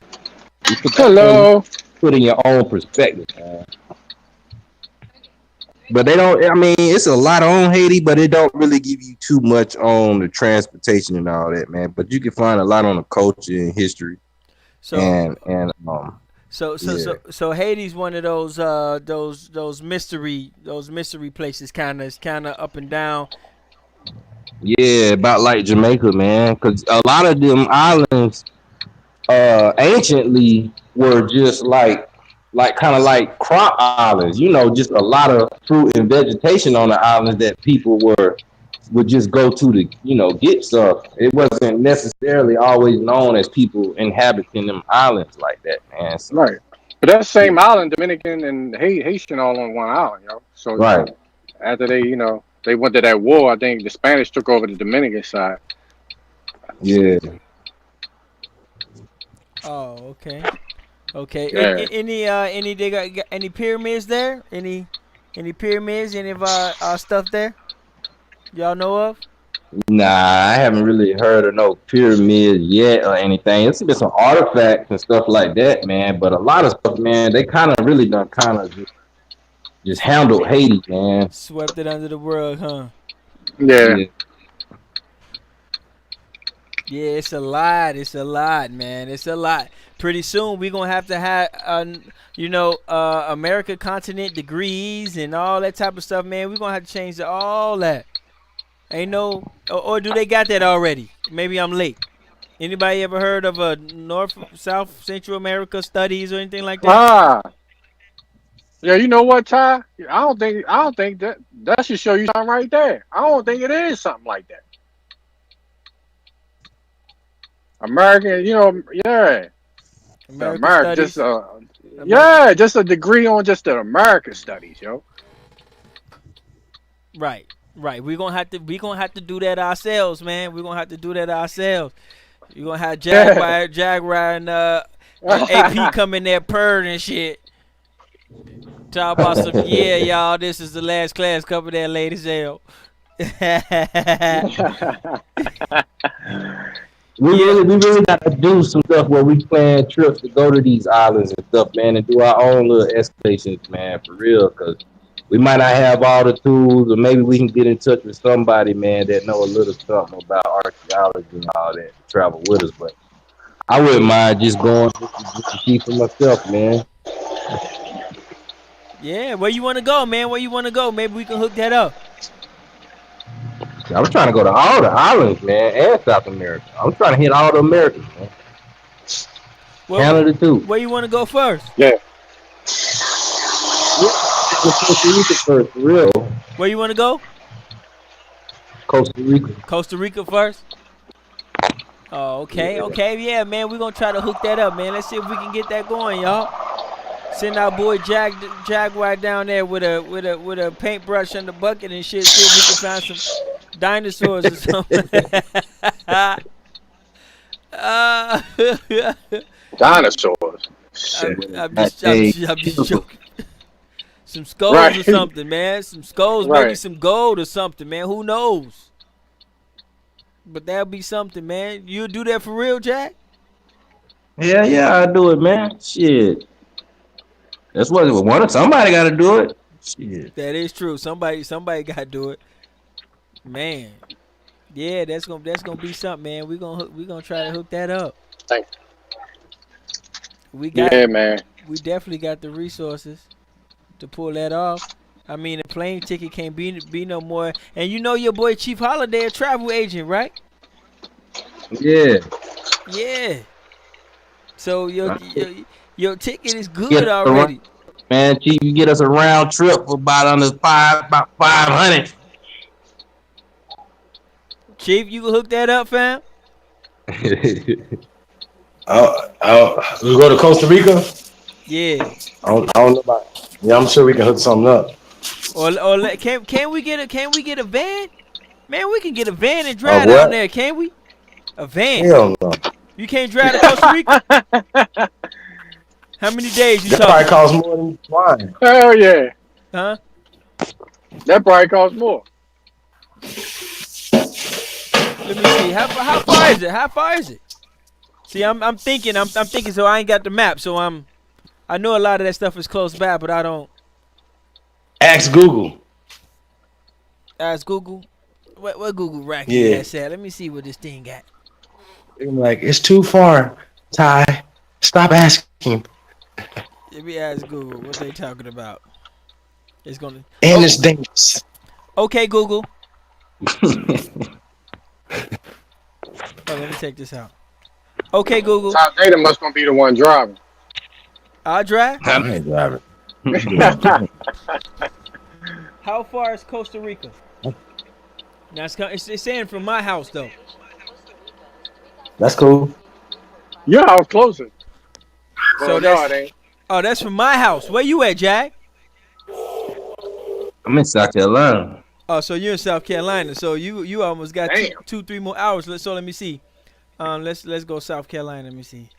about Hello. put in your own perspective, man. But they don't. I mean, it's a lot on Haiti, but it don't really give you too much on the transportation and all that, man. But you can find a lot on the culture and history, So and yeah, so Haiti's one of those mystery places, kind of up and down. yeah, about like Jamaica, man, because a lot of them islands, anciently were just like kind of like crop islands, just a lot of fruit and vegetation on the islands that people would just go to get stuff. It wasn't necessarily always known as people inhabiting them islands like that, man. So Right. But that yeah, same island, Dominican and Haitian, all on one island, So right. after they went to that war, I think the Spanish took over the Dominican side. Yeah. Oh, okay. Okay. Yeah. Any they got any pyramids there? Any pyramids? Any of stuff there? Y'all know of? Nah, I haven't really heard of no pyramids yet or anything. It's been some artifacts and stuff like that, man. But a lot of stuff, man, they kind of really done kind of just handled Haiti, man. Swept it under the rug, huh? Yeah. Yeah, Yeah, it's a lot. It's a lot, man. It's a lot. Pretty soon we're gonna have to have America continent degrees and all that type of stuff, man. We're gonna have to change all that. Ain't no or do they got that already? Maybe I'm late. Anybody ever heard of a North, South, Central America studies or anything like that? Ah. Yeah, you know what, Ty? I don't think that should show you something right there. I don't think it is something like that. American, yeah. The America America just studies. America. yeah, just a degree on just the American studies, Right. Right. We gonna have to do that ourselves, man. We're gonna have to do that ourselves. You're gonna have Yeah. Jaguar and AP come in there purring and shit. Talk about some yeah, y'all. This is the last class. Cover that ladies' hell. Yeah. we really got to do some stuff where we plan trips to go to these islands and stuff, man, and do our own little excavations, man, for real. Because we might not have all the tools, or maybe we can get in touch with somebody, man, that know a little something about archaeology and all that to travel with us. But I wouldn't mind just going just to see for myself, man. Yeah. Where you wanna go, man? Where you wanna go? Maybe we can hook that up. I'm trying to go to all the islands, man, and South America. I'm trying to hit all the Americas, man. Well, Canada too. where you wanna go first? Yeah. Yeah, Costa Rica first, for real. Where you wanna go? Costa Rica. Costa Rica first. Oh, okay, yeah, man. We're gonna try to hook that up, man. Let's see if we can get that going, y'all. Send our boy Jaguar down there with a paintbrush and the bucket and shit. See if we can find some dinosaurs or something. Dinosaurs. Shit. I'm just joking. Some skulls Right. or something, man. Some skulls, maybe Right. some gold or something, man. Who knows? But that'll be something, man. You'll do that for real, Jack? Yeah, I do it, man. Shit. That's what somebody got to do it. Shit. That is true. Somebody got to do it, man. Yeah, that's gonna be something, man. We gonna try to hook that up. Thank We you. got, Yeah, man. we definitely got the resources to pull that off. I mean, a plane ticket can't be no more. And you know your boy Chief Holiday, a travel agent, right? Yeah. Yeah. So your ticket is good Get already. Man, Chief, you get us a round trip for about 500. Chief, you can hook that up, fam? We go to Costa Rica. Yeah. I don't know about. Yeah, I'm sure we can hook something up. Or can we get a van? Man, we can get a van and drive what? down there, can we? A van. Hell no. You can't drive to Costa Rica? How many days you That probably talking? costs more than flying. Hell yeah. Huh? That probably costs more. Let me see. How far is it? How far is it? See, I'm thinking. So I ain't got the map. So I know a lot of that stuff is close by, but I don't. Ask Google. Ask Google. What Google racket Yeah. ass at? Let me see what this thing got. I'm like, it's too far, Ty. Stop asking. Let me ask Google what they talking about. It's gonna. And it's dangerous. Okay, Google. Oh, let me take this out. Okay, Google. Top Data must gonna be the one driving. I'll drive. I ain't driving. How far is Costa Rica? Now it's saying from my house though. That's cool. Your house closer. So Well, no, it ain't. Oh, that's from my house. Where you at, Jack? I'm in South Carolina. Oh, so you're in South Carolina. So you almost got Damn. 2-3 more hours. So let me see. Let's go South Carolina. Let me see.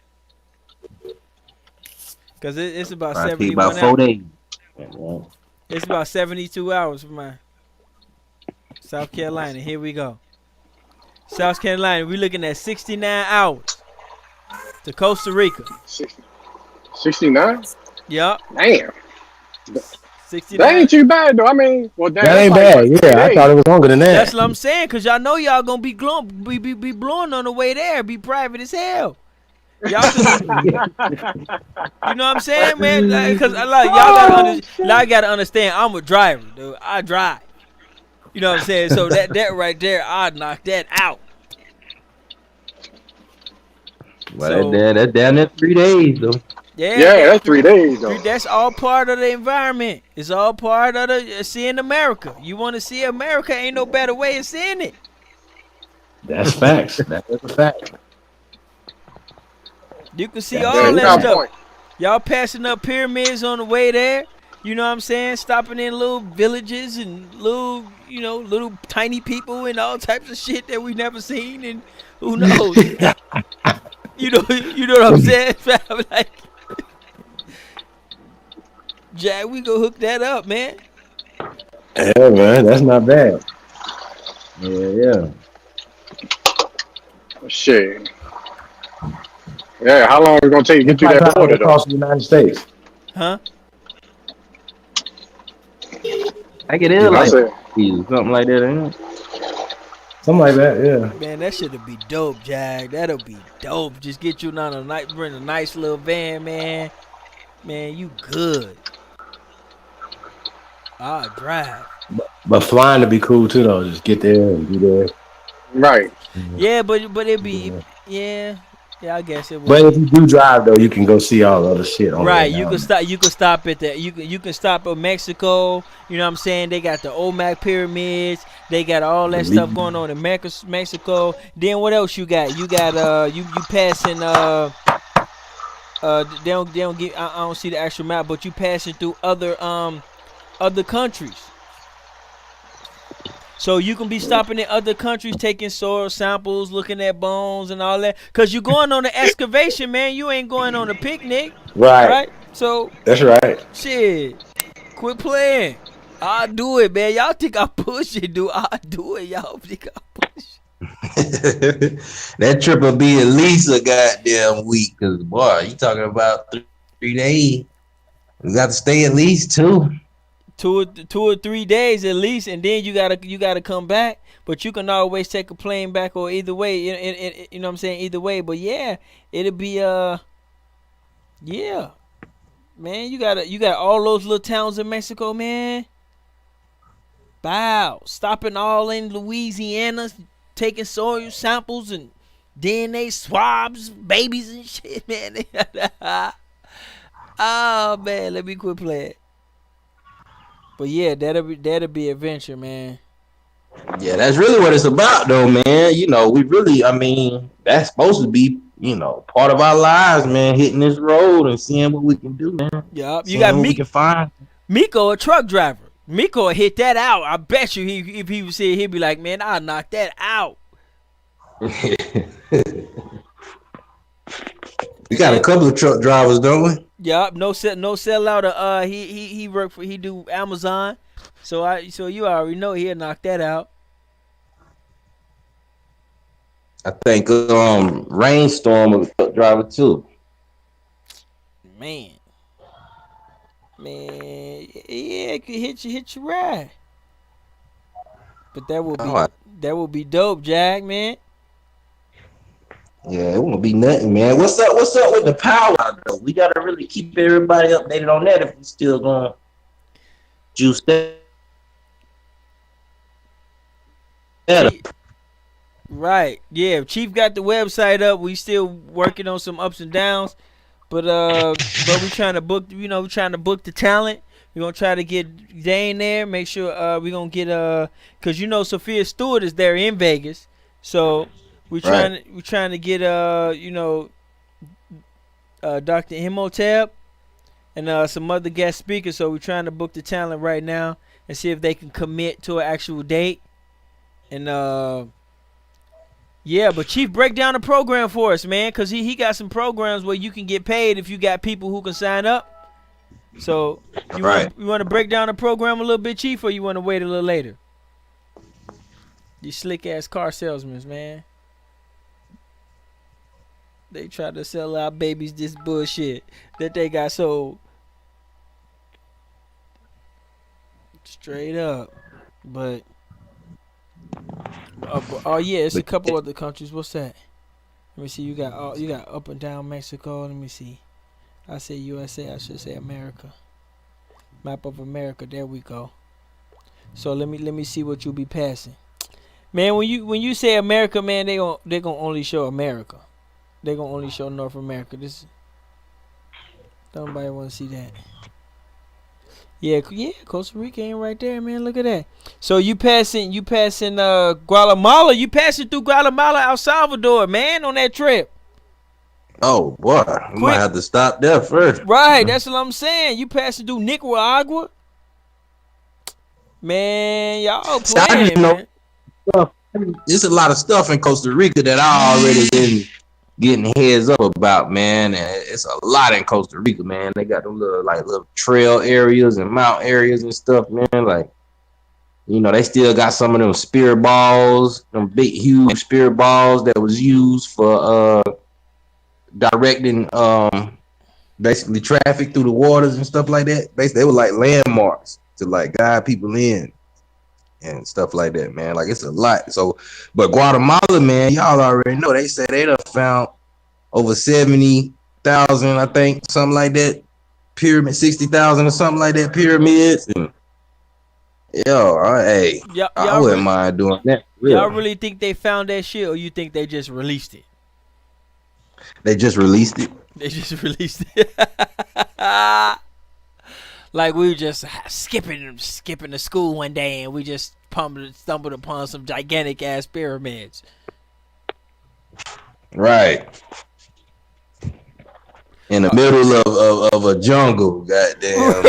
Cause it's about I 71 take about 4 hours. days. It's about 72 hours for my South Carolina. Here we go. South Carolina, we're looking at 69 hours to Costa Rica. 69? Yup. Damn. 69. That ain't too bad though. I mean, well, That ain't bad. Yeah, I thought it was longer than that. That's what I'm saying, cause y'all know y'all gonna be blowing on the way there, be private as hell. Y'all, you know what I'm saying, man? Cause y'all gotta understand, I'm a driver, dude. I drive. You know what I'm saying? So that right there, I'd knock that out. Well, that's down there 3 days though. Yeah, that's 3 days though. That's all part of the environment. It's all part of the seeing America. You want to see America? Ain't no better way of seeing it. That's facts. That's a fact. You can see Yeah, all you that got a stuff. point. Y'all passing up pyramids on the way there. You know what I'm saying? Stopping in little villages and little tiny people and all types of shit that we never seen, and who knows? you know what I'm saying? Like, Jack, we go hook that up, man. Yeah, man, that's not bad. Yeah. Shit. Yeah, how long is it gonna take to get through that border though? Across the United States. Huh? I get it I like said, something like that, ain't it? Something like that, yeah. Man, that shit'll be dope, Jack. That'll be dope. Just get you on a night, bring a nice little van, man. Man, you good. I'll drive. But flying to be cool too, though. Just get there and be there. right. Yeah, but it'd be yeah. Yeah, I guess it But would if be. you do drive though, you can go see all the other shit on there Right, you now. could stop. You could stop at that. You can stop at Mexico. You know what I'm saying? They got the Olmec pyramids. They got all that stuff Believe. going on in Mexico. Then what else you got? You got you passing they don't get I don't see the actual map, but you passing through other countries. So you can be stopping in other countries, taking soil samples, looking at bones and all that. Cause you're going on an excavation, man. You ain't going on a picnic, Right. right? So That's right. shit, quit playing. I'll do it, man. Y'all think I push it, dude? I'll do it. Y'all think I push it? That trip will be at least a goddamn week. Cause boy, you talking about 3 days. We got to stay at least two. 2 or 3 days at least, and then you gotta come back. But you can always take a plane back, or either way. You know what I'm saying? Either way, but yeah, it'll be yeah, man. You got all those little towns in Mexico, man. Wow, stopping all in Louisiana, taking soil samples and DNA swabs, babies and shit, man. Oh man, let me quit playing. But yeah, that'll be adventure, man. Yeah, that's really what it's about, though, man. You know, we really, I mean, that's supposed to be, part of our lives, man. Hitting this road and seeing what we can do, man. Yup, you got Seeing what we can find. Miko, a truck driver. Miko will hit that out. I bet you if he was here, he'd be like, man, I'll knock that out. We got a couple of truck drivers, don't we? Yup, no sellout. He work for he do Amazon, so you already know he'll knock that out. I think Rainstorm was a truck driver too. Man, man, yeah, it could hit your ride. But Oh, that would be dope, Jack, man. yeah, it won't be nothing, man. What's up? What's up with the power? Though? We gotta really keep everybody updated on that if we still gonna juice that. Right, yeah. Chief got the website up. We still working on some ups and downs, but we trying to book. We trying to book the talent. We're gonna try to get Dane there. Make sure we gonna get cause Sophia Stewart is there in Vegas, so we trying to get Dr. Imhotep and some other guest speakers. So we're trying to book the talent right now and see if they can commit to an actual date. And yeah, but Chief, break down the program for us, man, cause he got some programs where you can get paid if you got people who can sign up. So you want to break down the program a little bit, Chief, or you want to wait a little later? You slick ass car salesmen, man. They try to sell our babies this bullshit that they got sold. Straight up. But oh yeah, it's a couple other countries. What's that? Let me see. You got up and down Mexico. Let me see. I say USA. I should say America. Map of America. There we go. So let me see what you'll be passing. Man, when you say America, man, they gonna only show America. They gonna only show North America. Nobody want to see that. Yeah, Costa Rica ain't right there, man. Look at that. So you passing Guatemala. You passing through Guatemala, El Salvador, man, on that trip. Oh boy, we might have to stop there first. Right, that's what I'm saying. You passing through Nicaragua, man. Y'all playing, man. There's a lot of stuff in Costa Rica that I already been getting heads up about, man. And it's a lot in Costa Rica, man. They got them little trail areas and mount areas and stuff, man. Like, they still got some of them spirit balls, them big, huge spirit balls that was used for directing basically traffic through the waters and stuff like that. Basically, they were like landmarks to like guide people in and stuff like that, man. Like, it's a lot. So, but Guatemala, man, y'all already know. They say they done found over 70,000, I think, something like that. Pyramid, 60,000 or something like that. Pyramids. And I wouldn't mind doing that. Y'all really think they found that shit, or you think they just released it? They just released it. They just released it. Like we were just skipping to school one day, and we just stumbled upon some gigantic ass pyramids. Right. In the middle of a jungle, goddamn.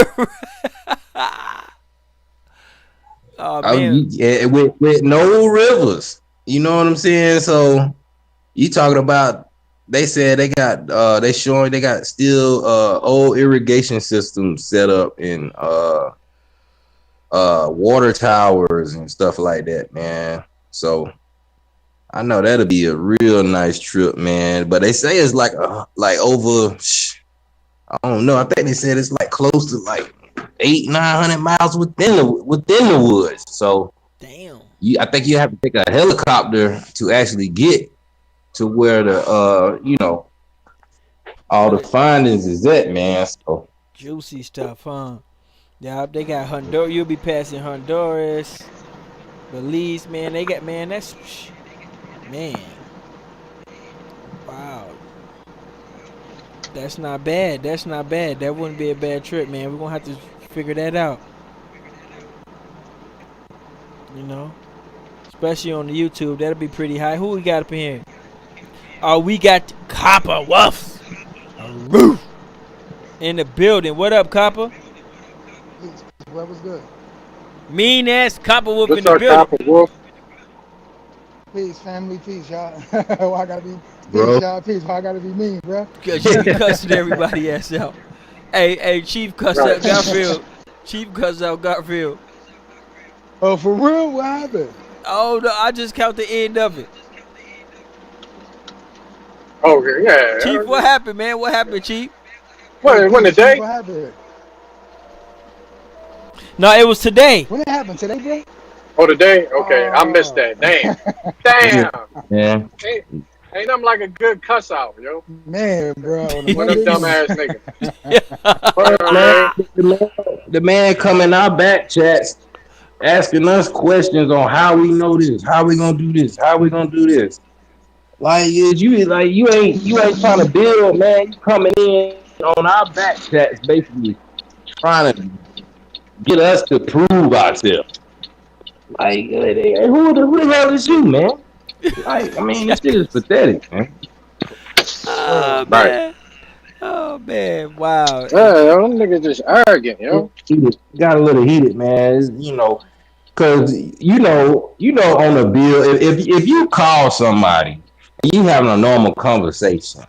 Oh man. With no rivers. You know what I'm saying? So you talking about? They said they got they got still old irrigation systems set up in water towers and stuff like that, man. So I know that'll be a real nice trip, man. But they say it's like over. I don't know. I think they said it's like close to like 800-900 miles within the woods. So damn. I think you have to take a helicopter to actually get to where the all the findings is at, man. So juicy stuff, huh? Yeah, they got Honduras. You'll be passing Honduras, Belize, man. They got that's man. Wow. That's not bad. That's not bad. That wouldn't be a bad trip, man. We're gonna have to figure that out. You know, especially on the YouTube, that'll be pretty high. Who we got up in here? Oh, we got Copper Wolf in the building. What up, Copper? What was good? Mean ass Copper Wolf What's in the up, building. Copper Wolf? Peace, family, peace, y'all. Why I gotta be bro. peace, y'all, peace. Why I gotta be mean, bro? Cause you be cussing everybody ass out. Hey, Chief cussed out Garfield. Chief cussed out Garfield. Oh, for real? What happened? Oh no, I just count the end of it. Okay, yeah. Chief, what happened, man? What happened, Chief? When the day? What happened? No, it was today. When it happened? Today, bro? Oh, the day? Okay, I missed that. Damn. Yeah. Ain't nothing like a good cuss out, yo. Man, bro. One of them dumb ass niggas. The man come in our back chats asking us questions on how we know this, how we gonna do this, how we gonna do this. Like you ain't trying to build, man. You coming in on our back chats, basically trying to get us to prove ourselves. Like, who the hell is you, man? Like, I mean, this shit is pathetic, man. Oh man. Oh man, wow. Yeah, them niggas just arrogant, yo. Got a little heated, man. Cause you know on the bill, if you call somebody and you having a normal conversation,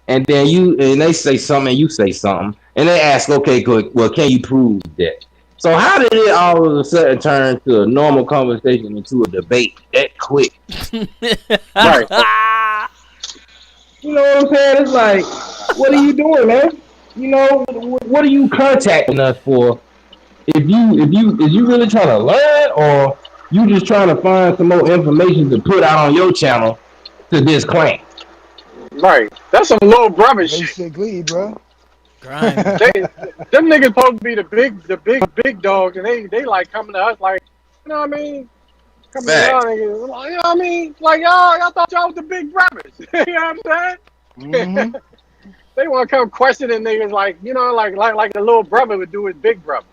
and then they say something and you say something, and they ask, okay, good, well, can you prove that? So how did it all of a sudden turn to a normal conversation into a debate that quick? Right. You know what I'm saying? It's like, what are you doing, man? You know, what are you contacting us for? If you really trying to learn, or you just trying to find some more information to put out on your channel to disclaim? Right. That's some low brother shit. Basically, bro. Grind. Them niggas supposed to be the big dogs, and they like coming to us like, you know what I mean? Coming to y'all niggas, like, you know what I mean? Like y'all thought y'all was the big brothers. You know what I'm saying? Mm-hmm. They want to come questioning niggas like, you know, like the little brother would do his big brother.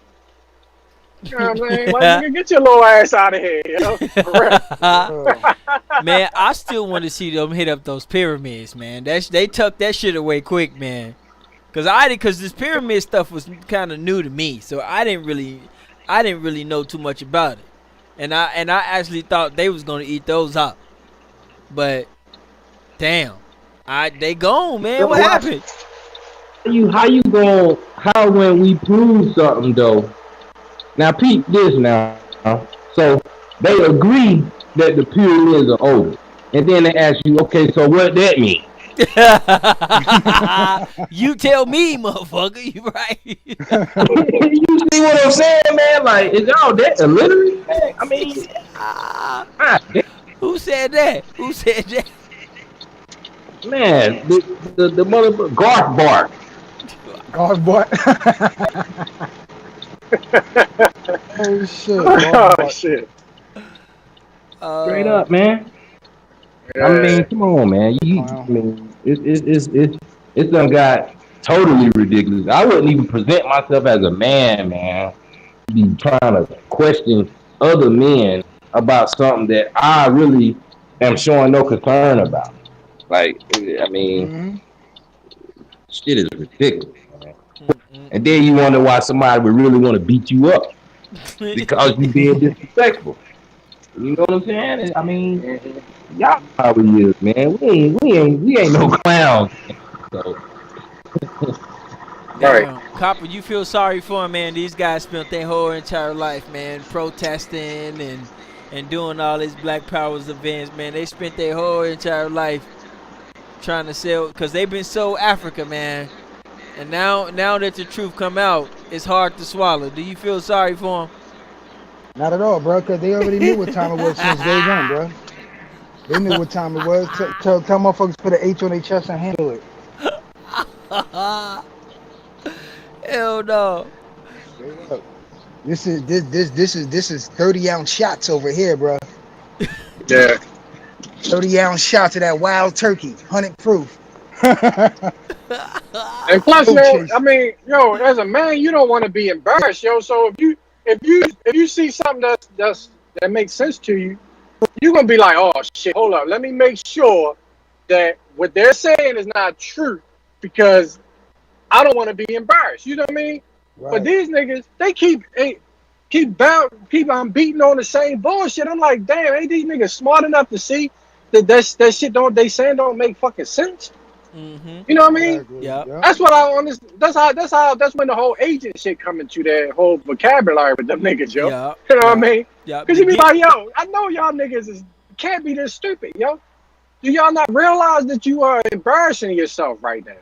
You know what I'm saying? Like, nigga, get your little ass out of here, you know? Man, I still want to see them hit up those pyramids, man. They tucked that shit away quick, man. Cause this pyramid stuff was kind of new to me, so I didn't really know too much about it, and I actually thought they was gonna eat those up, but damn, they gone, man. What happened? How when we prove something though? Now peep this now. So they agree that the pyramids are old, and then they ask you, okay, so what that mean? You tell me, motherfucker. You right? You see what I'm saying, man? Like, is y'all that illiterate, man? I mean, who said that? Who said that? Man, the mother Garth Bart. Garth Bart. Oh shit. Oh shit. Straight up, man. I mean, come on, man. It's done got totally ridiculous. I wouldn't even present myself as a man, to be trying to question other men about something that I really am showing no concern about. Like, I mean, Mm-hmm. shit is ridiculous, man. And then Mm-mm-mm. you wonder why somebody would really want to beat you up because you being disrespectful. You know what I'm saying? I mean, y'all how we is, man. We ain't no clowns. So Right. Damn, Copper, you feel sorry for him, man. These guys spent their whole entire life, man, protesting and doing all these Black Powers events, man. They spent their whole entire life trying to sell, because they've been so Africa, man. And now that the truth come out, it's hard to swallow. Do you feel sorry for Not at all, bro, because they already knew what time it was since day one, bro. They knew what time it was. Tell motherfuckers put an H on their chest and handle it. him? Hell no. Straight up. This is 30-ounce shots over here, bro. Yeah. 30-ounce shots of that wild turkey, 100 proof. And plus, No yo, I chase. mean, yo, as a man, you don't want to be embarrassed, yo. So if you see something that makes sense to you, you're gonna be like, oh shit, hold up, let me make sure that what they're saying is not true because I don't want to be embarrassed. You know what I mean? But Right. these niggas, they keep on beating on the same bullshit. I'm like, damn, ain't these niggas smart enough to see that shit don't they saying don't make fucking sense? Mm-hmm. You know what I mean? Exactly. Yep. Yep. That's what I understand. That's when the whole agent shit come into that whole vocabulary with them niggas, yo. Yep. You know what I Yep. mean? Yep. Cause To you be get like, yo, I know y'all niggas can't be this stupid, yo. Do y'all not realize that you are embarrassing yourself right now?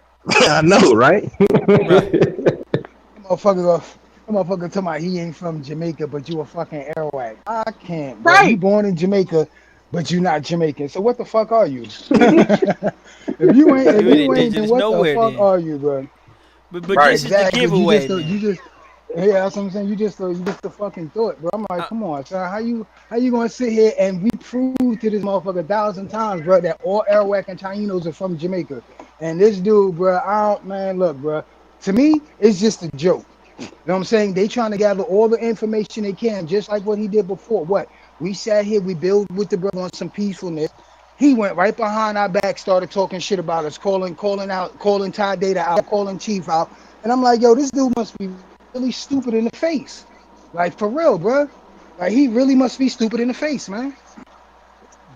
I know, right? right. That motherfucker talking about he ain't from Jamaica, but you a fucking airwag. I can't, bro. You Right. born in Jamaica, but you not Jamaican. So what the fuck are you? if you ain't, if You in you ain't, then indigenous what the nowhere fuck then. are you, bro? But Right. this is the Exactly. giveaway, You man. just, yeah, that's what I'm saying. You just a fucking thought, bro. I'm like, Uh, come on, son. How you gonna sit here and we prove to this motherfucker 1,000 times, bro, that all Arawak and Tainos are from Jamaica, and this dude, bro, I don't, man, look, bro. To me, it's just a joke. You know what I'm saying? They trying to gather all the information they can, just like what he did before. What we sat here, we build with the brother on some peacefulness. He went right behind our back, started talking shit about us, calling Ty Data out, calling Chief out. And I'm like, yo, this dude must be really stupid in the face. Like, for real, bro. Like, he really must be stupid in the face, man.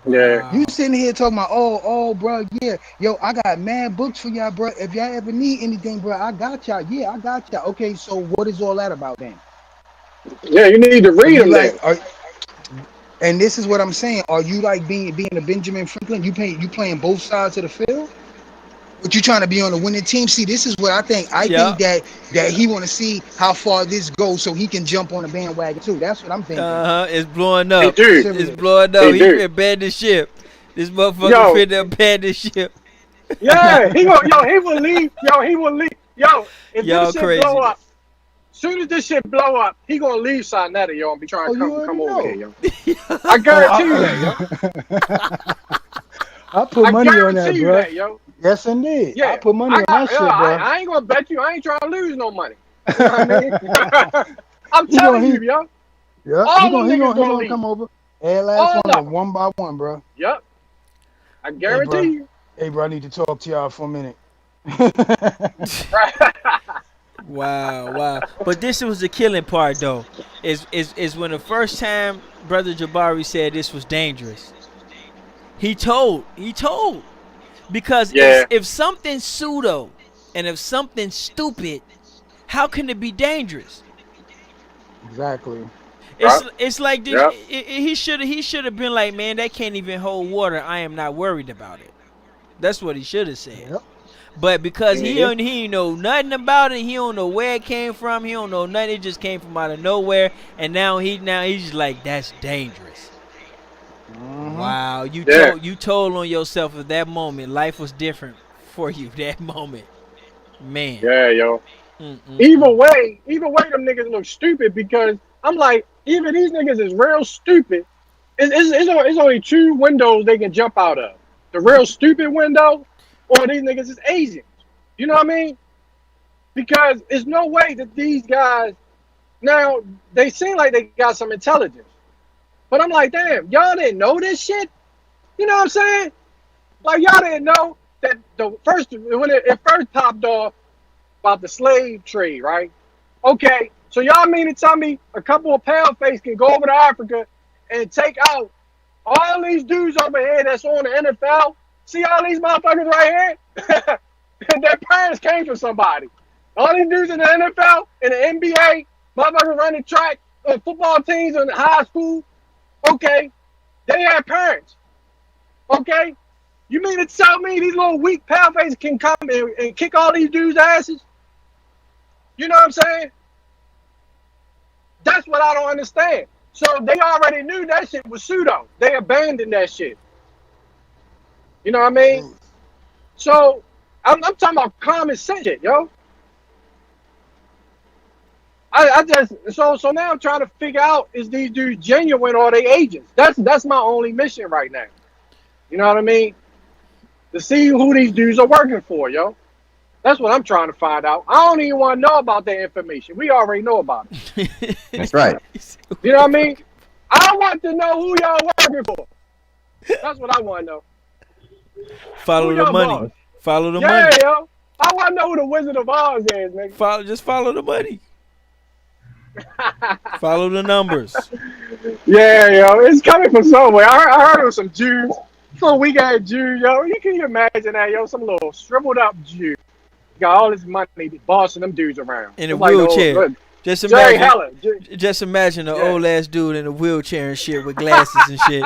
Yeah. You wow. sitting here talking about, bro, yeah. Yo, I got mad books for y'all, bro. If y'all ever need anything, bro, I got y'all. Yeah, I got y'all. Okay, so what is all that about then? Yeah, you need to Are read you them like, then. and this is what I'm saying. Are you like being a Benjamin Franklin? You playing both sides of the field? But you trying to be on the winning team. See, this is what I think. I think Yep. that he want to see how far this goes so he can jump on the bandwagon too. That's what I'm thinking. It's blowing He up. do. It's Serious. blowing He up. He do. finna abandon ship. This motherfucker Yo, finna abandon ship. yeah, he will leave. Yo, he will leave. Yo, if this Y'all shit blow crazy. up, soon as this shit blow up, he gonna leave Sinetta, yo, and be trying Oh, to you come already over here, know. yo. I Oh, guarantee you that, yo. I put I money on that, guarantee you bro. that, yo. Yes, indeed. I Yeah, put money on that shit, bro. I ain't gonna bet you. I ain't trying to lose no money. You know what I mean? I'm he gonna telling you, he yo. yeah. He All them gonna he niggas gonna he gonna gonna leave. come over. Every last All one of of them, them. one by one, bro. Yep. I Hey, guarantee bro. you. Hey, bro. I need to talk to y'all for a minute. Right. Wow, wow. But this was the killing part though. Is when the first time Brother Jabari said this was dangerous. He told. Because Yeah. if something's pseudo and if something's stupid, how can it be dangerous? Exactly. It's Yep. it's like this. Yep. He should have been like, man, that can't even hold water. I am not worried about it. That's what he should have said. Yep. But because he Mm-hmm. don't he know nothing about it, he don't know where it came from. He don't know nothing. It just came from out of nowhere, and now he's just like, that's dangerous. Mm-hmm. Wow, you Yeah. told on yourself at that moment. Life was different for you that moment, man. Yeah, yo. Mm mm mm. Either way, them niggas look stupid because I'm like, even these niggas is real stupid. It's only two windows they can jump out of. The real stupid window or these niggas is Asians. You know what I mean? Because there's no way that these guys now they seem like they got some intelligence, but I'm like, damn, y'all didn't know this shit. You know what I'm saying? Like y'all didn't know that the first when it first popped off about the slave trade, right? Okay, so y'all mean to tell me a couple of pale face can go over to Africa and take out all these dudes over here that's on the NFL? See all these motherfuckers right here? Their parents came from somebody. All these dudes in the NFL, in the NBA, motherfuckers running track, football teams in high school, okay, they had parents. Okay? You mean to tell me these little weak pale faces can come and kick all these dudes' asses? You know what I'm saying? That's what I don't understand. So they already knew that shit was pseudo. They abandoned that shit. You know what I mean? So I'm talking about common sense shit, yo. I just so now I'm trying to figure out, is these dudes genuine or are they agents? That's my only mission right now. You know what I mean? To see who these dudes are working for, yo. That's what I'm trying to find out. I don't even want to know about their information. We already know about it. That's right. You know what I mean? I want to know who y'all working for. That's what I want to know. Follow the money. Boss? Follow the money. Yeah, yo. I want to know who the Wizard of Oz is, nigga. Just follow the money. Follow the numbers. Yeah, yo. It's coming from somewhere. I heard of some Jews. Some weak ass Jew, yo. You can imagine that, yo. Some little shriveled up Jew. Got all this money bossing them dudes around. In a wheelchair. Just imagine an old ass dude in a wheelchair and shit with glasses and shit.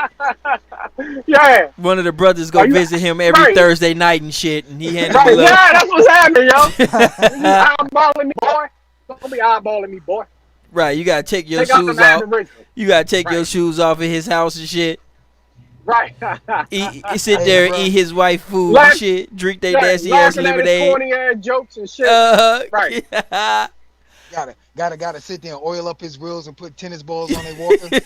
Yeah. One of the brothers go visit him every Thursday night and shit, and he handed him a little. Yeah, that's what's happening, yo. You eyeballing me, boy. Don't be eyeballing me, boy. Right, you gotta take your shoes off. You gotta take your shoes off at his house and shit. Right. Sit there and eat his wife food and shit. Drink they nasty ass lemonade. Corny ass jokes and shit. Right. Gotta sit there and oil up his wheels and put tennis balls on their walker.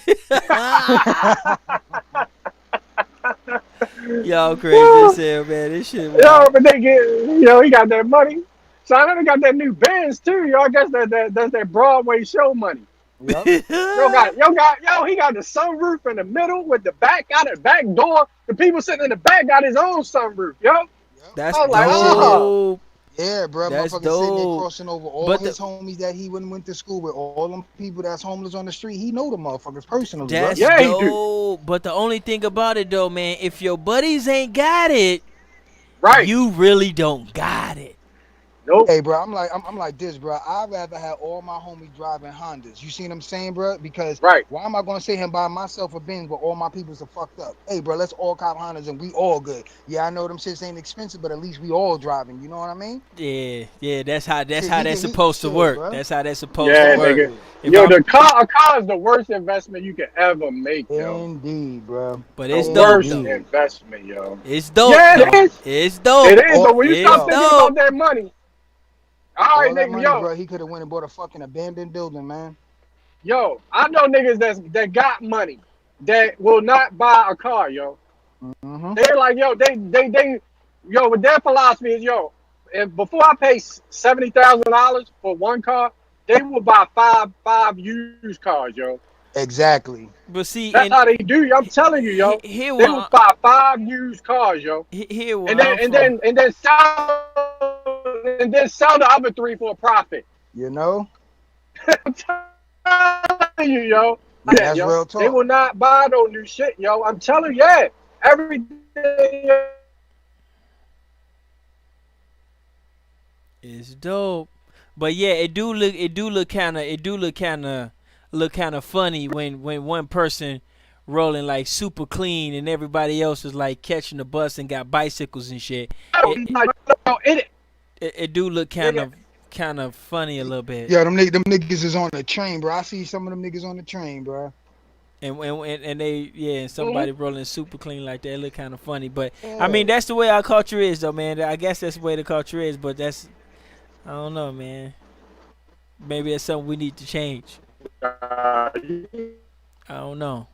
Y'all crazy as hell, man. This shit. Yo, but they get, he got that money. So I know they got that new Benz too, yo. I guess that's that Broadway show money. Yep. He got the sunroof in the middle with the back door. The people sitting in the back got his own sunroof, yo. That's dope. Like, oh. Yeah, bro. That's motherfucker dope. Sitting there crossing over all his homies that he went to school with, all them people that's homeless on the street. He know the motherfuckers personally. That's bro. dope. But the only thing about it though, man, if your buddies ain't got it, right, you really don't got it. Nope. Hey, bro, I'm like this, bro. I'd rather have all my homies driving Hondas. You see what I'm saying, bro? Because why am I gonna sit here and buy myself a Benz but all my peoples are fucked up? Hey, bro, let's all cop Hondas and we all good. Yeah, I know them shits ain't expensive, but at least we all driving. You know what I mean? Yeah. That's how that's supposed to work. Bro. That's how that's supposed to work. Nigga. Yo, a car is the worst investment you can ever make, yo. Indeed, bro. But it's the worst investment, yo. It's dope. Yeah, it is. It's dope. It is. But when you start thinking about that money. All right, nigga, yo. Bro, he could have went and bought a fucking abandoned building, man. Yo, I know niggas that got money that will not buy a car, yo. Mm-hmm. They're like, yo, they, with their philosophy is, yo, if before I pay $70,000 for one car, they will buy five used cars, yo. Exactly. But see, that's how they do. I'm telling you, yo. They will buy 5 used cars, yo. And then sell the other 3 for a profit. You know? I'm telling you, yo. That's real talk. They will not buy no new shit, yo. I'm telling you, everything. It's dope. But yeah, it do look kind of funny when one person rolling like super clean and everybody else is like catching the bus and got bicycles and shit. It do look kind of funny a little bit. Yeah, them niggas is on the train, bro. I see some of them niggas on the train, bro. And they somebody rolling super clean like that, it look kind of funny. But I mean, that's the way our culture is, though, man. I guess that's the way the culture is. But I don't know, man. Maybe that's something we need to change. I don't know.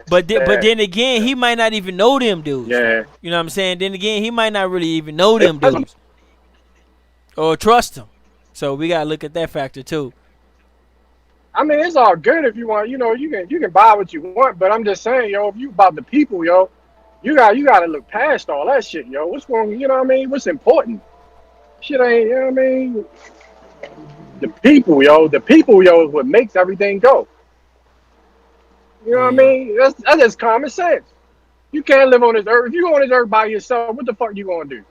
But then again, he might not even know them dudes. Yeah. You know what I'm saying? Then again, he might not really even know them dudes or trust them. So we gotta look at that factor too. I mean, it's all good if you want. You know, you can buy what you want, but I'm just saying, yo, if you about the people, yo, you gotta look past all that shit, yo. What's wrong? You know what I mean? What's important? Shit ain't. You know what I mean? The people, yo, is what makes everything go. You know what I mean? That's just common sense. You can't live on this earth. If you go on this earth by yourself, what the fuck you gonna do?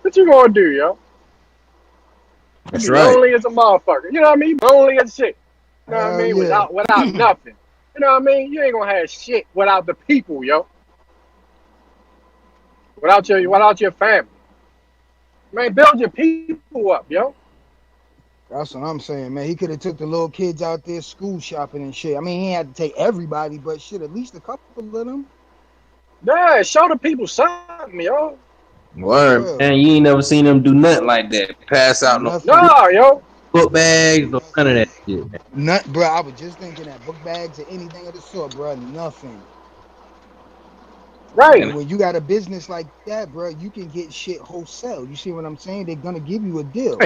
What you gonna do, yo? That's You be right. lonely as a motherfucker. You know what I mean? Lonely as shit. You know what I Hell mean? yeah. Without nothing. You know what I mean? You ain't gonna have shit without the people, yo. Without your family. Man, build your people up, yo. That's what I'm saying, man. He could have took the little kids out there school shopping and shit. I mean, he had to take everybody, but shit, at least a couple of them. Yeah, show the people something, yo. Word, Real. man. You ain't never seen them do nothing like that. Pass out no Nothing. Nah, yo. book bags, no none of that shit, man. Not, bro. I was just thinking that book bags or anything of the sort, bro. Nothing. Right. And when you got a business like that, bro, you can get shit wholesale. You see what I'm saying? They're gonna give you a deal.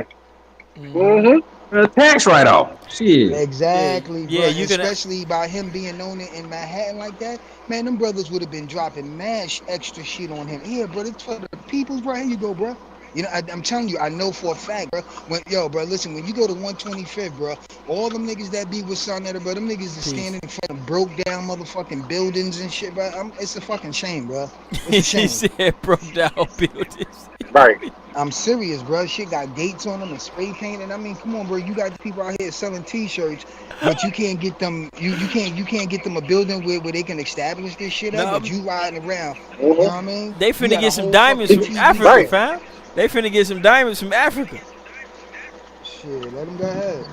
Mm-hmm. A tax write off. Shit. Exactly, Yeah, bro. you can. Especially by him being known in Manhattan like that, man. Them brothers would have been dropping mad extra shit on him. Here, bro. It's for the peoples, bro. Here you go, bro. You know, I'm telling you, I know for a fact, bro. Bro, listen, when you go to 125th, bro, all them niggas that be with Sonetta, bro, them niggas is standing in front of broke down motherfucking buildings and shit, bro. It's a fucking shame, bro. It's a He shame. said broke down buildings. Right. I'm serious, bro. Shit got gates on them and spray painted. I mean, come on, bro. You got people out here selling T-shirts, but you can't get them. You can't get them a building where they can establish this shit at. No, But you riding around, you know what I Mm-hmm. mean? they You finna got a get some whole diamonds fucking from TV. Africa, Right. fam. They finna get some diamonds from Africa. Shit, let them go ahead.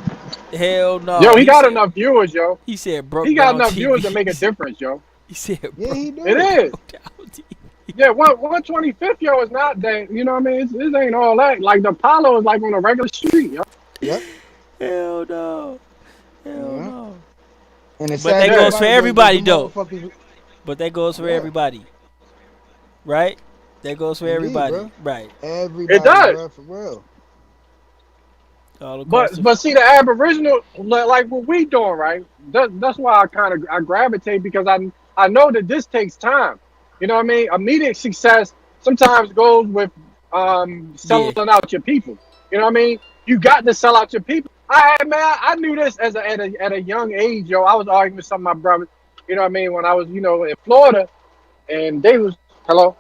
Hell no. Yo, he got enough viewers, yo. He said He broke got down enough viewers to make a TVs. difference, yo. He said Yeah, he It do. is. broke down TV. Yeah, 125th, yo, is not that. You know what I mean? This ain't all that. Like the Apollo is like on a regular street, yo. Yep. Hell no. Hell Yeah. no. And the But sad that thing Yeah. goes for about it, though, everybody them though. motherfuckers. But that goes for Yeah, everybody. Right? That goes for indeed, everybody. bro. Right. It Everybody, does. bro, for real. All across But the but see the Aboriginal like what we doing, right? That's why I gravitate because I know that this takes time. You know what I mean? Immediate success sometimes goes with selling yeah. out your people. You know what I mean? You got to sell out your people. I knew this at a young age, yo. I was arguing with some of my brothers. You know what I mean? When I was in Florida, and they was hello,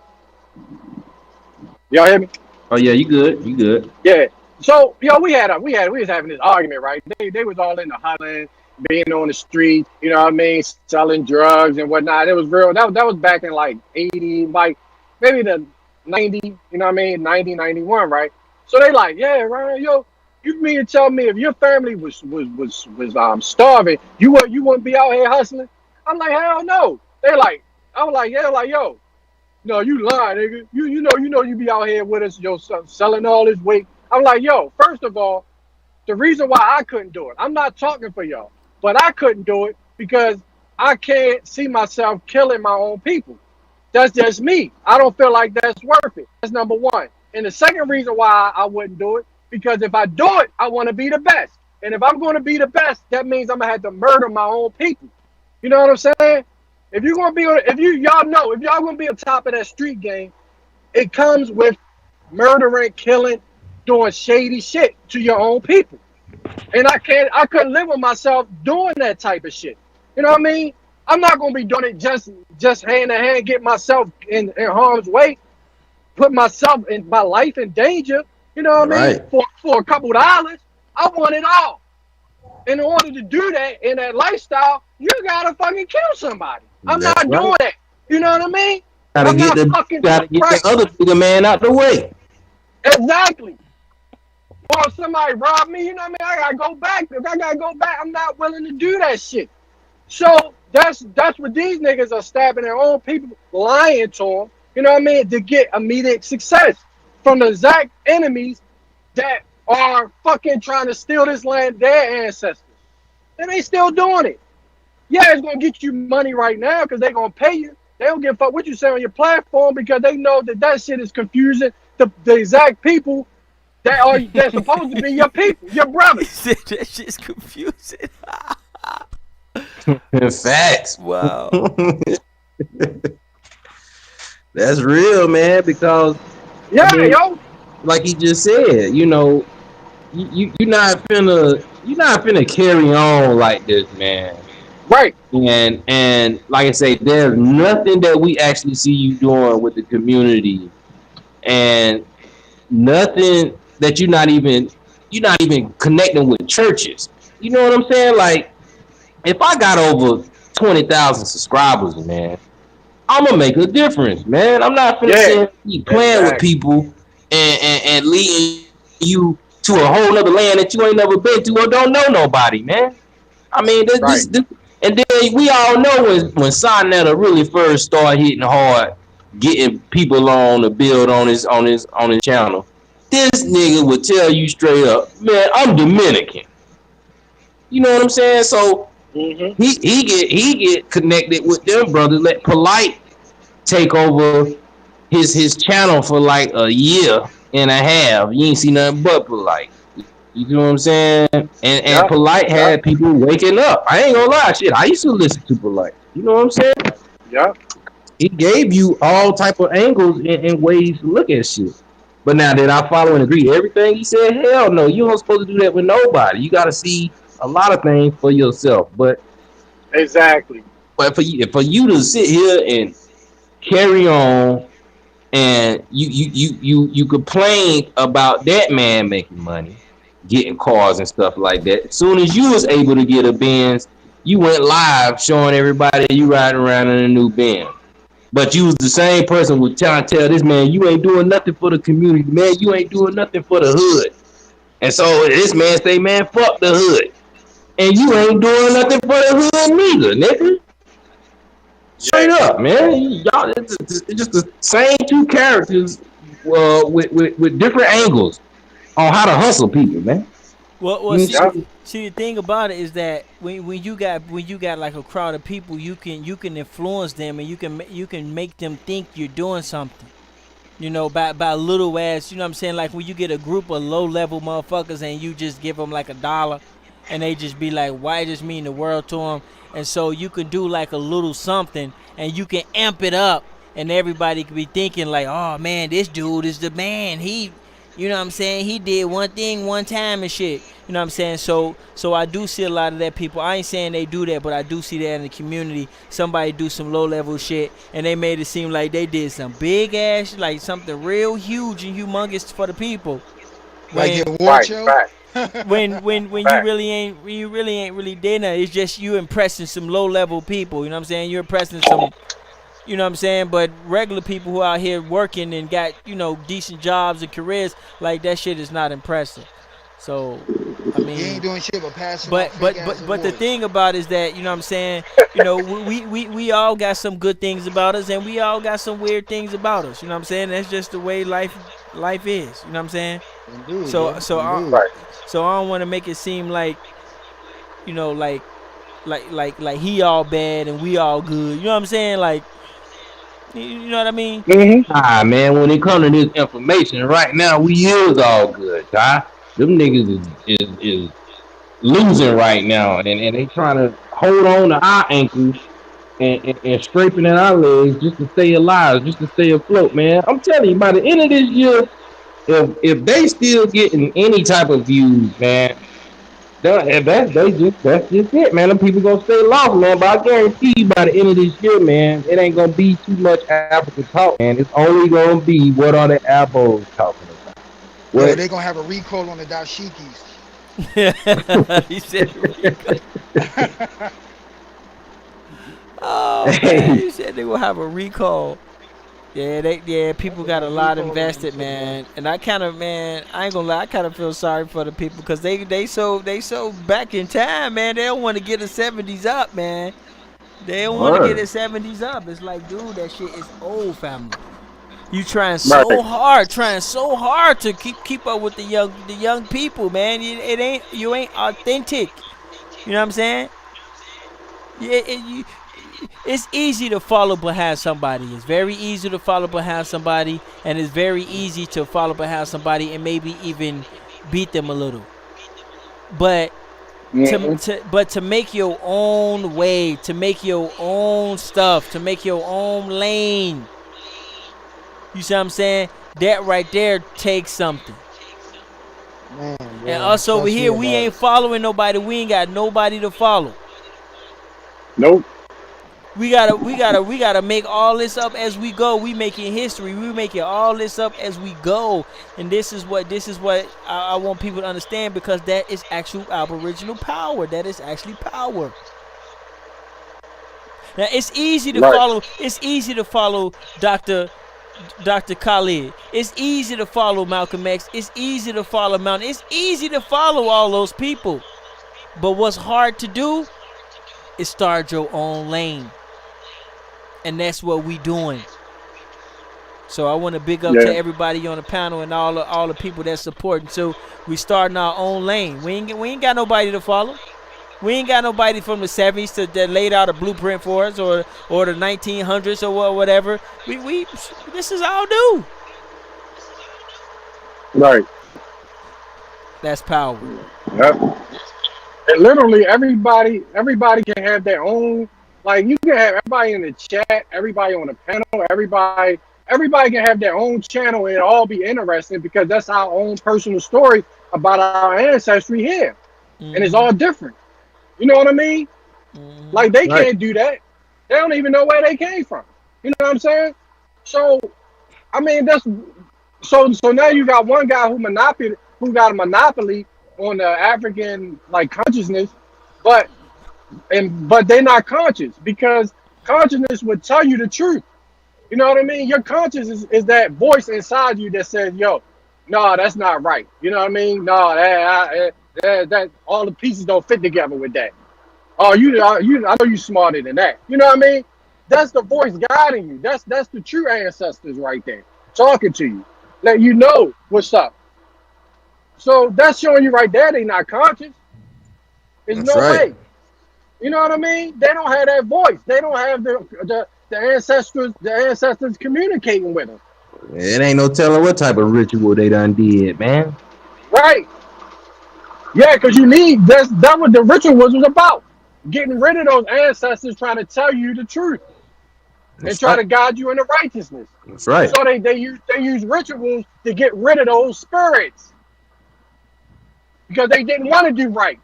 y'all hear me? Oh yeah, you good. You good. Yeah. So, we was having this argument, right? They was all in the Highland, being on the street, you know what I mean, selling drugs and whatnot. It was real. That was back in like 80, like maybe the 90, you know what I mean, 90, 91, right? So they like, yeah, Ryan, yo, you mean to tell me if your family was starving, you wouldn't be out here hustling? I'm like, hell no. They like, I was like, yeah, like, yo, no, you lying, nigga. You know you be out here with us, yo, selling all this weight. I'm like, yo, first of all, the reason why I couldn't do it, I'm not talking for y'all, but I couldn't do it because I can't see myself killing my own people. That's just me. I don't feel like that's worth it. That's number one. And the second reason why I wouldn't do it, because if I do it, I want to be the best. And if I'm going to be the best, that means I'm gonna have to murder my own people. You know what I'm saying? If you're gonna be on, if you y'all know, if y'all gonna be on top of that street game, it comes with murdering, killing, doing shady shit to your own people. And I couldn't live with myself doing that type of shit. You know what I mean? I'm not gonna be doing it just hand to hand, get myself in harm's way, put myself in my life in danger. You know what I mean? Right. For a couple dollars, I want it all. In order to do that in that lifestyle, you gotta fucking kill somebody. I'm That's not right. doing that. You know what I mean? Gotta I'm get not the fucking gotta get the right. other bigger man out the way. Exactly. Or if somebody robbed me, you know what I mean? I gotta go back. If I gotta go back, I'm not willing to do that shit. So that's what these niggas are stabbing their own people, lying to them. You know what I mean? To get immediate success from the exact enemies that are fucking trying to steal this land, their ancestors. and they still doing it. Yeah, it's gonna get you money right now because they're gonna pay you. They don't give a fuck what you say on your platform because they know that that shit is confusing the exact people that's supposed to be your people, your He brothers. said that shit's confusing. Facts. Wow. That's real, man. Because I Yeah, mean, yo. like he just said, you're not finna carry on like this, man. Right. And like I say, there's nothing that we actually see you doing with the community, and nothing that you're not even connecting with churches. You know what I'm saying? Like, if I got over 20,000 subscribers, man, I'm gonna make a difference, man. I'm not finna Yeah. sit and keep playing with Exactly. people and leading you to a whole nother land that you ain't never been to or don't know nobody, man. I mean, Right. and then we all know when Sonetta really first started hitting hard, getting people on to build on his channel. This nigga would tell you straight up, man, I'm Dominican. You know what I'm saying? So Mm-hmm. he get connected with them brothers. Let Polite take over his channel for like a year and a half. You ain't see nothing but Polite. You know what I'm saying? And Yep. Polite Yep. had people waking up. I ain't gonna lie, shit. I used to listen to Polite. You know what I'm saying? Yep. He gave you all type of angles and ways to look at shit. But now, did I follow and agree to everything he said? Hell no. You don't supposed to do that with nobody. You got to see a lot of things for yourself. Exactly. But for you to sit here and carry on, and you complain about that man making money, getting cars and stuff like that. As soon as you was able to get a Benz, you went live showing everybody you riding around in a new Benz. But you was the same person who trying to tell this man you ain't doing nothing for the community, man. You ain't doing nothing for the hood. And so this man say, man, fuck the hood. And you ain't doing nothing for the hood neither, nigga. Straight Yeah. up, man. Y'all, it's just the same two characters with different angles on how to hustle people, man. Well, You see, Yep. see, see, the thing about it is that when you got like a crowd of people, you can influence them and you can make them think you're doing something. By little ass, you know what I'm saying? Like when you get a group of low level motherfuckers and you just give them like $1 and they just be like, why does mean the world to them? And so you can do like a little something and you can amp it up and everybody could be thinking like, oh man, this dude is the man. You know what I'm saying? He did one thing one time and shit. You know what I'm saying? So I do see a lot of that people. I ain't saying they do that, but I do see that in the community. Somebody do some low level shit and they made it seem like they did some big ass, like something real huge and humongous for the people. Like your When award Right. show. Right. when you Right. really ain't really did nothing. It's just you impressing some low level people. You know what I'm saying? You're impressing some. You know what I'm saying? But regular people who out here working and got, decent jobs and careers, like that shit is not impressive. So, I He ain't mean, doing shit but passing out but fake but ass but but the awards. thing about it is that, you know what I'm saying, we all got some good things about us and we all got some weird things about us. You know what I'm saying? That's just the way life is. You know what I'm saying? Indeed, So yeah. so I Indeed. Right. so I don't want to make it seem like, like he all bad and we all good. You know what I'm saying? Like, you know what I mean? Mm-hmm. ah, man, when it comes to this information, right now we is all good, Ty. Them niggas is losing right now, and they trying to hold on to our ankles and scraping at our legs just to stay alive, just to stay afloat, man. I'm telling you, by the end of this year, if they still getting any type of views, man, that's just it, man. Them people gonna stay lost, man. But I guarantee you, by the end of this year, man, it ain't gonna be too much African talk, man. It's only gonna be what are the apples talking about? Yo, What? they gonna have a recall on the dashikis. He said Rico. Oh man, Hey, he said they will have a recall. Yeah, Yep, people they got got a a lot recall on them invested, shit, bro. man. And I kind of, man, I ain't gonna lie, I kind of feel sorry for the people because they so back in time, man. They don't want to get the '70s up, man. They don't want to get the word. '70s up. It's like, dude, that shit is old, family. You Right. trying so hard to keep up with the young people, man. You ain't authentic. You know what I'm saying? It's easy to follow behind somebody. It's very easy to follow behind somebody, and it's very easy to follow behind somebody and maybe even beat them a little. But to make your own way, to make your own stuff, to make your own lane. You see what I'm saying? That right there takes something. Man, bro, and us over here, we ain't following nobody. We ain't got nobody to follow. Nope. We gotta make all this up as we go. We making history. We making all this up as we go. And this is what I want people to understand, because that is actual Aboriginal power. That is actually power. Now it's easy to follow. It's easy to follow Dr. Khalid. It's easy to follow Malcolm X. It's easy to follow Mountain. It's easy to follow all those people. But what's hard to do is start your own lane. And that's what we doing. So I want to big up to everybody on the panel and all the people that supporting. So we starting our own lane. We ain't got nobody to follow. We ain't got nobody from the 70s that laid out a blueprint for us, or the 1900s or whatever. We this is all new. Right. That's power. Yep. And literally everybody can have their own. Like, you can have everybody in the chat, everybody on the panel, everybody can have their own channel, and it all be interesting, because that's our own personal story about our ancestry here. Mm-hmm. And it's all different. You know what I mean? Mm-hmm. Like, they can't do that. They don't even know where they came from. You know what I'm saying? So, I mean, that's so now you got one guy who got a monopoly on the African, like, consciousness, but they're not conscious, because consciousness would tell you the truth. You know what I mean? Your conscience is that voice inside you that says, yo, no, that's not right. You know what I mean? No, that all the pieces don't fit together with that. Oh, I know you smarter than that. You know what I mean? That's the voice guiding you. That's the true ancestors right there, talking to you, let you know what's up. So that's showing you right there they not conscious. There's no way. You know what I mean? They don't have that voice. They don't have the ancestors communicating with them. It ain't no telling what type of ritual they done did, man. Right. Yeah, because that's what the ritual was about. Getting rid of those ancestors trying to tell you the truth. And try to guide you into righteousness. That's right. So they use rituals to get rid of those spirits. Because they didn't want to do right.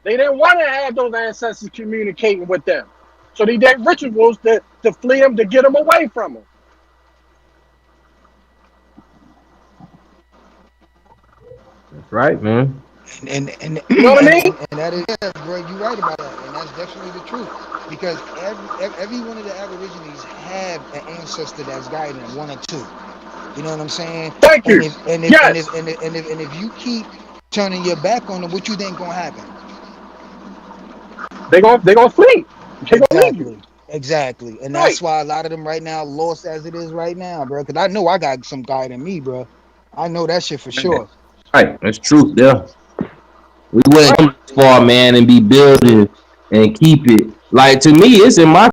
They didn't want to have those ancestors communicating with them. So they did rituals to flee them, to get them away from them. That's right, man. And you know what I mean? And that is, bro, you're right about that. And that's definitely the truth. Because every one of the Aborigines have an ancestor that's guiding them, one or two. You know what I'm saying? Thank you. And if you keep turning your back on them, what you think gonna happen? They gonna flee. Exactly. And that's why a lot of them right now lost as it is right now, bro. Because I know I got some guide in me, bro. I know that shit for sure. Right, that's truth. Yeah, we wouldn't come this far, man, and be building and keep it. Like, to me, it's in my